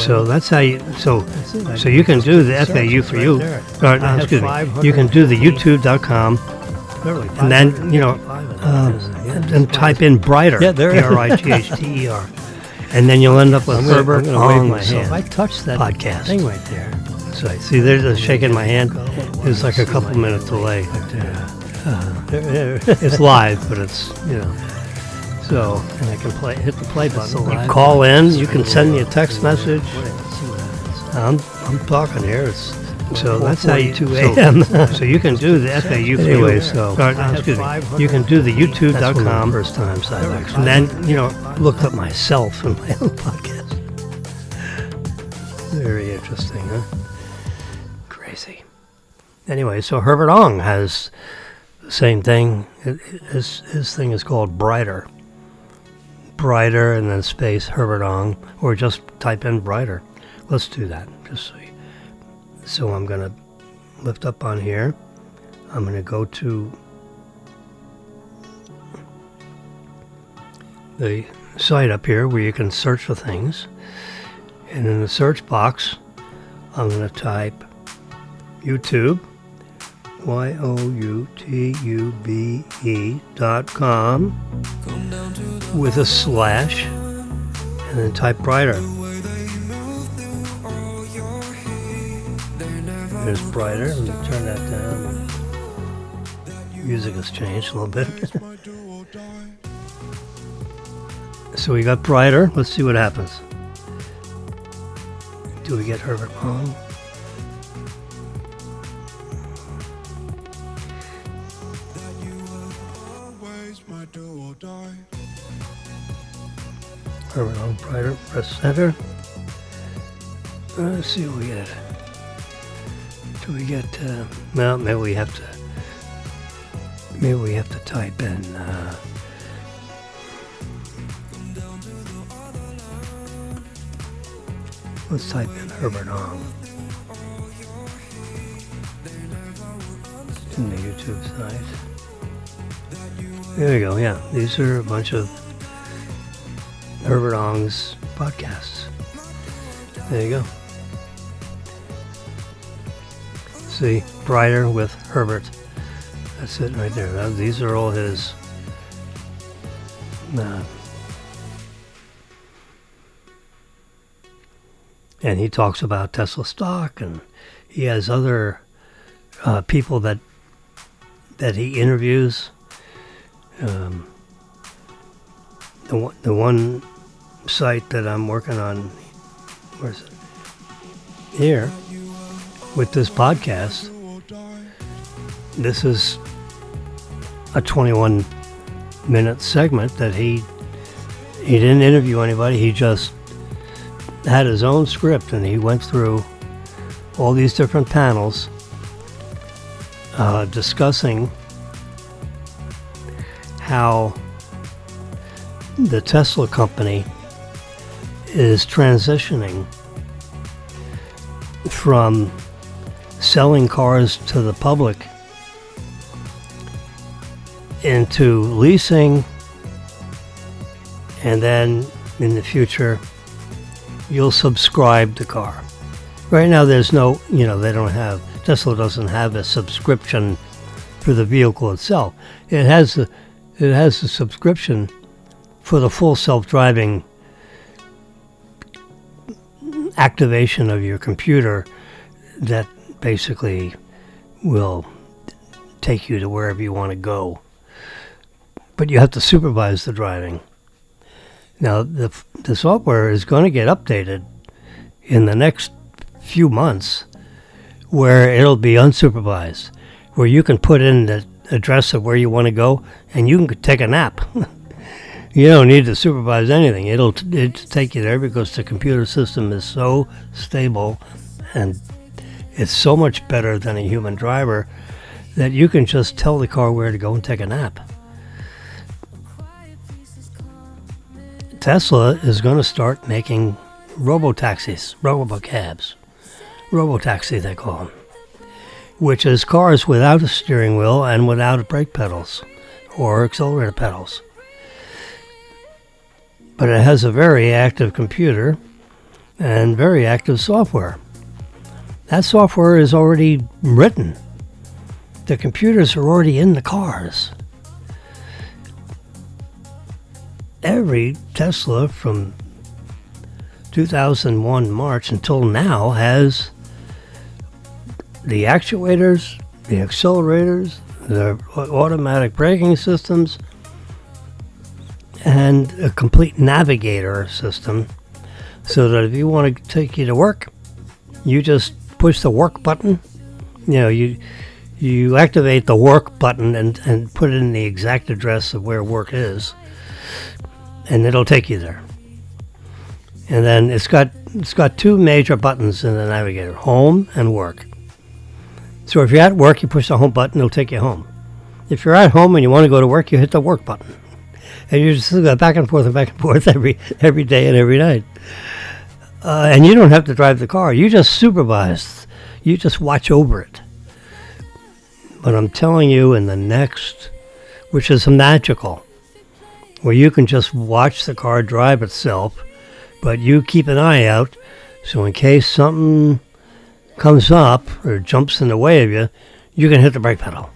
So that's how you. So you can do the FAU for you. Excuse me. You can do the YouTube.com, and then and type in Brighter. Yeah, there. BRIGHTER. And then you'll end up with Herbert Ong. So if I touch that podcast thing right there, so see, there's shaking my hand. There's like a couple minute delay. It's live, but it's So, and I can hit the play button. You call in. You can send me a text message. I'm talking here. So that's how you. So you can do the FAU anyway. So excuse me. You can do the YouTube.com. First times I've actually. And then look up myself and my own podcast. Very interesting, huh? Crazy. Anyway, so Herbert Ong has the same thing. His thing is called Brighter. Brighter and then space Herbert Ong, or just type in Brighter. Let's do that. So I'm going to lift up on here. I'm going to go to the site up here where you can search for things. And in the search box, I'm going to type YouTube, youtube.com with a slash, and then type Brighter. There's Brighter. Let me turn that down. Music has changed a little bit. So we got Brighter. Let's see what happens. Do we get Herbert Ong? Herbert Ong, Brighter. Press center. Let's see what we get. Do we get? Well, maybe we have to type in. Let's type in Herbert Ong in the YouTube site. There we go. Yeah, these are a bunch of Herbert Ong's podcasts. There you go. See, Brighter with Herbert. That's it right there. These are all his. And he talks about Tesla stock, and he has other people that he interviews. The one site that I'm working on, where's it? Here, with this podcast, this is a 21-minute segment that he didn't interview anybody. He just had his own script, and he went through all these different panels discussing how the Tesla company is transitioning from selling cars to the public into leasing, and then in the future you'll subscribe the car. Right now there's no, Tesla doesn't have a subscription for the vehicle itself. It has it has a subscription for the full self-driving activation of your computer that basically will take you to wherever you want to go. But you have to supervise the driving. Now, the software is going to get updated in the next few months where it'll be unsupervised, where you can put in the address of where you want to go and you can take a nap. You don't need to supervise anything. It'll take you there because the computer system is so stable and it's so much better than a human driver that you can just tell the car where to go and take a nap. Tesla is going to start making robotaxis, robocabs, robotaxi they call them, which is cars without a steering wheel and without brake pedals or accelerator pedals. But it has a very active computer and very active software. That software is already written. The computers are already in the cars. Every Tesla from 2001 March until now has the actuators, the accelerators, the automatic braking systems, and a complete navigator system, so that if you want to take you to work, you just push the work button. You activate the work button and put in the exact address of where work is, and it'll take you there. And then it's got two major buttons in the navigator: home and work. So if you're at work, you push the home button, it'll take you home. If you're at home and you want to go to work, you hit the work button. And you just go back and forth every day and every night. And you don't have to drive the car. You just supervise. You just watch over it. But I'm telling you, in the next, which is magical, where you can just watch the car drive itself, but you keep an eye out, so in case something comes up or jumps in the way of you, you can hit the brake pedal.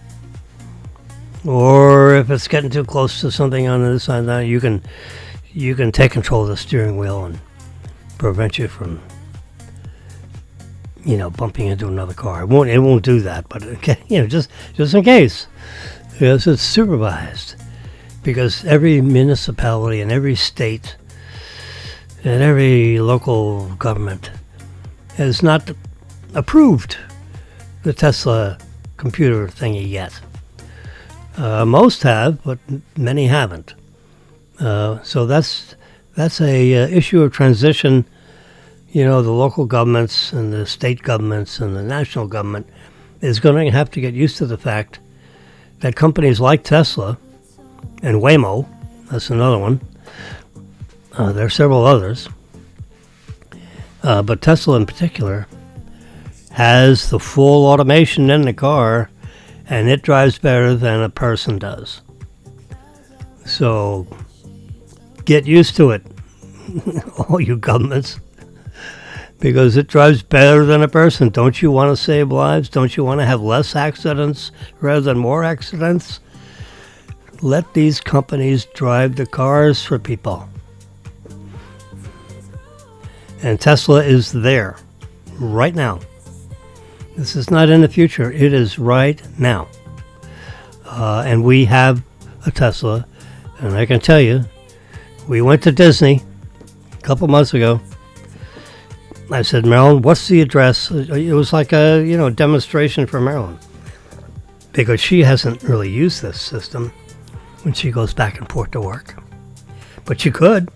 Or if it's getting too close to something on the other side of that, you can take control of the steering wheel and prevent you from, bumping into another car. It won't do that, but just in case. Yes, it's supervised, because every municipality and every state and every local government has not approved the Tesla computer thingy yet. Most have, but many haven't. So that's a issue of transition. The local governments and the state governments and the national government is going to have to get used to the fact that companies like Tesla and Waymo, that's another one, there are several others, but Tesla in particular has the full automation in the car, and it drives better than a person does. So get used to it, all you governments, because it drives better than a person. Don't you want to save lives? Don't you want to have less accidents rather than more accidents? Let these companies drive the cars for people. And Tesla is there right now. This is not in the future. It is right now. And we have a Tesla. And I can tell you, we went to Disney a couple months ago. I said, Marilyn, what's the address? It was like a demonstration for Marilyn, because she hasn't really used this system when she goes back and forth to work. But she could.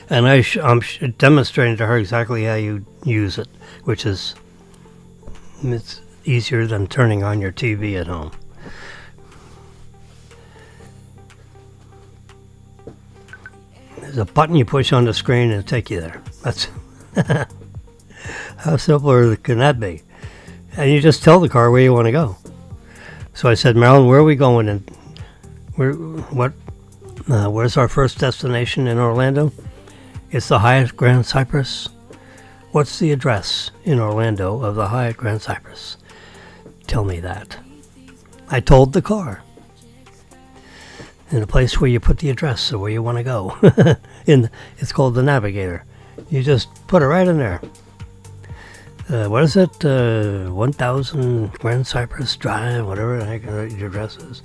And I'm demonstrating to her exactly how you use it, which is it's easier than turning on your TV at home. There's a button you push on the screen and it'll take you there. That's how simple can that be? And you just tell the car where you want to go. So I said, Marilyn, where are we going? And where's our first destination in Orlando? It's the Hyatt Grand Cypress. What's the address in Orlando of the Hyatt Grand Cypress? Tell me that. I told the car. in the place where you put the address of where you want to go. It's called the Navigator. You just put it right in there. What is it? 1000 Grand Cypress Drive, whatever the heck your address is.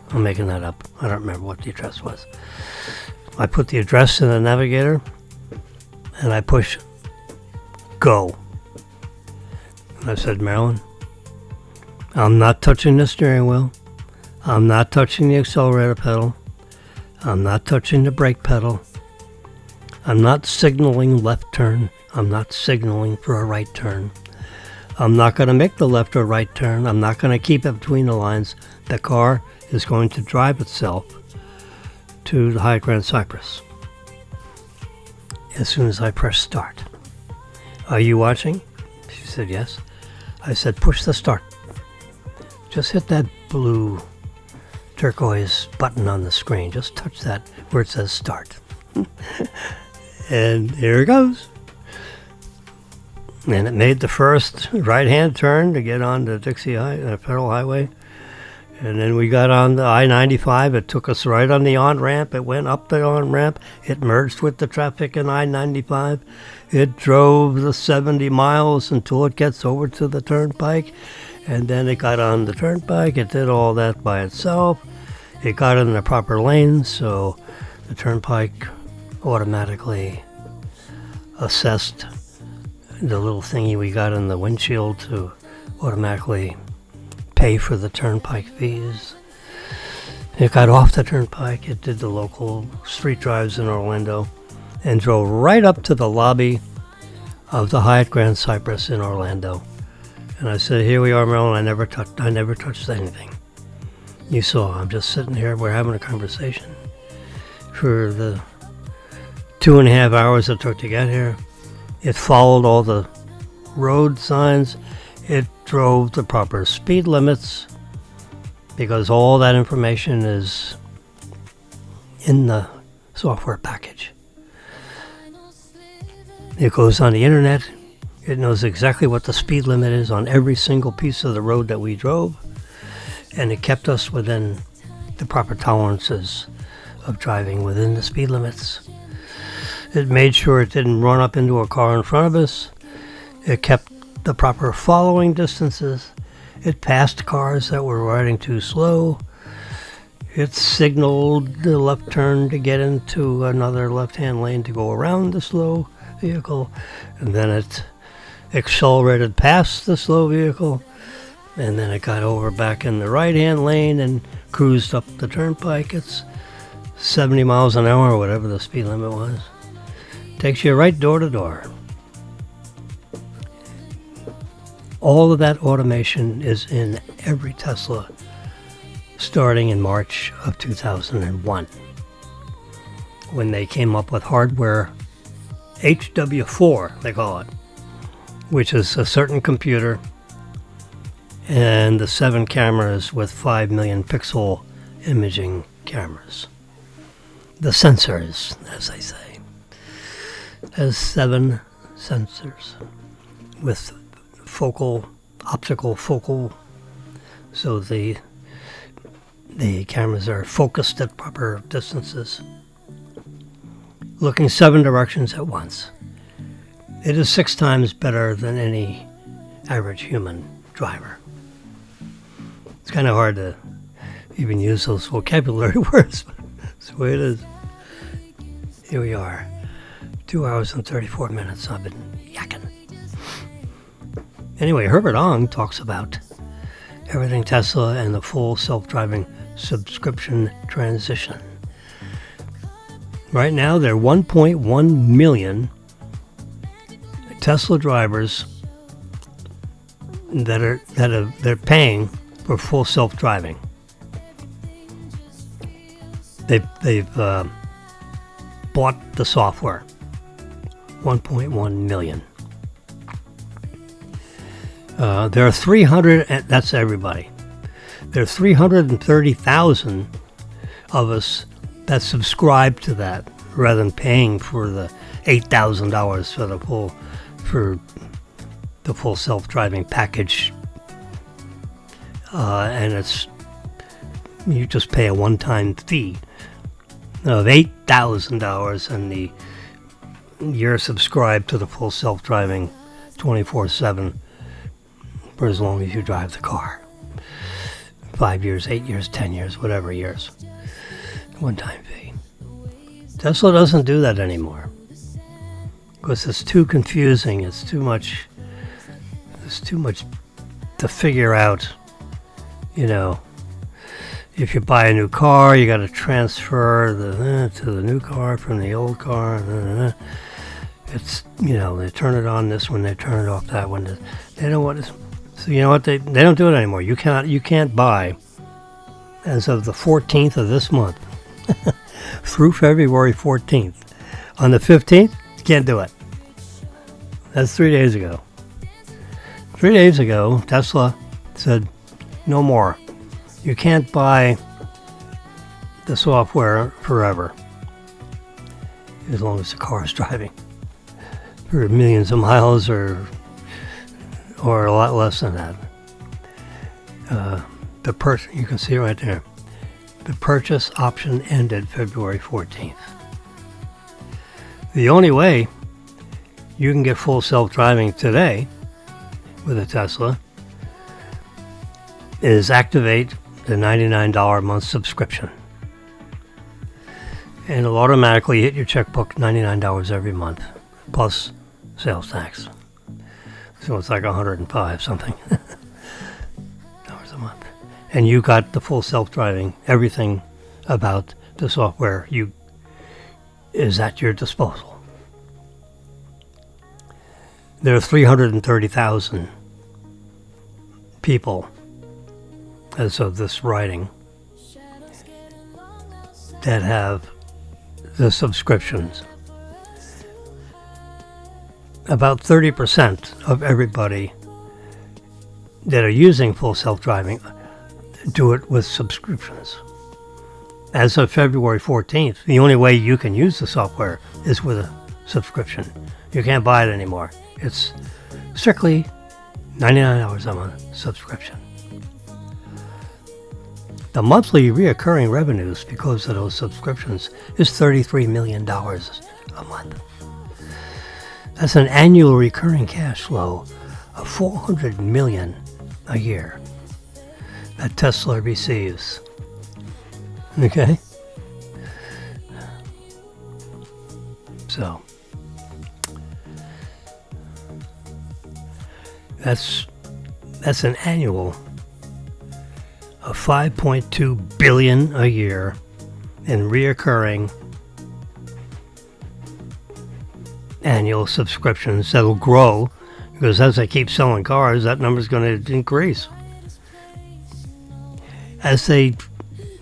I'm making that up. I don't remember what the address was. I put the address in the Navigator, and I push go. And I said, Marilyn, I'm not touching the steering wheel. I'm not touching the accelerator pedal. I'm not touching the brake pedal. I'm not signaling left turn. I'm not signaling for a right turn. I'm not going to make the left or right turn. I'm not going to keep it between the lines. The car is going to drive itself to the Hyatt Grand Cypress as soon as I press start. Are you watching? She said yes. I said push the start. Just hit that blue turquoise button on the screen. Just touch that where it says start. And here it goes. And it made the first right-hand turn to get on the Dixie Federal Highway. And then we got on the I-95. It took us right on the on-ramp. It went up the on-ramp. It merged with the traffic in I-95. It drove the 70 miles until it gets over to the turnpike. And then it got on the turnpike. It did all that by itself. It got in the proper lane, so the turnpike automatically assessed the little thingy we got in the windshield to automatically pay for the turnpike fees. It got off the turnpike. It did the local street drives in Orlando and drove right up to the lobby of the Hyatt Grand Cypress in Orlando. And I said, here we are, Marilyn. I never touched anything. You saw, I'm just sitting here. We're having a conversation. For the 2.5 hours it took to get here, it followed all the road signs. It drove the proper speed limits because all that information is in the software package. It goes on the internet. It knows exactly what the speed limit is on every single piece of the road that we drove, and it kept us within the proper tolerances of driving within the speed limits. It made sure it didn't run up into a car in front of us. It kept the proper following distances. It passed cars that were riding too slow. It signaled the left turn to get into another left-hand lane to go around the slow vehicle. And then it accelerated past the slow vehicle. And then it got over back in the right-hand lane and cruised up the turnpike. It's 70 miles an hour or whatever the speed limit was. Takes you right door to door. All of that automation is in every Tesla starting in March of 2001 when they came up with hardware HW4, they call it, which is a certain computer and the 7 cameras with 5 million pixel imaging cameras. The sensors, as they say. Has 7 sensors with optical focal, so the cameras are focused at proper distances, looking 7 directions at once. It is 6 times better than any average human driver. It's kind of hard to even use those vocabulary words, but that's the way it is. Here we are. 2 hours and 34 minutes I've been yakking. Anyway, Herbert Ong talks about everything Tesla and the full self-driving subscription transition. Right now, there are 1.1 million Tesla drivers they're paying for full self-driving. They've bought the software. 1.1 million. There are 300, that's everybody. There are 330,000 of us that subscribe to that rather than paying for the $8,000 for the full self-driving package. And you just pay a one-time fee. of $8,000, and you're subscribed to the full self-driving 24/7 for as long as you drive the car. 5 years, 8 years, 10 years, whatever years. One-time fee. Tesla doesn't do that anymore because it's too confusing. It's too much to figure out. You know, if you buy a new car, you got to transfer to the new car from the old car. It's, you know, they turn it on this one, they turn it off that one. They don't want to. So you know what? They don't do it anymore. You can't buy as of the 14th of this month through February 14th. On the 15th, you can't do it. That's 3 days ago. 3 days ago, Tesla said, no more. You can't buy the software forever, as long as the car is driving for millions of miles or a lot less than that. You can see right there. The purchase option ended February 14th. The only way you can get full self-driving today with a Tesla is activate the $99 a month subscription. And it'll automatically hit your checkbook $99 every month, plus sales tax. So it's like $105 something dollars a month. And you got the full self-driving, everything about the software is at your disposal. There are 330,000 people as of this writing that have the subscriptions. About 30% of everybody that are using full self-driving do it with subscriptions. As of February 14th, the only way you can use the software is with a subscription. You can't buy it anymore. It's strictly $99 a month subscription. The monthly reoccurring revenues because of those subscriptions is $33 million a month. That's an annual recurring cash flow of $400 million a year that Tesla receives. Okay? So that's an annual of $5.2 billion a year in reoccurring annual subscriptions that'll grow because as they keep selling cars, that number's going to increase. As they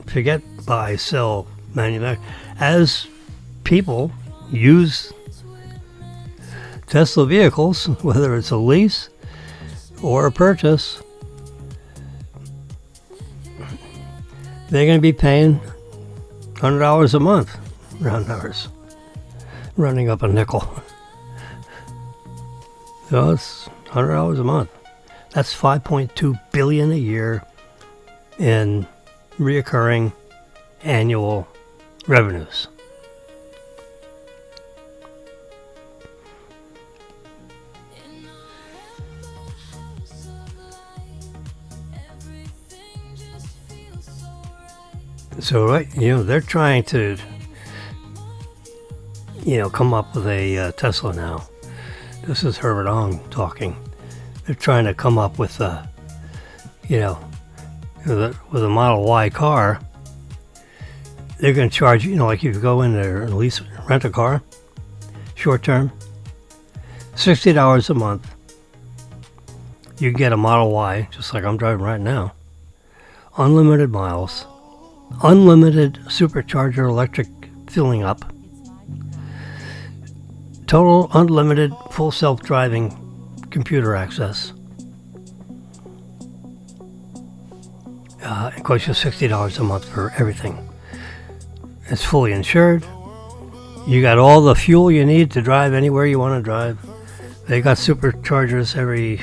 forget, buy, sell, manufacture, as people use Tesla vehicles, whether it's a lease or a purchase, they're going to be paying $100 a month, round numbers, running up a nickel. So it's $100 a month. That's $5.2 billion a year in reoccurring annual revenues. So, right, they're trying to, come up with a Tesla now. This is Herbert Ong talking. They're trying to come up with a, with a Model Y car. They're going to charge, like if you go in there and rent a car, short term, $60 a month. You can get a Model Y, just like I'm driving right now. Unlimited miles. Unlimited supercharger electric filling up. Total unlimited full self-driving computer access. It costs you $60 a month for everything. It's fully insured. You got all the fuel you need to drive anywhere you want to drive. They got superchargers every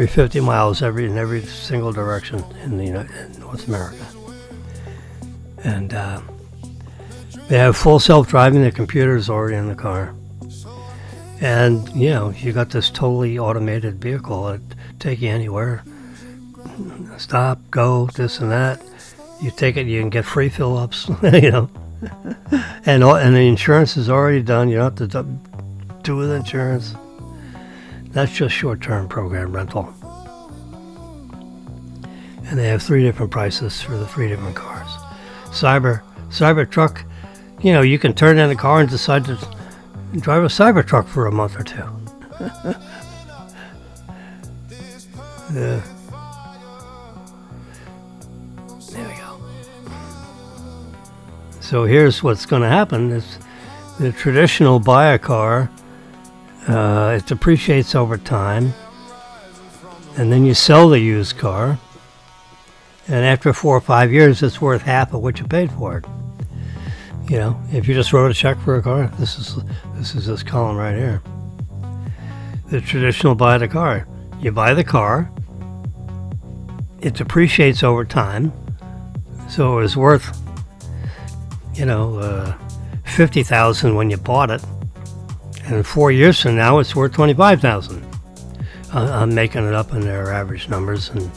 50 miles, in every single direction in North America. And They have full self-driving. The computer's already in the car. And, you got this totally automated vehicle that take you anywhere. Stop, go, this and that. You take it, you can get free fill-ups, And the insurance is already done. You don't have to do with insurance. That's just short-term program rental. And they have 3 different prices for the 3 different cars. Cybertruck, you can turn in a car and decide to drive a Cybertruck for a month or 2. Yeah. There we go. So here's what's going to happen. Is the traditional buy a car, it depreciates over time, and then you sell the used car, and after 4 or 5 years, it's worth half of what you paid for it. If you just wrote a check for a car, this is this column right here. The traditional buy the car. You buy the car, it depreciates over time, so it was worth, $50,000 when you bought it, and 4 years from now, it's worth $25,000. I'm making it up in their average numbers, and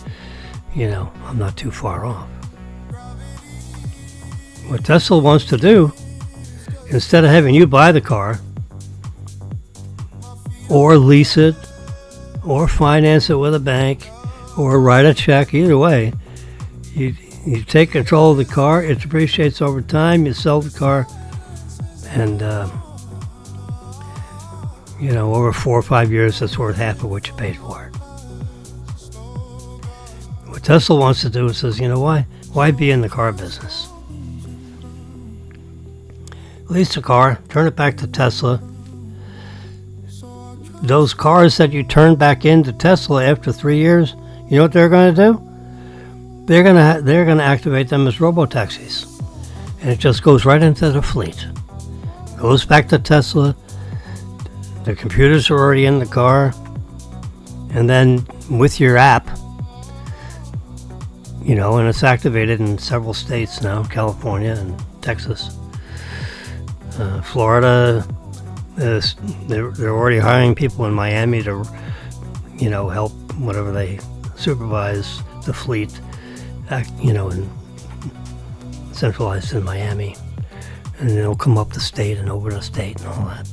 I'm not too far off. What Tesla wants to do, instead of having you buy the car, or lease it, or finance it with a bank, or write a check, either way, you take control of the car, it depreciates over time, you sell the car, and over 4 or 5 years, it's worth half of what you paid for it. What Tesla wants to do is says, why be in the car business? Lease a car, turn it back to Tesla. Those cars that you turn back into Tesla after 3 years, you know what they're going to do? They're going to activate them as robo-taxis, and it just goes right into the fleet. Goes back to Tesla. The computers are already in the car, and then with your app, and it's activated in several states now, California and Texas. Florida, they're already hiring people in Miami to, help whatever they supervise the fleet, and centralized in Miami, and it'll come up the state and over the state and all that.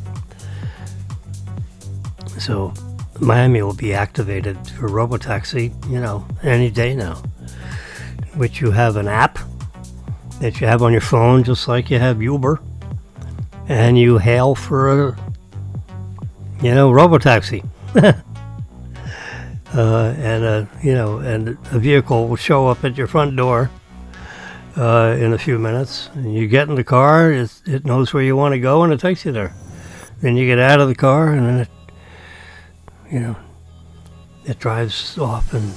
So Miami will be activated for robotaxi, any day now, which you have an app that you have on your phone, just like you have Uber. And you hail for a, robotaxi, and a vehicle will show up at your front door in a few minutes. And you get in the car, it knows where you want to go, and it takes you there. Then you get out of the car, and then it drives off and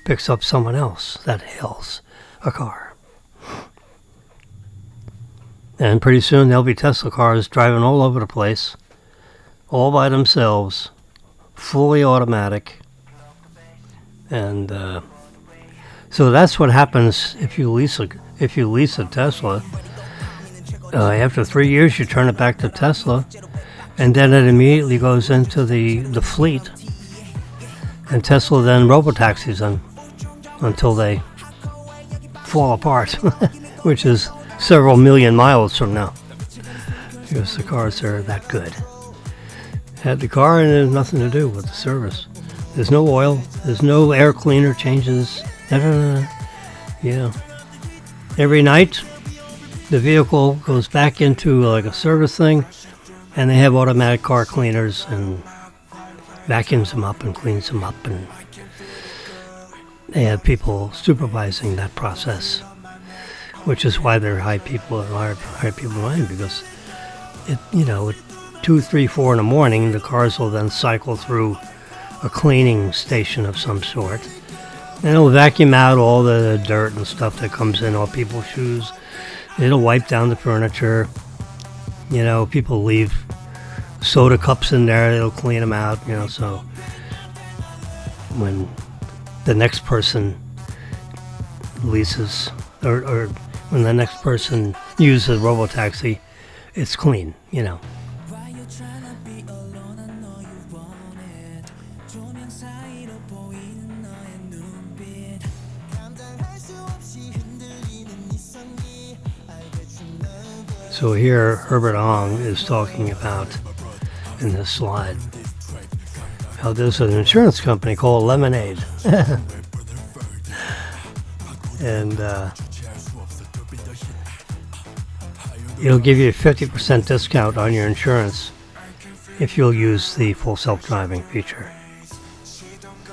picks up someone else that hails a car. And pretty soon there'll be Tesla cars driving all over the place, all by themselves, fully automatic. And so that's what happens if you lease a Tesla. After 3 years, you turn it back to Tesla, and then it immediately goes into the fleet. And Tesla then robotaxis them until they fall apart, which is several million miles from now, because the cars are that good. Had the car, and there's nothing to do with the service. There's no oil, there's no air cleaner changes. Every night the vehicle goes back into like a service thing, and they have automatic car cleaners and vacuums them up and cleans them up, and they have people supervising that process. Which is why they're high people mind, because at 2, 3, 4 in the morning, the cars will then cycle through a cleaning station of some sort, and it'll vacuum out all the dirt and stuff that comes in, all people's shoes. It'll wipe down the furniture. People leave soda cups in there, it'll clean them out. So when the next person leases, or when the next person use a robotaxi, it's clean, you know. So here Herbert Ong is talking about, in this slide, how there's an insurance company called Lemonade. And it'll give you a 50% discount on your insurance if you'll use the full self-driving feature.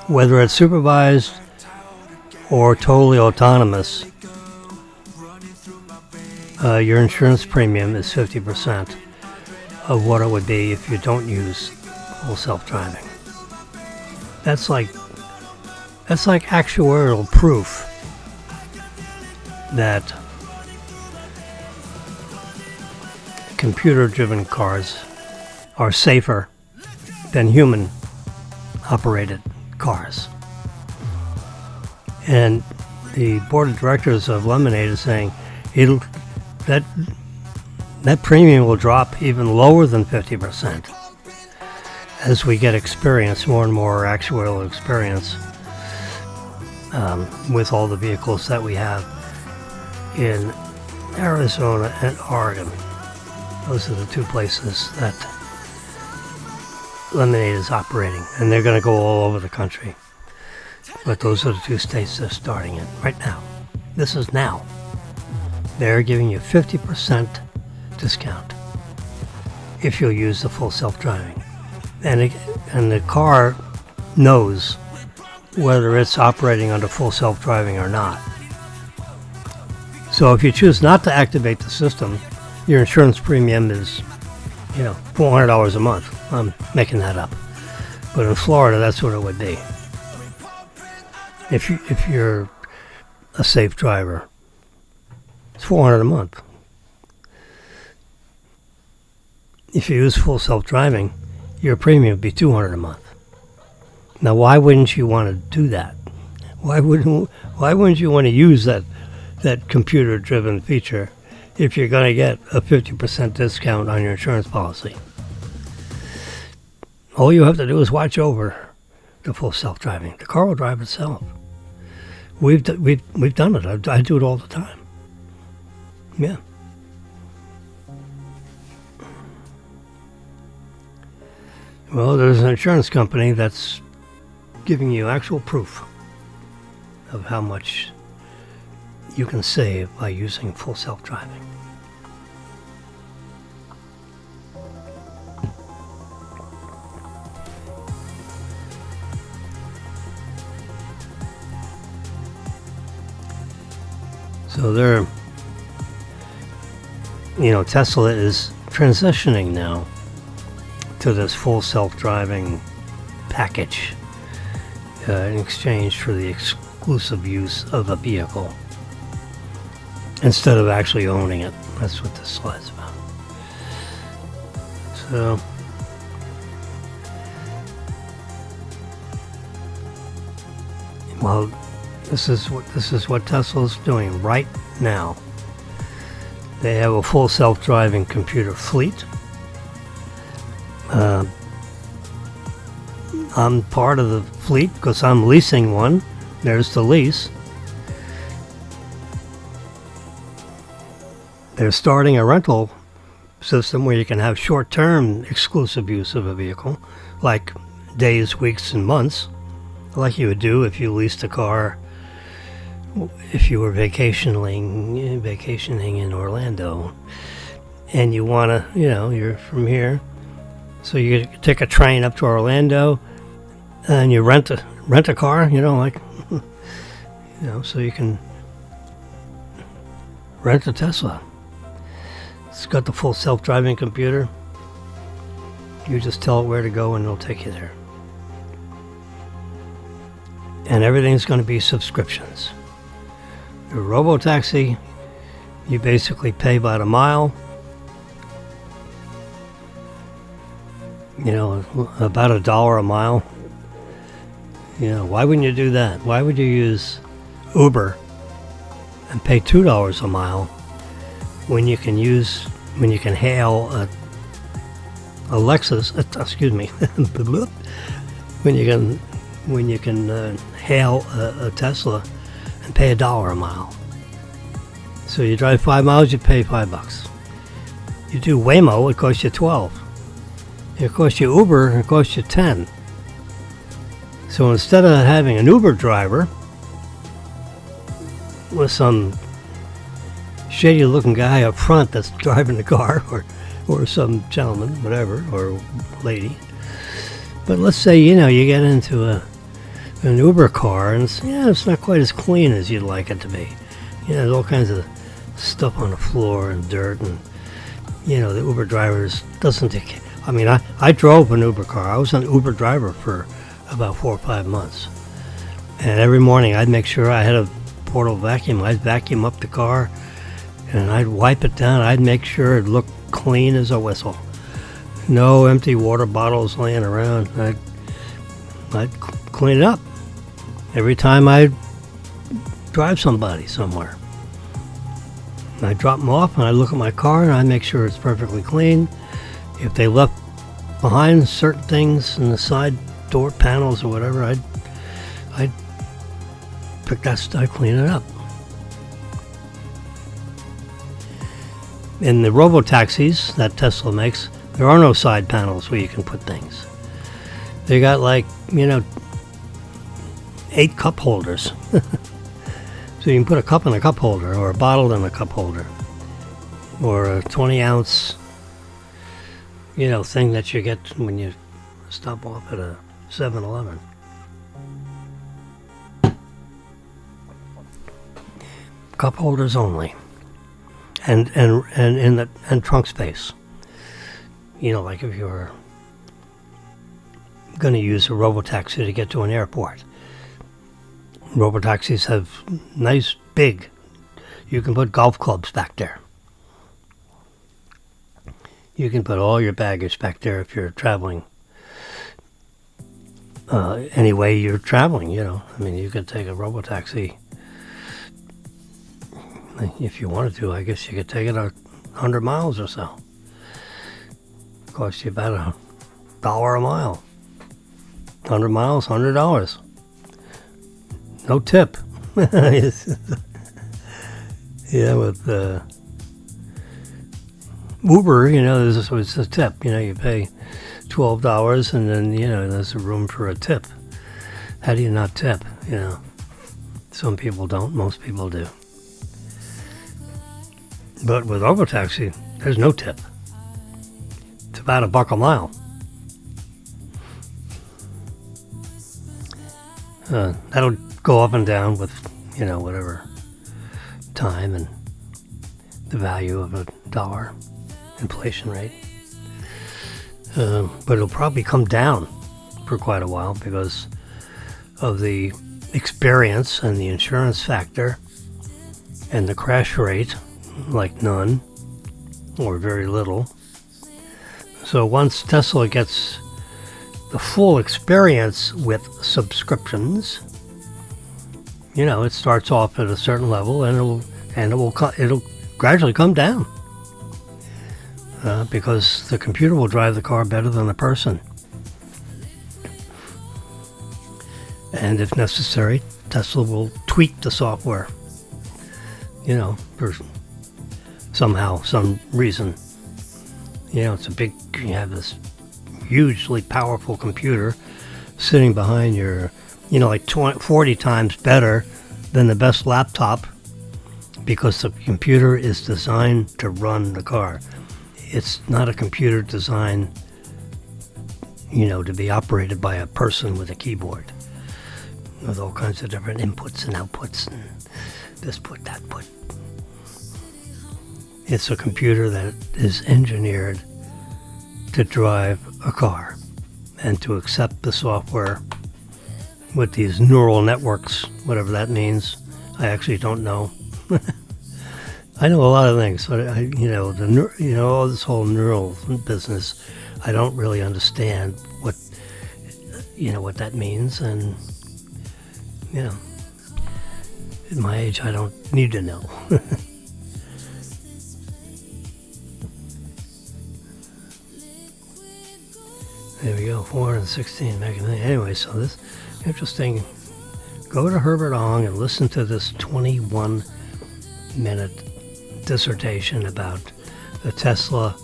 Whether it's supervised or totally autonomous, your insurance premium is 50% of what it would be if you don't use full self-driving. That's like actuarial proof that computer-driven cars are safer than human-operated cars. And the board of directors of Lemonade is saying that premium will drop even lower than 50% as we get experience, more and more actuarial experience with all the vehicles that we have in Arizona and Oregon. Those are the two places that Lemonade is operating, and they're going to go all over the country. But those are the two states they're starting in right now. This is now. They're giving you 50% discount if you'll use the full self-driving. And the car knows whether it's operating under full self-driving or not. So if you choose not to activate the system, your insurance premium is, $400 a month. I'm making that up. But in Florida, that's what it would be. If you're a safe driver, it's $400 a month. If you use full self-driving, your premium would be $200 a month. Now, why wouldn't you want to do that? Why wouldn't you want to use that computer-driven feature if you're going to get a 50% discount on your insurance policy? All you have to do is watch over the full self-driving. The car will drive itself. We've done it. I do it all the time. Yeah. Well, there's an insurance company that's giving you actual proof of how much you can save by using full self-driving. So Tesla is transitioning now to this full self-driving package in exchange for the exclusive use of a vehicle instead of actually owning it. That's what this slide's about. So this is what Tesla's doing right now. They have a full self-driving computer fleet. I'm part of the fleet because I'm leasing one. There's the lease. They're starting a rental system where you can have short-term exclusive use of a vehicle, like days, weeks, and months, like you would do if you leased a car if you were vacationing in Orlando, and you want to, you're from here, so you take a train up to Orlando, and you rent a car, so you can rent a Tesla. It's got the full self-driving computer. You just tell it where to go, and it'll take you there. And everything's going to be subscriptions. The robotaxi, you basically pay by the mile. About $1 a mile. Why wouldn't you do that? Why would you use Uber and pay $2 a mile when you can hail a Lexus, excuse me, when you can hail a Tesla and pay $1 a mile. So you drive 5 miles, you pay $5. You do Waymo, it costs you 12. It costs you Uber, it costs you 10. So instead of having an Uber driver with some shady looking guy up front that's driving the car, or some gentleman, whatever, or lady. But let's say, you get into an Uber car and it's not quite as clean as you'd like it to be. There's all kinds of stuff on the floor and dirt, and the Uber drivers doesn't take. I mean, I drove an Uber car. I was an Uber driver for about 4 or 5 months, and every morning I'd make sure I had a portable vacuum. I'd vacuum up the car, and I'd wipe it down. I'd make sure it looked clean as a whistle. No empty water bottles laying around. I'd clean it up every time I'd drive somebody somewhere. I'd drop them off, and I'd look at my car, and I'd make sure it's perfectly clean. If they left behind certain things in the side door panels or whatever, I'd pick that stuff, I'd clean it up. In the robo-taxis that Tesla makes, there are no side panels where you can put things. They got 8 cup holders. So you can put a cup in a cup holder, or a bottle in a cup holder, or a 20-ounce, thing that you get when you stop off at a 7-Eleven. Cup holders only. And trunk space. Like if you're going to use a robotaxi to get to an airport. Robotaxis have nice, big. You can put golf clubs back there. You can put all your baggage back there if you're traveling. Any way you're traveling, I mean, you could take a robotaxi. If you wanted to, I guess you could take it 100 miles or so. Cost you about $1 a mile. 100 miles, $100. No tip. With Uber, it's a tip. You pay $12, and then there's a room for a tip. How do you not tip? Some people don't. Most people do. But with robotaxi, there's no tip. It's about $1 a mile. That'll go up and down with, whatever time and the value of $1 inflation rate. But it'll probably come down for quite a while because of the experience and the insurance factor and the crash rate, like none or very little. So once Tesla gets the full experience with subscriptions, it starts off at a certain level, and it'll gradually come down because the computer will drive the car better than the person. And if necessary, Tesla will tweak the software, for some reason. It's you have this hugely powerful computer sitting behind your, 40 times better than the best laptop, because the computer is designed to run the car. It's not a computer designed, to be operated by a person with a keyboard with all kinds of different inputs and outputs and this put, that put. It's a computer that is engineered to drive a car and to accept the software with these neural networks, whatever that means. I actually don't know. I know a lot of things, but all this whole neural business, I don't really understand what that means, and at my age, I don't need to know. So 416 megabytes. Anyway, so this interesting. Go to Herbert Ong and listen to this 21-minute dissertation about the Tesla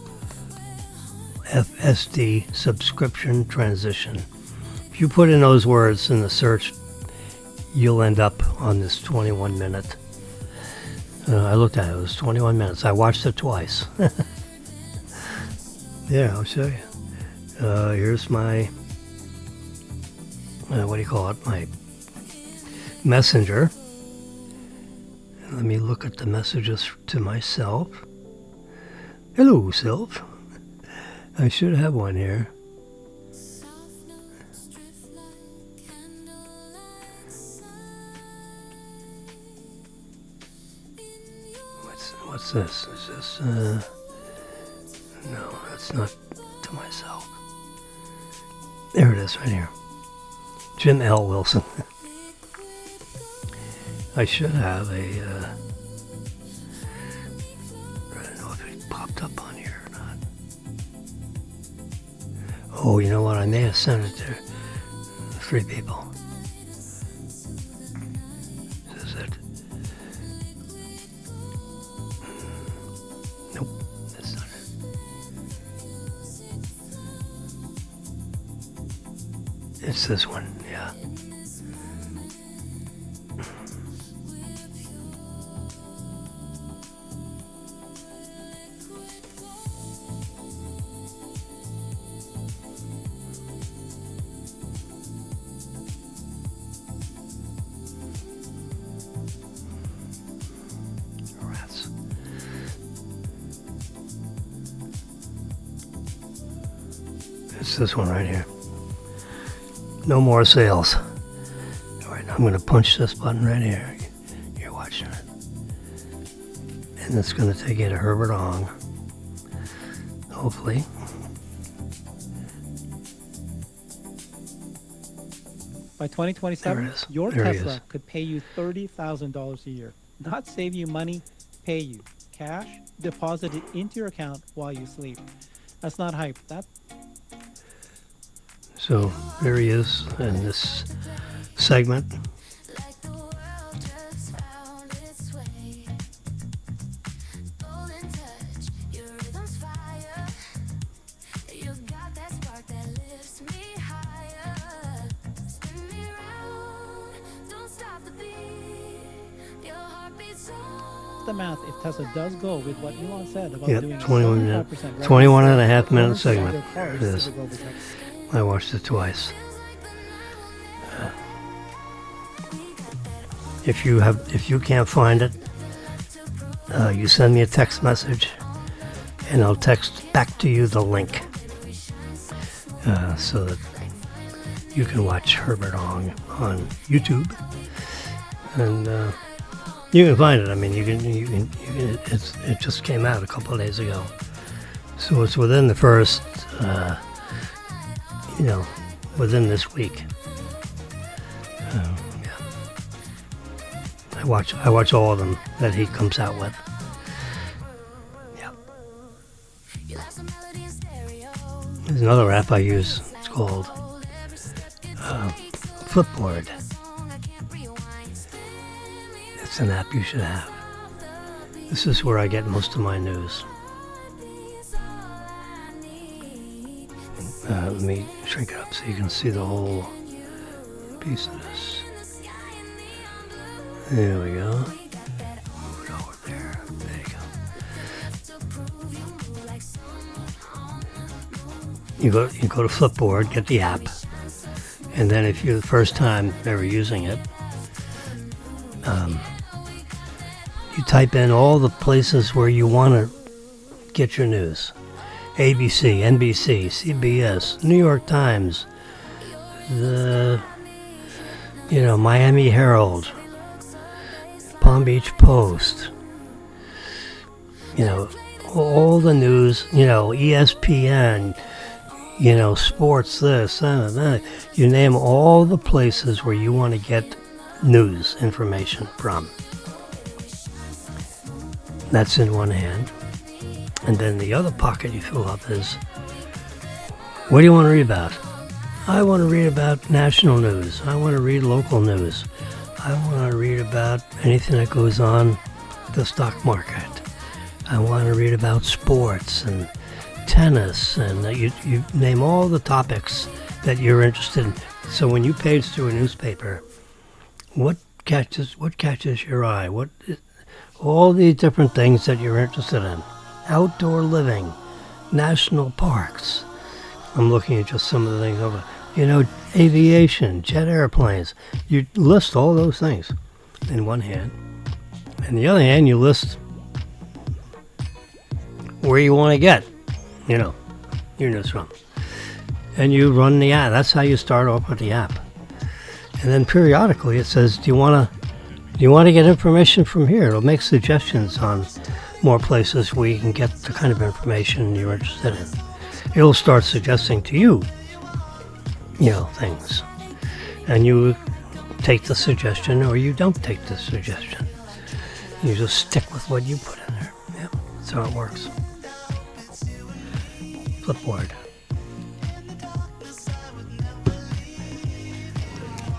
FSD subscription transition. If you put in those words in the search, you'll end up on this 21-minute. I looked at it. It was 21 minutes. I watched it twice. Yeah, I'll show you. Here's my, what do you call it? My messenger. Let me look at the messages to myself. Hello, self. I should have one here. What's this? Is this, no, that's not to myself. There it is, right here. Jim L. Wilson. I should have a, I don't know if it popped up on here or not. Oh, you know what? I may have sent it to 3 people. This is it. Nope, that's not it. It's this one, yeah. Rats. It's this one right here. No more sales. All right, I'm going to punch this button right here. You're watching it. And it's going to take you to Herbert Ong. Hopefully. By 2027, There it is. your There he Tesla is. could pay you $30,000 a year. Not save you money, pay you. Cash deposited into your account while you sleep. That's not hype. That's So there he is in this segment. Like the world just found its way. Golden touch, your rhythm's fire. You got that spark that lifts me higher. Spin me round, don't stop the beat. Your heartbeat's on. the math. If Tesla does go with what Elon said about Yep, doing 21 minute- 75% 21 and a half minute revenue segment. their cars There it to is. the global tech. I watched it twice. If you can't find it, you send me a text message, and I'll text back to you the link, so that you can watch Herbert Ong on YouTube, and you can find it. I mean, you can. It just came out a couple of days ago, so it's within the first, within this week. Yeah. I watch all of them that he comes out with. Yeah. You left some melody in stereo. There's another app I use. It's called Flipboard. I can't rewind. It's an app you should have. This is where I get most of my news. Let me shrink it up so you can see the whole piece of this. There we go. Move it over there. There you go. You go to Flipboard, get the app, and then if you're the first time ever using it, you type in all the places where you want to get your news. ABC, NBC, CBS, New York Times, the Miami Herald, Palm Beach Post, all the news, ESPN, sports this, that. You name all the places where you want to get news information from. That's in one hand. And then the other pocket you fill up is, what do you want to read about? I want to read about national news. I want to read local news. I want to read about anything that goes on the stock market. I want to read about sports and tennis, and you name all the topics that you're interested in. So when you page through a newspaper, what catches your eye? All these different things that you're interested in. Outdoor living, national parks. I'm looking at just some of the things over. Aviation, jet airplanes. You list all those things in one hand. In the other hand, you list where you want to get, your news from. And you run the app. That's how you start off with the app. And then periodically it says, do you want to get information from here? It'll make suggestions on more places where you can get the kind of information you're interested in. It'll start suggesting to you, things. And you take the suggestion or you don't take the suggestion. You just stick with what you put in there. Yeah, that's how it works. Flipboard.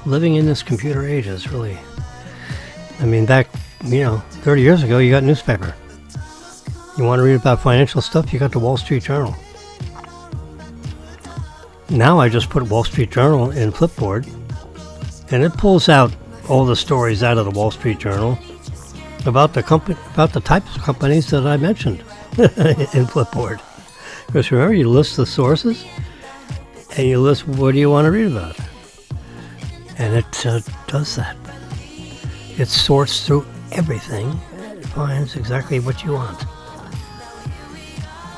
Living in this computer age is really, back, 30 years ago, you got a newspaper. You want to read about financial stuff, you got the Wall Street Journal. Now I just put Wall Street Journal in Flipboard, and it pulls out all the stories out of the Wall Street Journal about the types of companies that I mentioned in Flipboard. Because remember, you list the sources, and you list what do you want to read about. And it does that. It sorts through everything and finds exactly what you want.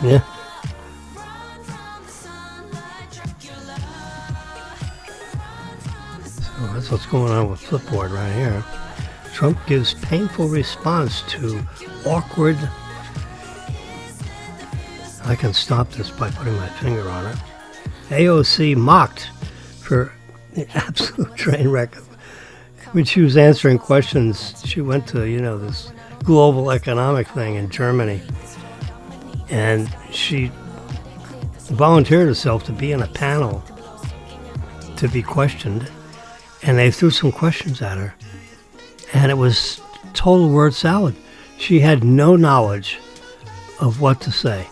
Yeah. So that's what's going on with Flipboard right here. Trump gives painful response to awkward... I can stop this by putting my finger on it. AOC mocked for the absolute train wreck. When she was answering questions, she went to, this global economic thing in Germany. And she volunteered herself to be in a panel to be questioned. And they threw some questions at her. And it was total word salad. She had no knowledge of what to say.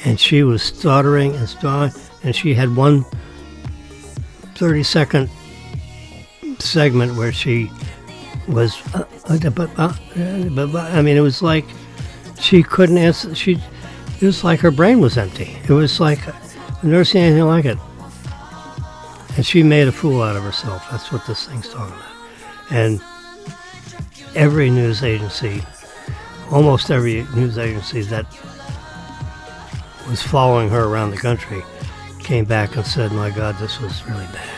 And she was stuttering and stuttering. And she had one 30-second segment where she was it was like she couldn't answer. It was like her brain was empty. It was like I've never seen anything like it. And she made a fool out of herself. That's what this thing's talking about. And every news agency, almost every news agency that was following her around the country came back and said, my God, this was really bad.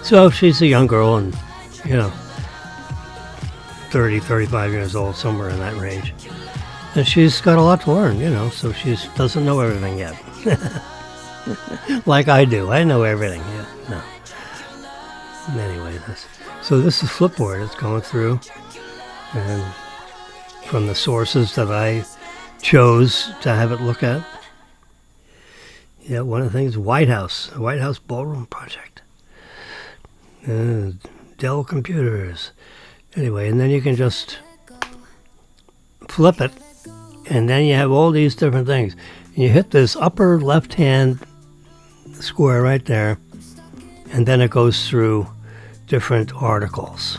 So she's a young girl and, 30, 35 years old, somewhere in that range. And she's got a lot to learn, so she doesn't know everything yet. Like I do. I know everything. Yeah, no. Anyway, so this is Flipboard. It's going through. And from the sources that I chose to have it look at. Yeah, one of the things, the White House Ballroom Project. Dell computers. Anyway, and then you can just flip it, and then you have all these different things. You hit this upper left-hand square right there, and then it goes through different articles.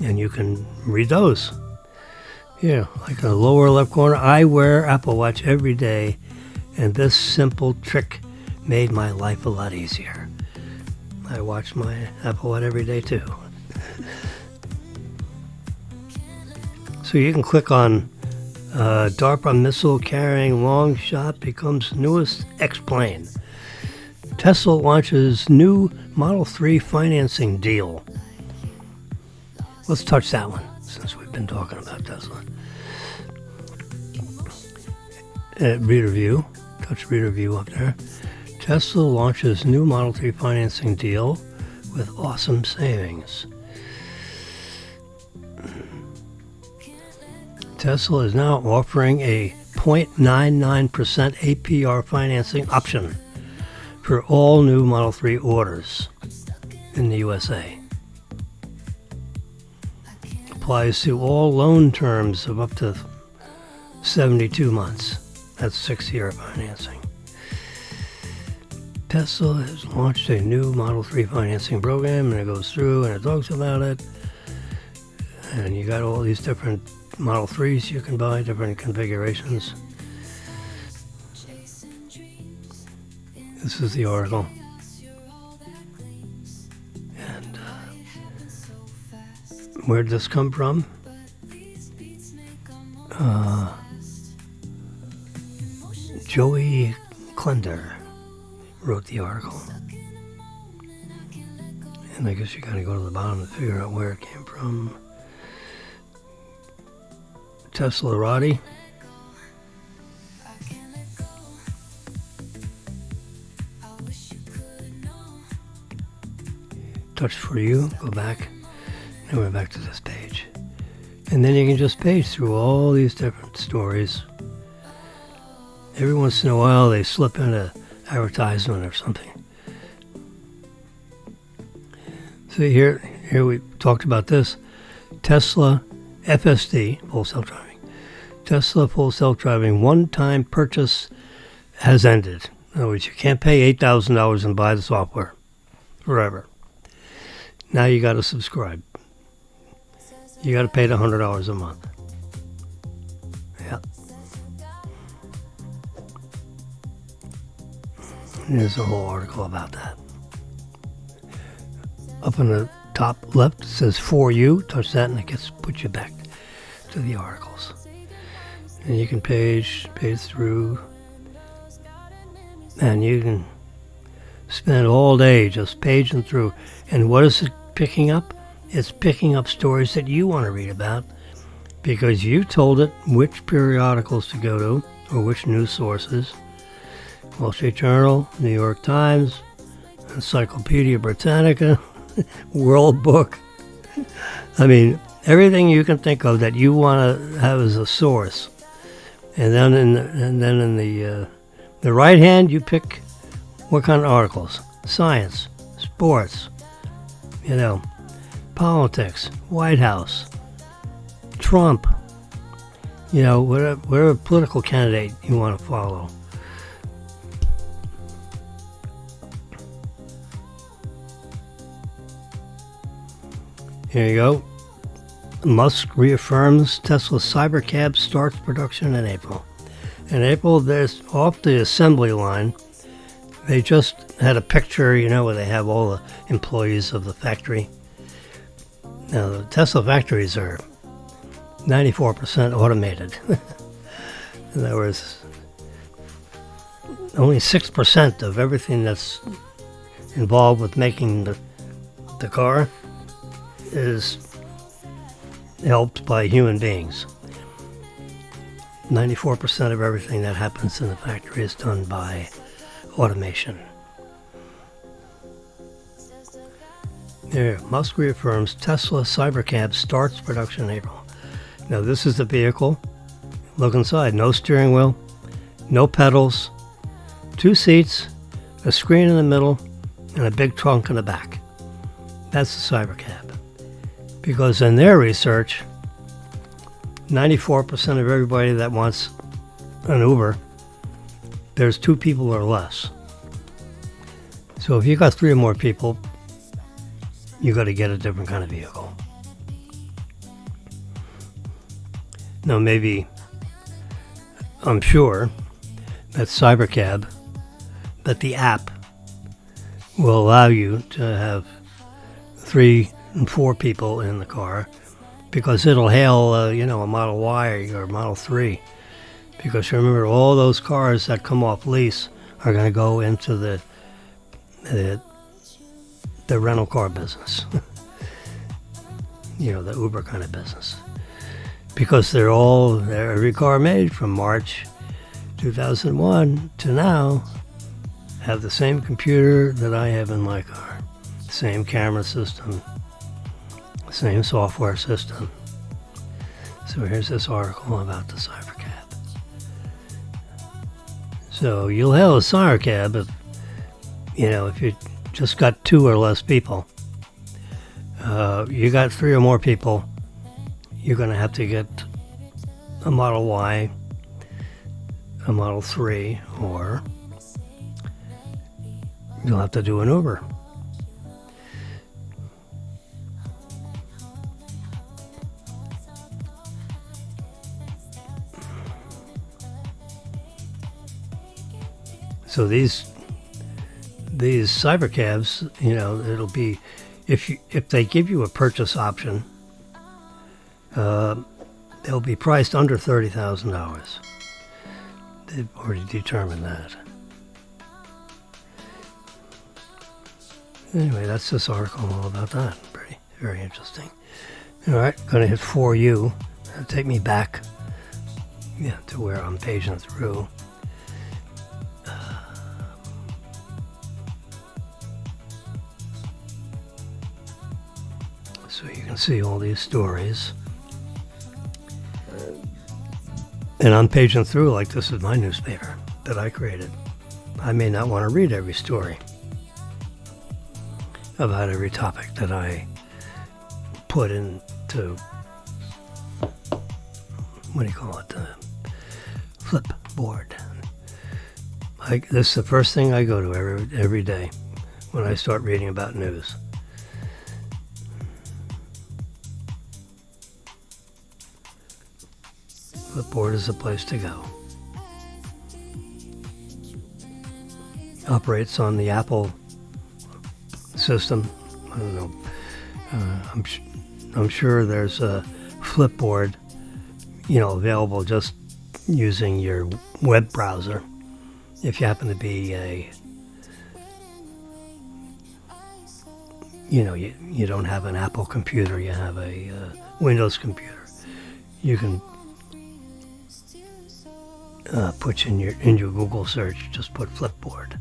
And you can read those. Yeah, like in the lower left corner, I wear Apple Watch every day, and this simple trick made my life a lot easier. I watch my Apple Watch every day too. So you can click on DARPA missile carrying long shot becomes newest X-plane. Tesla launches new Model 3 financing deal. Let's touch that one since we've been talking about Tesla. Reader view. Touch reader view up there. Tesla launches new Model 3 financing deal with awesome savings. Tesla is now offering a 0.99% APR financing option for all new Model 3 orders in the USA. Applies to all loan terms of up to 72 months. That's 6-year financing. Tesla has launched a new Model 3 financing program, and it goes through and it talks about it. And you got all these different Model 3s you can buy, different configurations. This is the article. And where did this come from? Joey Klender wrote the article. And I guess you gotta go to the bottom to figure out where it came from. Teslarati. Touch for you. Go back. Now we're back to this page. And then you can just page through all these different stories. Every once in a while they slip in an advertisement or something. See here we talked about this. Tesla FSD, full self-driving. Tesla full self-driving one-time purchase has ended. In other words, you can't pay $8,000 and buy the software forever. Now you got to subscribe. You got to pay the $100 a month. Yeah. There's a whole article about that. Up in the top left, it says "For You." Touch that, and it puts you back to the articles. And you can page through, and you can spend all day just paging through. And what is it picking up? It's picking up stories that you want to read about because you told it which periodicals to go to or which news sources. Wall Street Journal, New York Times, Encyclopedia Britannica, World Book. I mean, everything you can think of that you want to have as a source. And then in the right hand, you pick what kind of articles: science, sports, politics, White House, Trump, whatever political candidate you want to follow. Here you go. Musk reaffirms Tesla Cybercab starts production in April. In April, there's off the assembly line. They just had a picture, where they have all the employees of the factory. Now, the Tesla factories are 94% automated. In other words, only 6% of everything that's involved with making the car is helped by human beings. 94% of everything that happens in the factory is done by automation. There, Musk reaffirms Tesla Cybercab starts production in April. Now this is the vehicle. Look inside. No steering wheel, no pedals, 2 seats, a screen in the middle, and a big trunk in the back. That's the Cybercab. Because in their research, 94% of everybody that wants an Uber, there's 2 people or less. So if you got 3 or more people, you got to get a different kind of vehicle. Now maybe, I'm sure that Cybercab, that the app will allow you to have 3 and 4 people in the car, because it'll hail, a Model Y or Model 3. Because remember, all those cars that come off lease are going to go into the rental car business. The Uber kind of business. Because they're every car made from March 2001 to now have the same computer that I have in my car. Same camera system. Same software system. So here's this article about the Cybercab. So you'll have a Sire cab if if you just got 2 or less people. You got 3 or more people, you're going to have to get a Model Y, a Model 3, or you'll have to do an Uber. So these cybercabs, it'll be if they give you a purchase option, they'll be priced under $30,000. They've already determined that. Anyway, that's this article all about that. Very interesting. All right, going to hit For You. That'll take me back, to where I'm paging through. So you can see all these stories. And I'm paging through like this is my newspaper that I created. I may not want to read every story about every topic that I put into, Flipboard. This is the first thing I go to every day when I start reading about news. Flipboard is the place to go. Operates on the Apple system. I don't know. I'm sure there's a Flipboard, available just using your web browser. If you happen to be you don't have an Apple computer, you have a Windows computer, you can put in your Google search, just put Flipboard.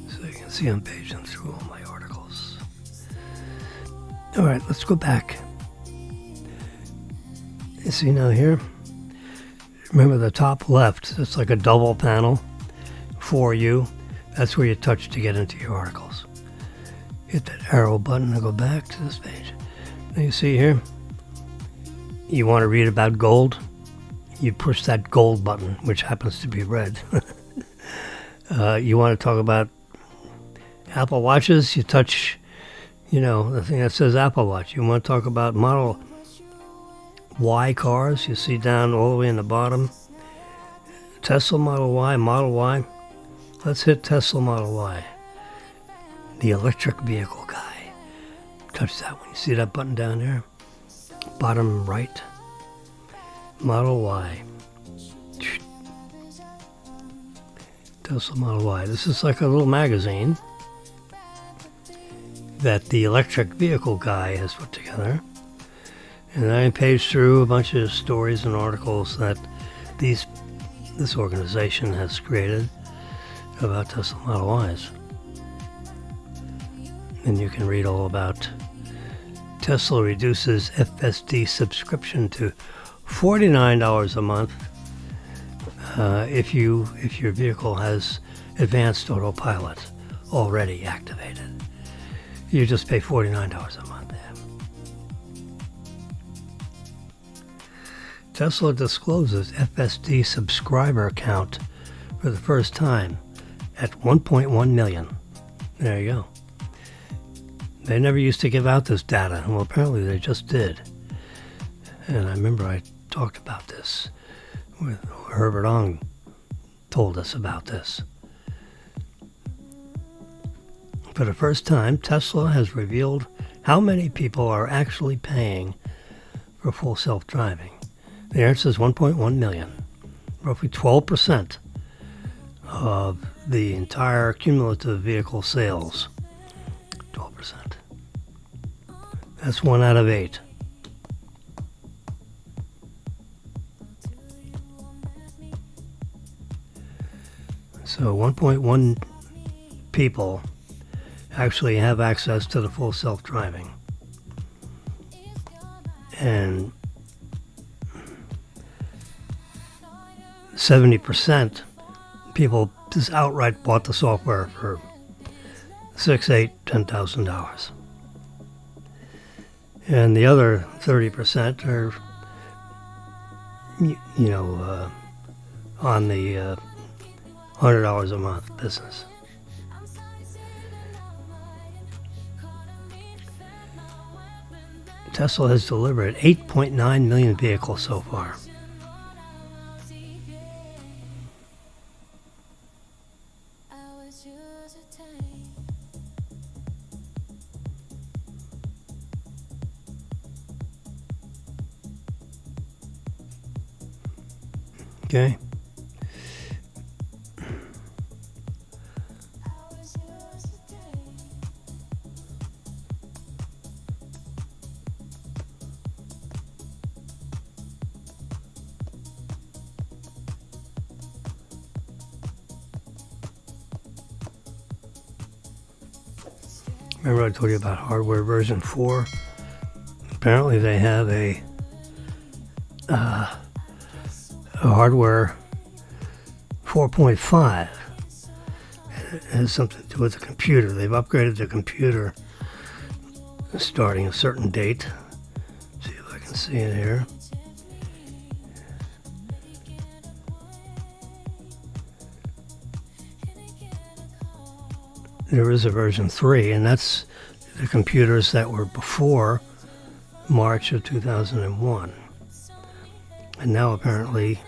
So you can see I'm paging through all my articles. All right, let's go back. You see now here? Remember the top left, it's like a double panel. For You, that's where you touch to get into your articles. Hit that arrow button to go back to this page. Now you see here, you want to read about gold, you push that gold button, which happens to be red. You want to talk about Apple Watches, you touch, the thing that says Apple Watch. You want to talk about Model Y cars, you see down all the way in the bottom. Tesla Model Y. Let's hit Tesla Model Y. The electric vehicle guy. Touch that one. You see that button down there? Bottom right. Model Y. Tesla Model Y. This is like a little magazine that the electric vehicle guy has put together. And I page through a bunch of stories and articles that this organization has created about Tesla Model Ys. And you can read all about Tesla reduces FSD subscription to $49 a month if your vehicle has advanced autopilot already activated. You just pay $49 a month. Tesla discloses FSD subscriber count for the first time at 1.1 million. There you go. They never used to give out this data. Well, apparently they just did. And I remember I talked about this with Herbert Ong told us about this. For the first time, Tesla has revealed how many people are actually paying for full self-driving. The answer is 1.1 million, roughly 12% of the entire cumulative vehicle sales. 12%. That's 1 out of 8. So 1.1 people actually have access to the full self-driving. And 70% people just outright bought the software for $6,000, $8,000, $10,000. And the other 30% are, on the $100 a month business. Tesla has delivered 8.9 million vehicles so far. Okay. Remember I told you about hardware version 4? Apparently they have a hardware 4.5. It has something to do with the computer. They've upgraded the computer starting a certain date. See if I can see it here. There is a version 3, and that's the computers that were before March of 2001. And now apparently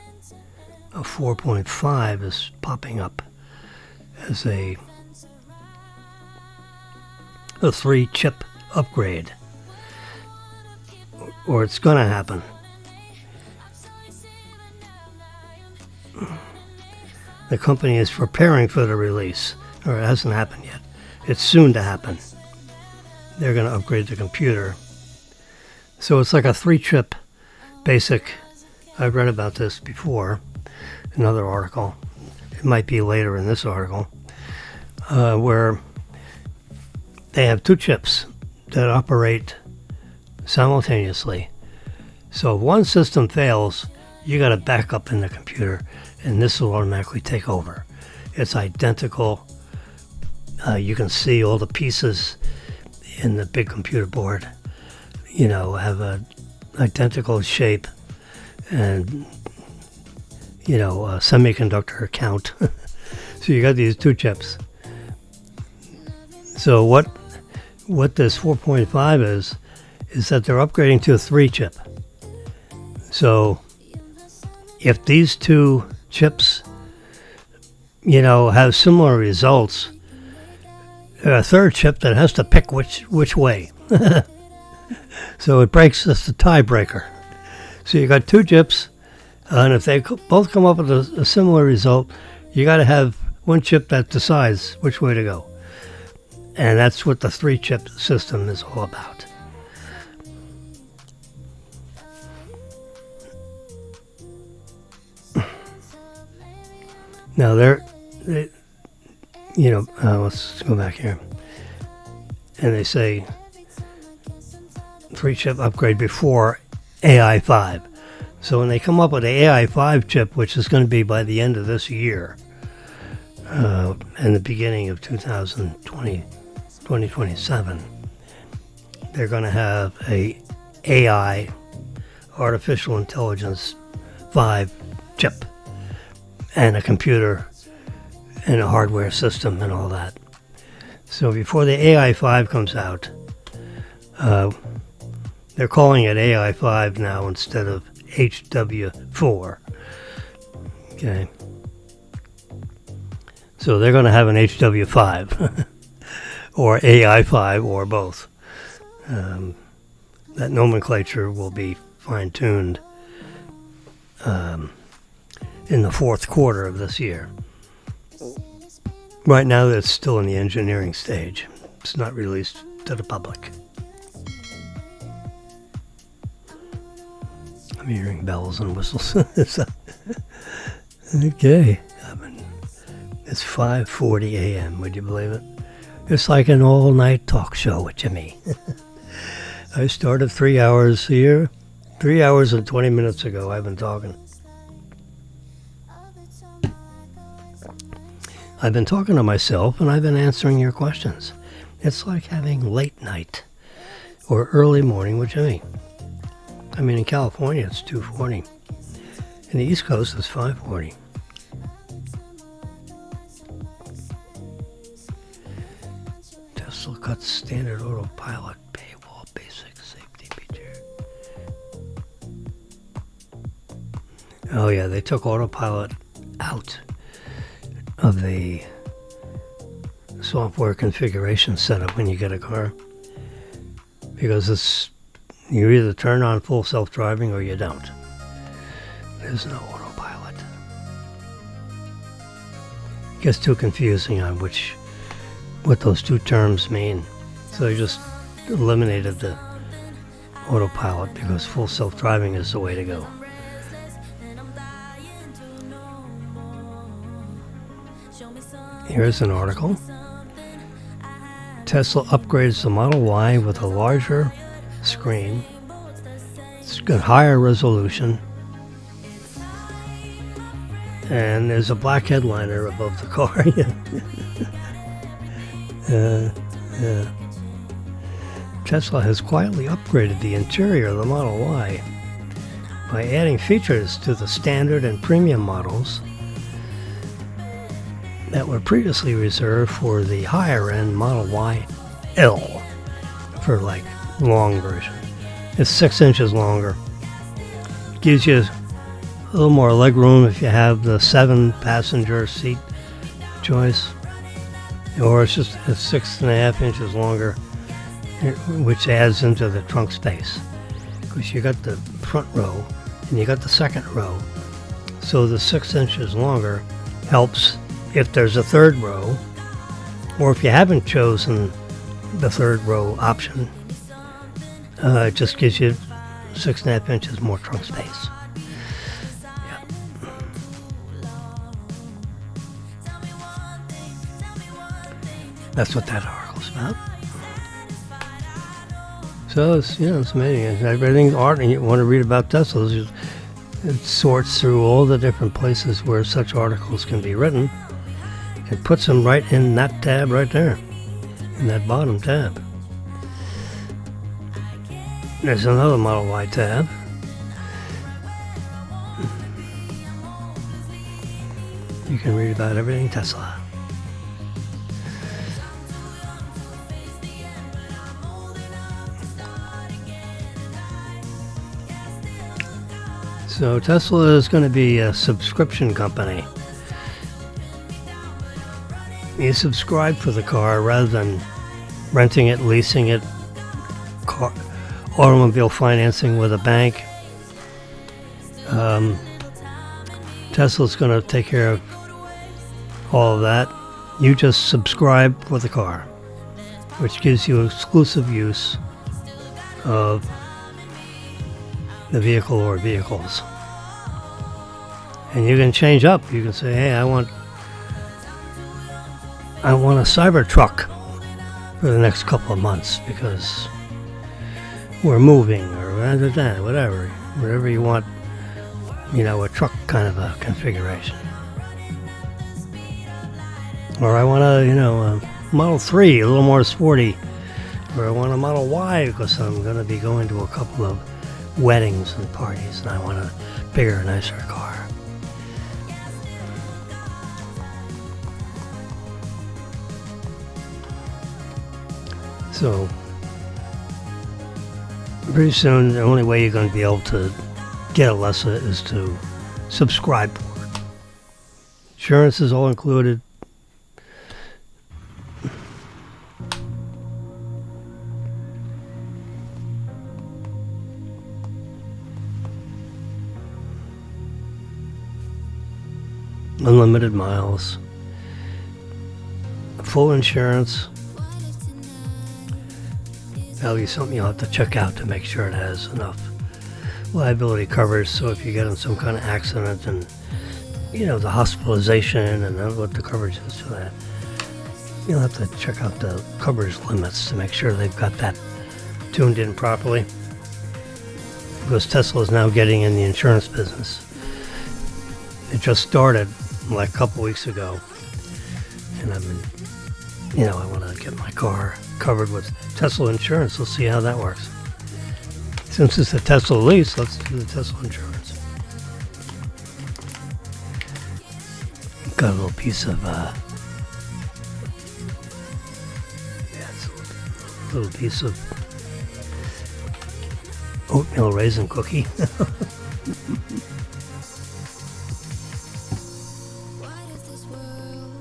a 4.5 is popping up as a 3-chip upgrade. Or it's going to happen. The company is preparing for the release, or it hasn't happened yet. It's soon to happen. They're going to upgrade the computer. So it's like a 3-chip basic. I've read about this before, another article. It might be later in this article, where they have 2 chips that operate simultaneously. So if one system fails, you got a backup in the computer, and this will automatically take over. It's identical. You can see all the pieces in the big computer board, have a identical shape and, a semiconductor count. So you got these 2 chips. So what this 4.5 is that they're upgrading to a 3-chip. So if these 2 chips, have similar results, a 3rd chip that has to pick which way. So it breaks the tiebreaker. So you got 2 chips, and if they both come up with a similar result, you got to have one chip that decides which way to go. And that's what the 3-chip system is all about. Now let's go back here. And they say 3-chip upgrade before AI5. So when they come up with the AI5 chip, which is going to be by the end of this year, and the beginning of 2027, they're going to have a AI, artificial intelligence 5 chip, and a computer and a hardware system and all that. So before the AI5 comes out, they're calling it AI5 now instead of HW4. Okay. So they're going to have an HW5 or AI5 or both. That nomenclature will be fine-tuned in the 4th quarter of this year. Right now, it's still in the engineering stage. It's not released to the public. I'm hearing bells and whistles. Okay. It's 5:40 a.m. Would you believe it? It's like an all-night talk show with Jimmy. I started 3 hours here. 3 hours and 20 minutes ago I've been talking. I've been talking to myself and I've been answering your questions. It's like having late night or early morning with Jimmy. I mean, in California it's 2:40. In the East Coast it's 5:40. Tesla cuts standard autopilot paywall basic safety feature. Oh yeah, they took autopilot out of the software configuration setup when you get a car, because it's you either turn on full self-driving or you don't. There's no autopilot. It gets too confusing on what those two terms mean, so they just eliminated the autopilot because full self-driving is the way to go. Here's an article. Tesla upgrades the Model Y with a larger screen. It's got higher resolution. And there's a black headliner above the car. Yeah. Tesla has quietly upgraded the interior of the Model Y by adding features to the standard and premium models that were previously reserved for the higher-end Model Y L, for like long version. It's 6 inches longer. Gives you a little more leg room if you have the 7-passenger seat choice, or it's 6.5 inches longer, which adds into the trunk space, because you got the front row and you got the second row, so the 6 inches longer helps if there's a third row, or if you haven't chosen the third row option. It just gives you 6.5 inches more trunk space. Yeah. That's what that article's about. So it's amazing. Everything's art, and you want to read about Teslas, it sorts through all the different places where such articles can be written. It puts them right in that tab right there, in that bottom tab. There's another Model Y tab. You can read about everything Tesla. So Tesla is going to be a subscription company. You subscribe for the car rather than renting it, leasing it, automobile financing with a bank. Tesla's going to take care of all of that. You just subscribe for the car, which gives you exclusive use of the vehicle or vehicles. And you can change up. You can say, hey, I want a Cybertruck for the next couple of months because we're moving, or whatever you want, a truck kind of a configuration. Or I want a Model 3, a little more sporty. Or I want a Model Y because I'm going to be going to a couple of weddings and parties and I want a bigger, nicer car. So pretty soon the only way you're going to be able to get a Lessa is to subscribe for it. Insurance is all included. Unlimited miles. Full insurance. That'll be something you'll have to check out to make sure it has enough liability coverage, so if you get in some kind of accident and the hospitalization and then what the coverage is for that. You'll have to check out the coverage limits to make sure they've got that tuned in properly. Because Tesla is now getting in the insurance business. It just started like a couple weeks ago. And I've been, I want to get my car covered with Tesla insurance. Let's see how that works. Since it's a Tesla lease, let's do the Tesla insurance. Got a little piece of, it's a little piece of oatmeal raisin cookie. What if this world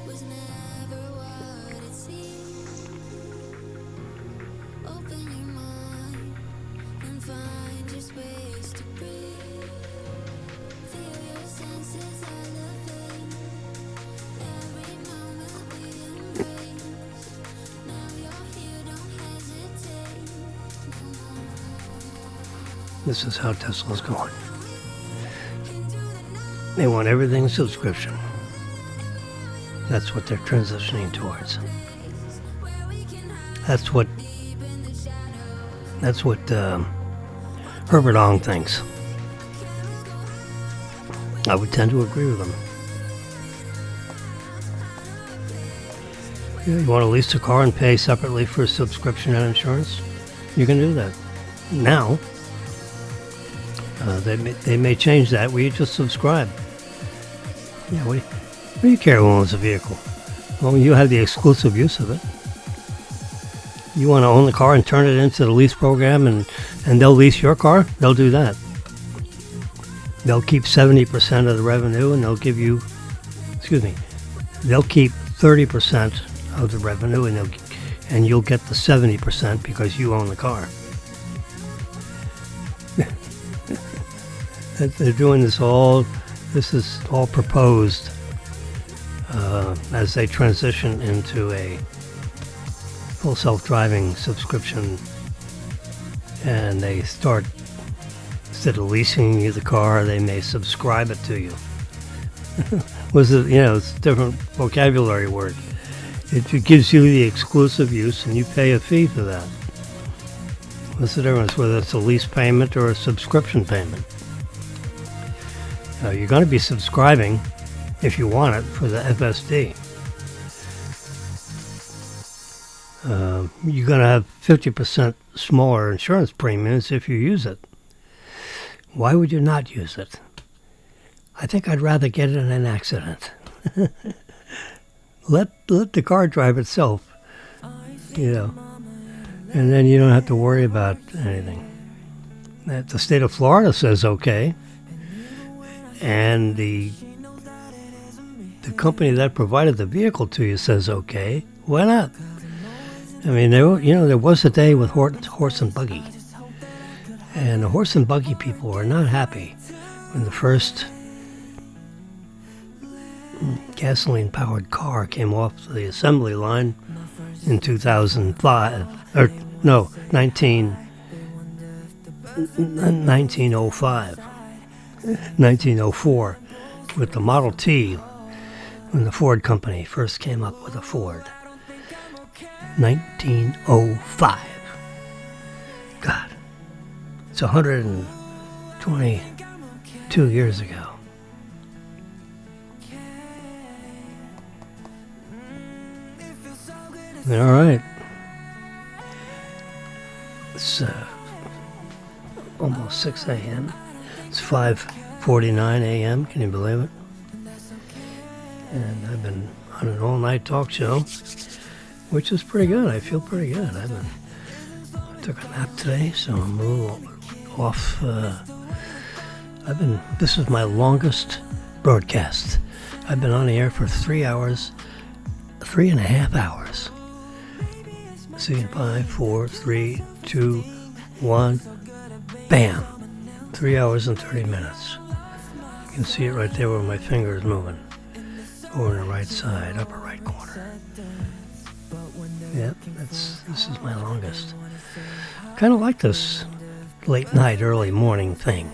was never what it seemed? Open your mind and find your space to breathe. Feel your senses elevate. Every moment we embrace. Now you're here, don't hesitate. This is how Tesla's going. They want everything subscription. That's what they're transitioning towards. That's what Herbert Ong thinks. I would tend to agree with him. Yeah, you want to lease a car and pay separately for subscription and insurance? You can do that. Now, they may change that where you just subscribe. Yeah, what do you care who owns a vehicle? Well, you have the exclusive use of it. You want to own the car and turn it into the lease program and they'll lease your car? They'll do that. They'll keep 70% of the revenue and they'll give you, they'll keep 30% of the revenue and you'll get the 70% because you own the car. They're doing this is all proposed as they transition into a full self-driving subscription, and they start, instead of leasing you the car, they may subscribe it to you. It's a different vocabulary word. It gives you the exclusive use and you pay a fee for that. What's the difference whether it's a lease payment or a subscription payment? You're going to be subscribing, if you want it, for the FSD. You're going to have 50% smaller insurance premiums if you use it. Why would you not use it? I think I'd rather get in an accident. Let the car drive itself, and then you don't have to worry about anything. The state of Florida says okay. And the company that provided the vehicle to you says okay. Why not? I mean, there was a day with horse and buggy, and the horse and buggy people were not happy when the first gasoline-powered car came off the assembly line in 1905. 1904 with the Model T when the Ford company first came up with a Ford. 1905. God, it's 122 years ago. All right. It's almost 6 a.m. It's 5:49 a.m. Can you believe it? And I've been on an all-night talk show, which is pretty good. I feel pretty good. I took a nap today, so I'm a little off. This is my longest broadcast. I've been on the air for 3 hours, 3.5 hours. See, 5, 4, 3, 2, 1, bam. 3 hours and 30 minutes. You can see it right there where my finger is moving. Over on the right side, upper right corner. Yep, this is my longest. Kind of like this late night, early morning thing.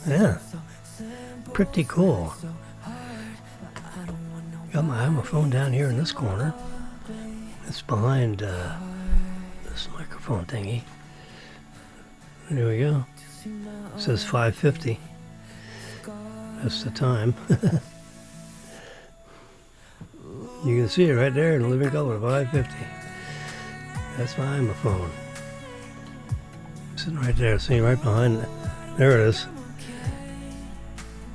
Yeah. pretty cool. Got my microphone down here in this corner. It's behind this microphone thingy. There we go. It says 5:50. That's the time. You can see it right there in living color, 5:50. That's my phone. Sitting right there, see right behind it. There it is.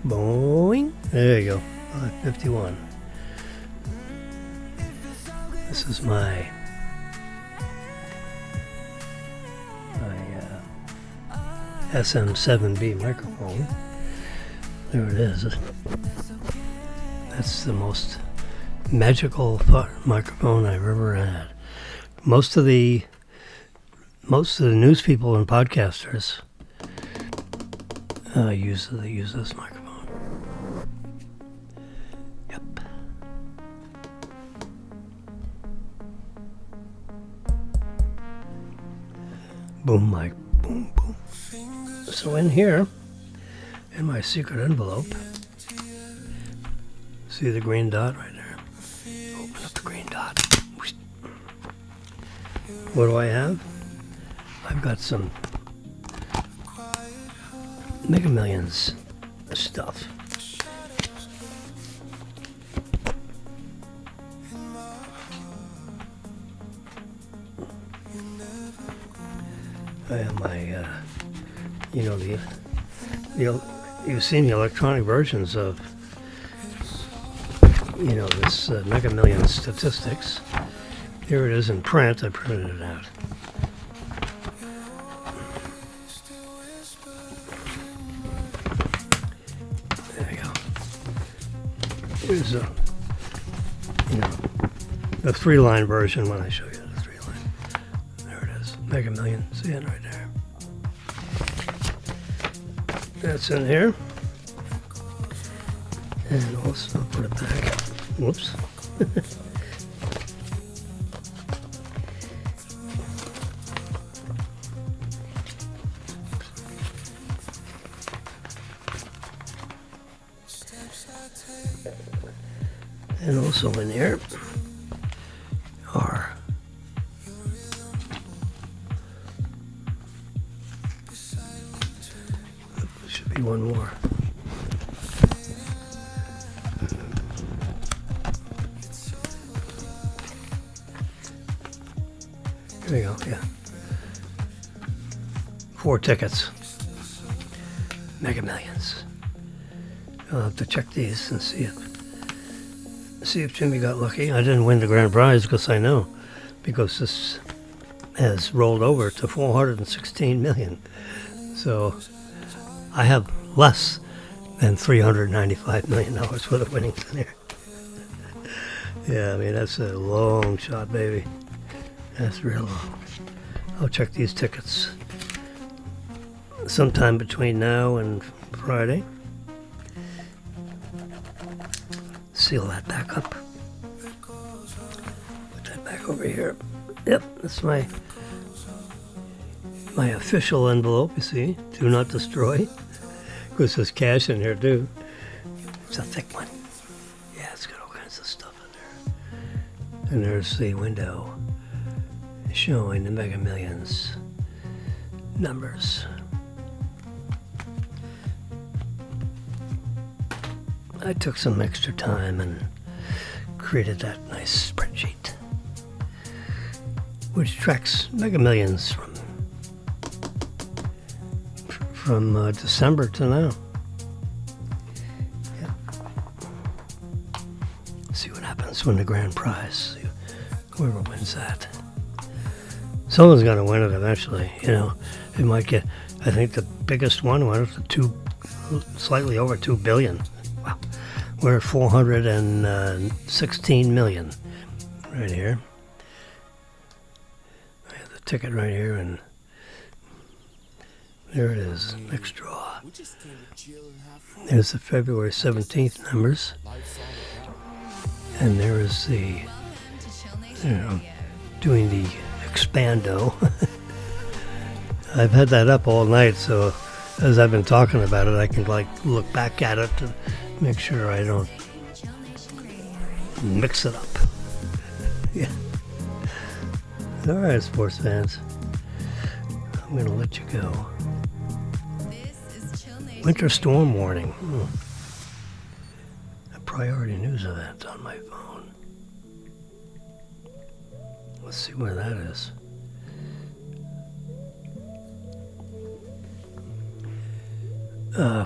Boing. There you go. 5:51. This is my SM7B microphone. There it is. That's the most magical microphone I've ever had. Most of the news people and podcasters use this microphone. Yep. Boom mic, boom boom. So in here, in my secret envelope, see the green dot right there? Open up the green dot. What do I have? I've got some Mega Millions stuff. I have my, you've seen the electronic versions of, this Mega Millions statistics. Here it is in print. I printed it out. There you go. Here's the 3-line version when I show you the 3-line. There it is. Mega Million. See it right there. That's in here. And also put it back. Whoops. And also in there are should be one more. There you go, yeah. 4 tickets. Mega Millions. I'll have to check these and see if Jimmy got lucky. I didn't win the grand prize because I know, because this has rolled over to 416 million. So I have less than $395 million worth of winnings in here. Yeah, I mean, that's a long shot, baby. That's real long. I'll check these tickets sometime between now and Friday. Seal that back up. Put that back over here. Yep, that's my official envelope, you see. Do not destroy. Because there's cash in here too. It's a thick one. Yeah, it's got all kinds of stuff in there. And there's the window showing the Mega Millions numbers. I took some extra time and created that nice spreadsheet, which tracks Mega Millions from December to now. Yeah. See what happens when the grand prize, whoever wins that. Someone's going to win it eventually, It might get, I think the biggest one went up to slightly over 2 billion. Wow. We're at 416 million right here. I have the ticket right here, and there it is, next draw. There's the February 17th numbers. And there is the, doing the expando. I've had that up all night, so as I've been talking about it, I can like look back at it to make sure I don't mix it up. Yeah. All right, sports fans. I'm going to let you go. Winter storm warning. A priority news event on my phone. Let's see where that is.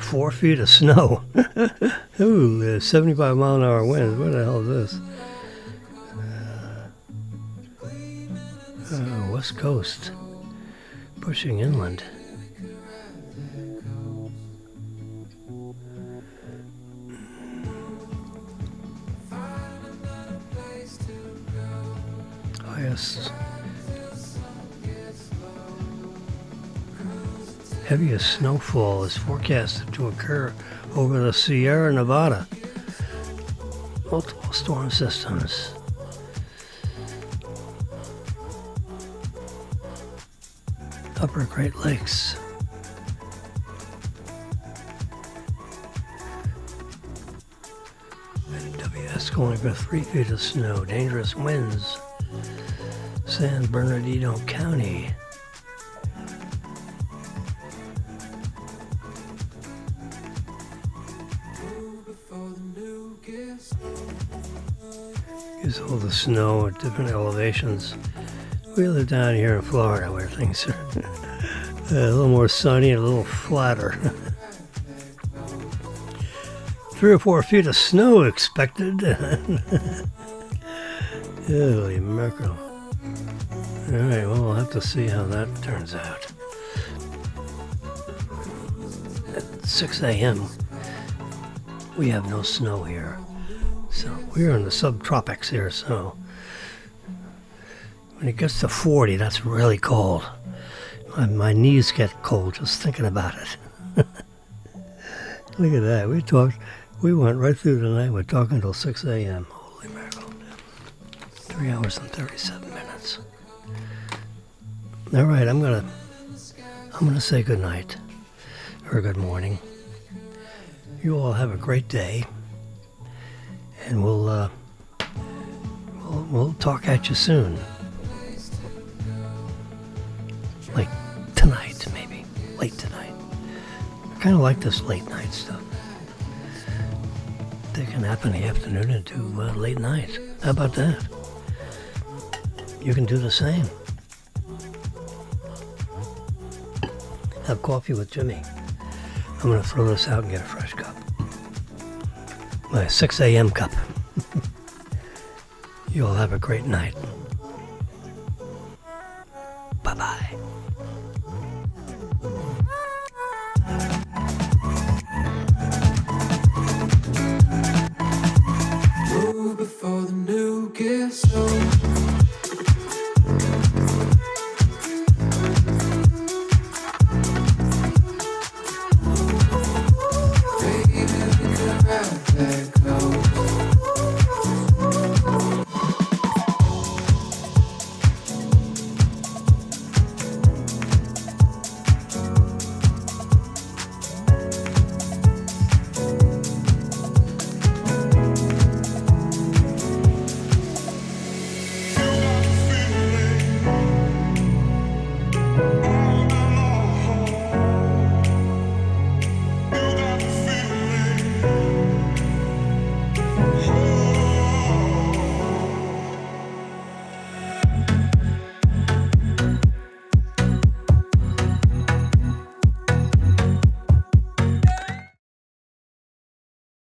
4 feet of snow. Ooh, 75-mile-an-hour winds. What the hell is this? West Coast. Pushing inland. Heaviest snowfall is forecasted to occur over the Sierra Nevada. Multiple storm systems. Upper Great Lakes. WS calling for 3 feet of snow. Dangerous winds. San Bernardino County. Here's all the snow at different elevations. We live down here in Florida where things are a little more sunny and a little flatter. 3 or 4 feet of snow expected. Holy mackerel. Alright, well, we'll have to see how that turns out. At 6 a.m., we have no snow here. So we're in the subtropics here, so when it gets to 40, that's really cold. My knees get cold just thinking about it. Look at that. We went right through the night. We're talking till 6 a.m. Holy mackerel. 3 hours and 37 minutes. All right, I'm gonna say good night or good morning. You all have a great day, and we'll talk at you soon. Like tonight, maybe late tonight. I kind of like this late night stuff. Take a nap in the afternoon and do late night. How about that? You can do the same. Have coffee with Jimmy. I'm going to throw this out and get a fresh cup. My 6 a.m. cup. You all have a great night. Bye-bye. Move before the new gets old.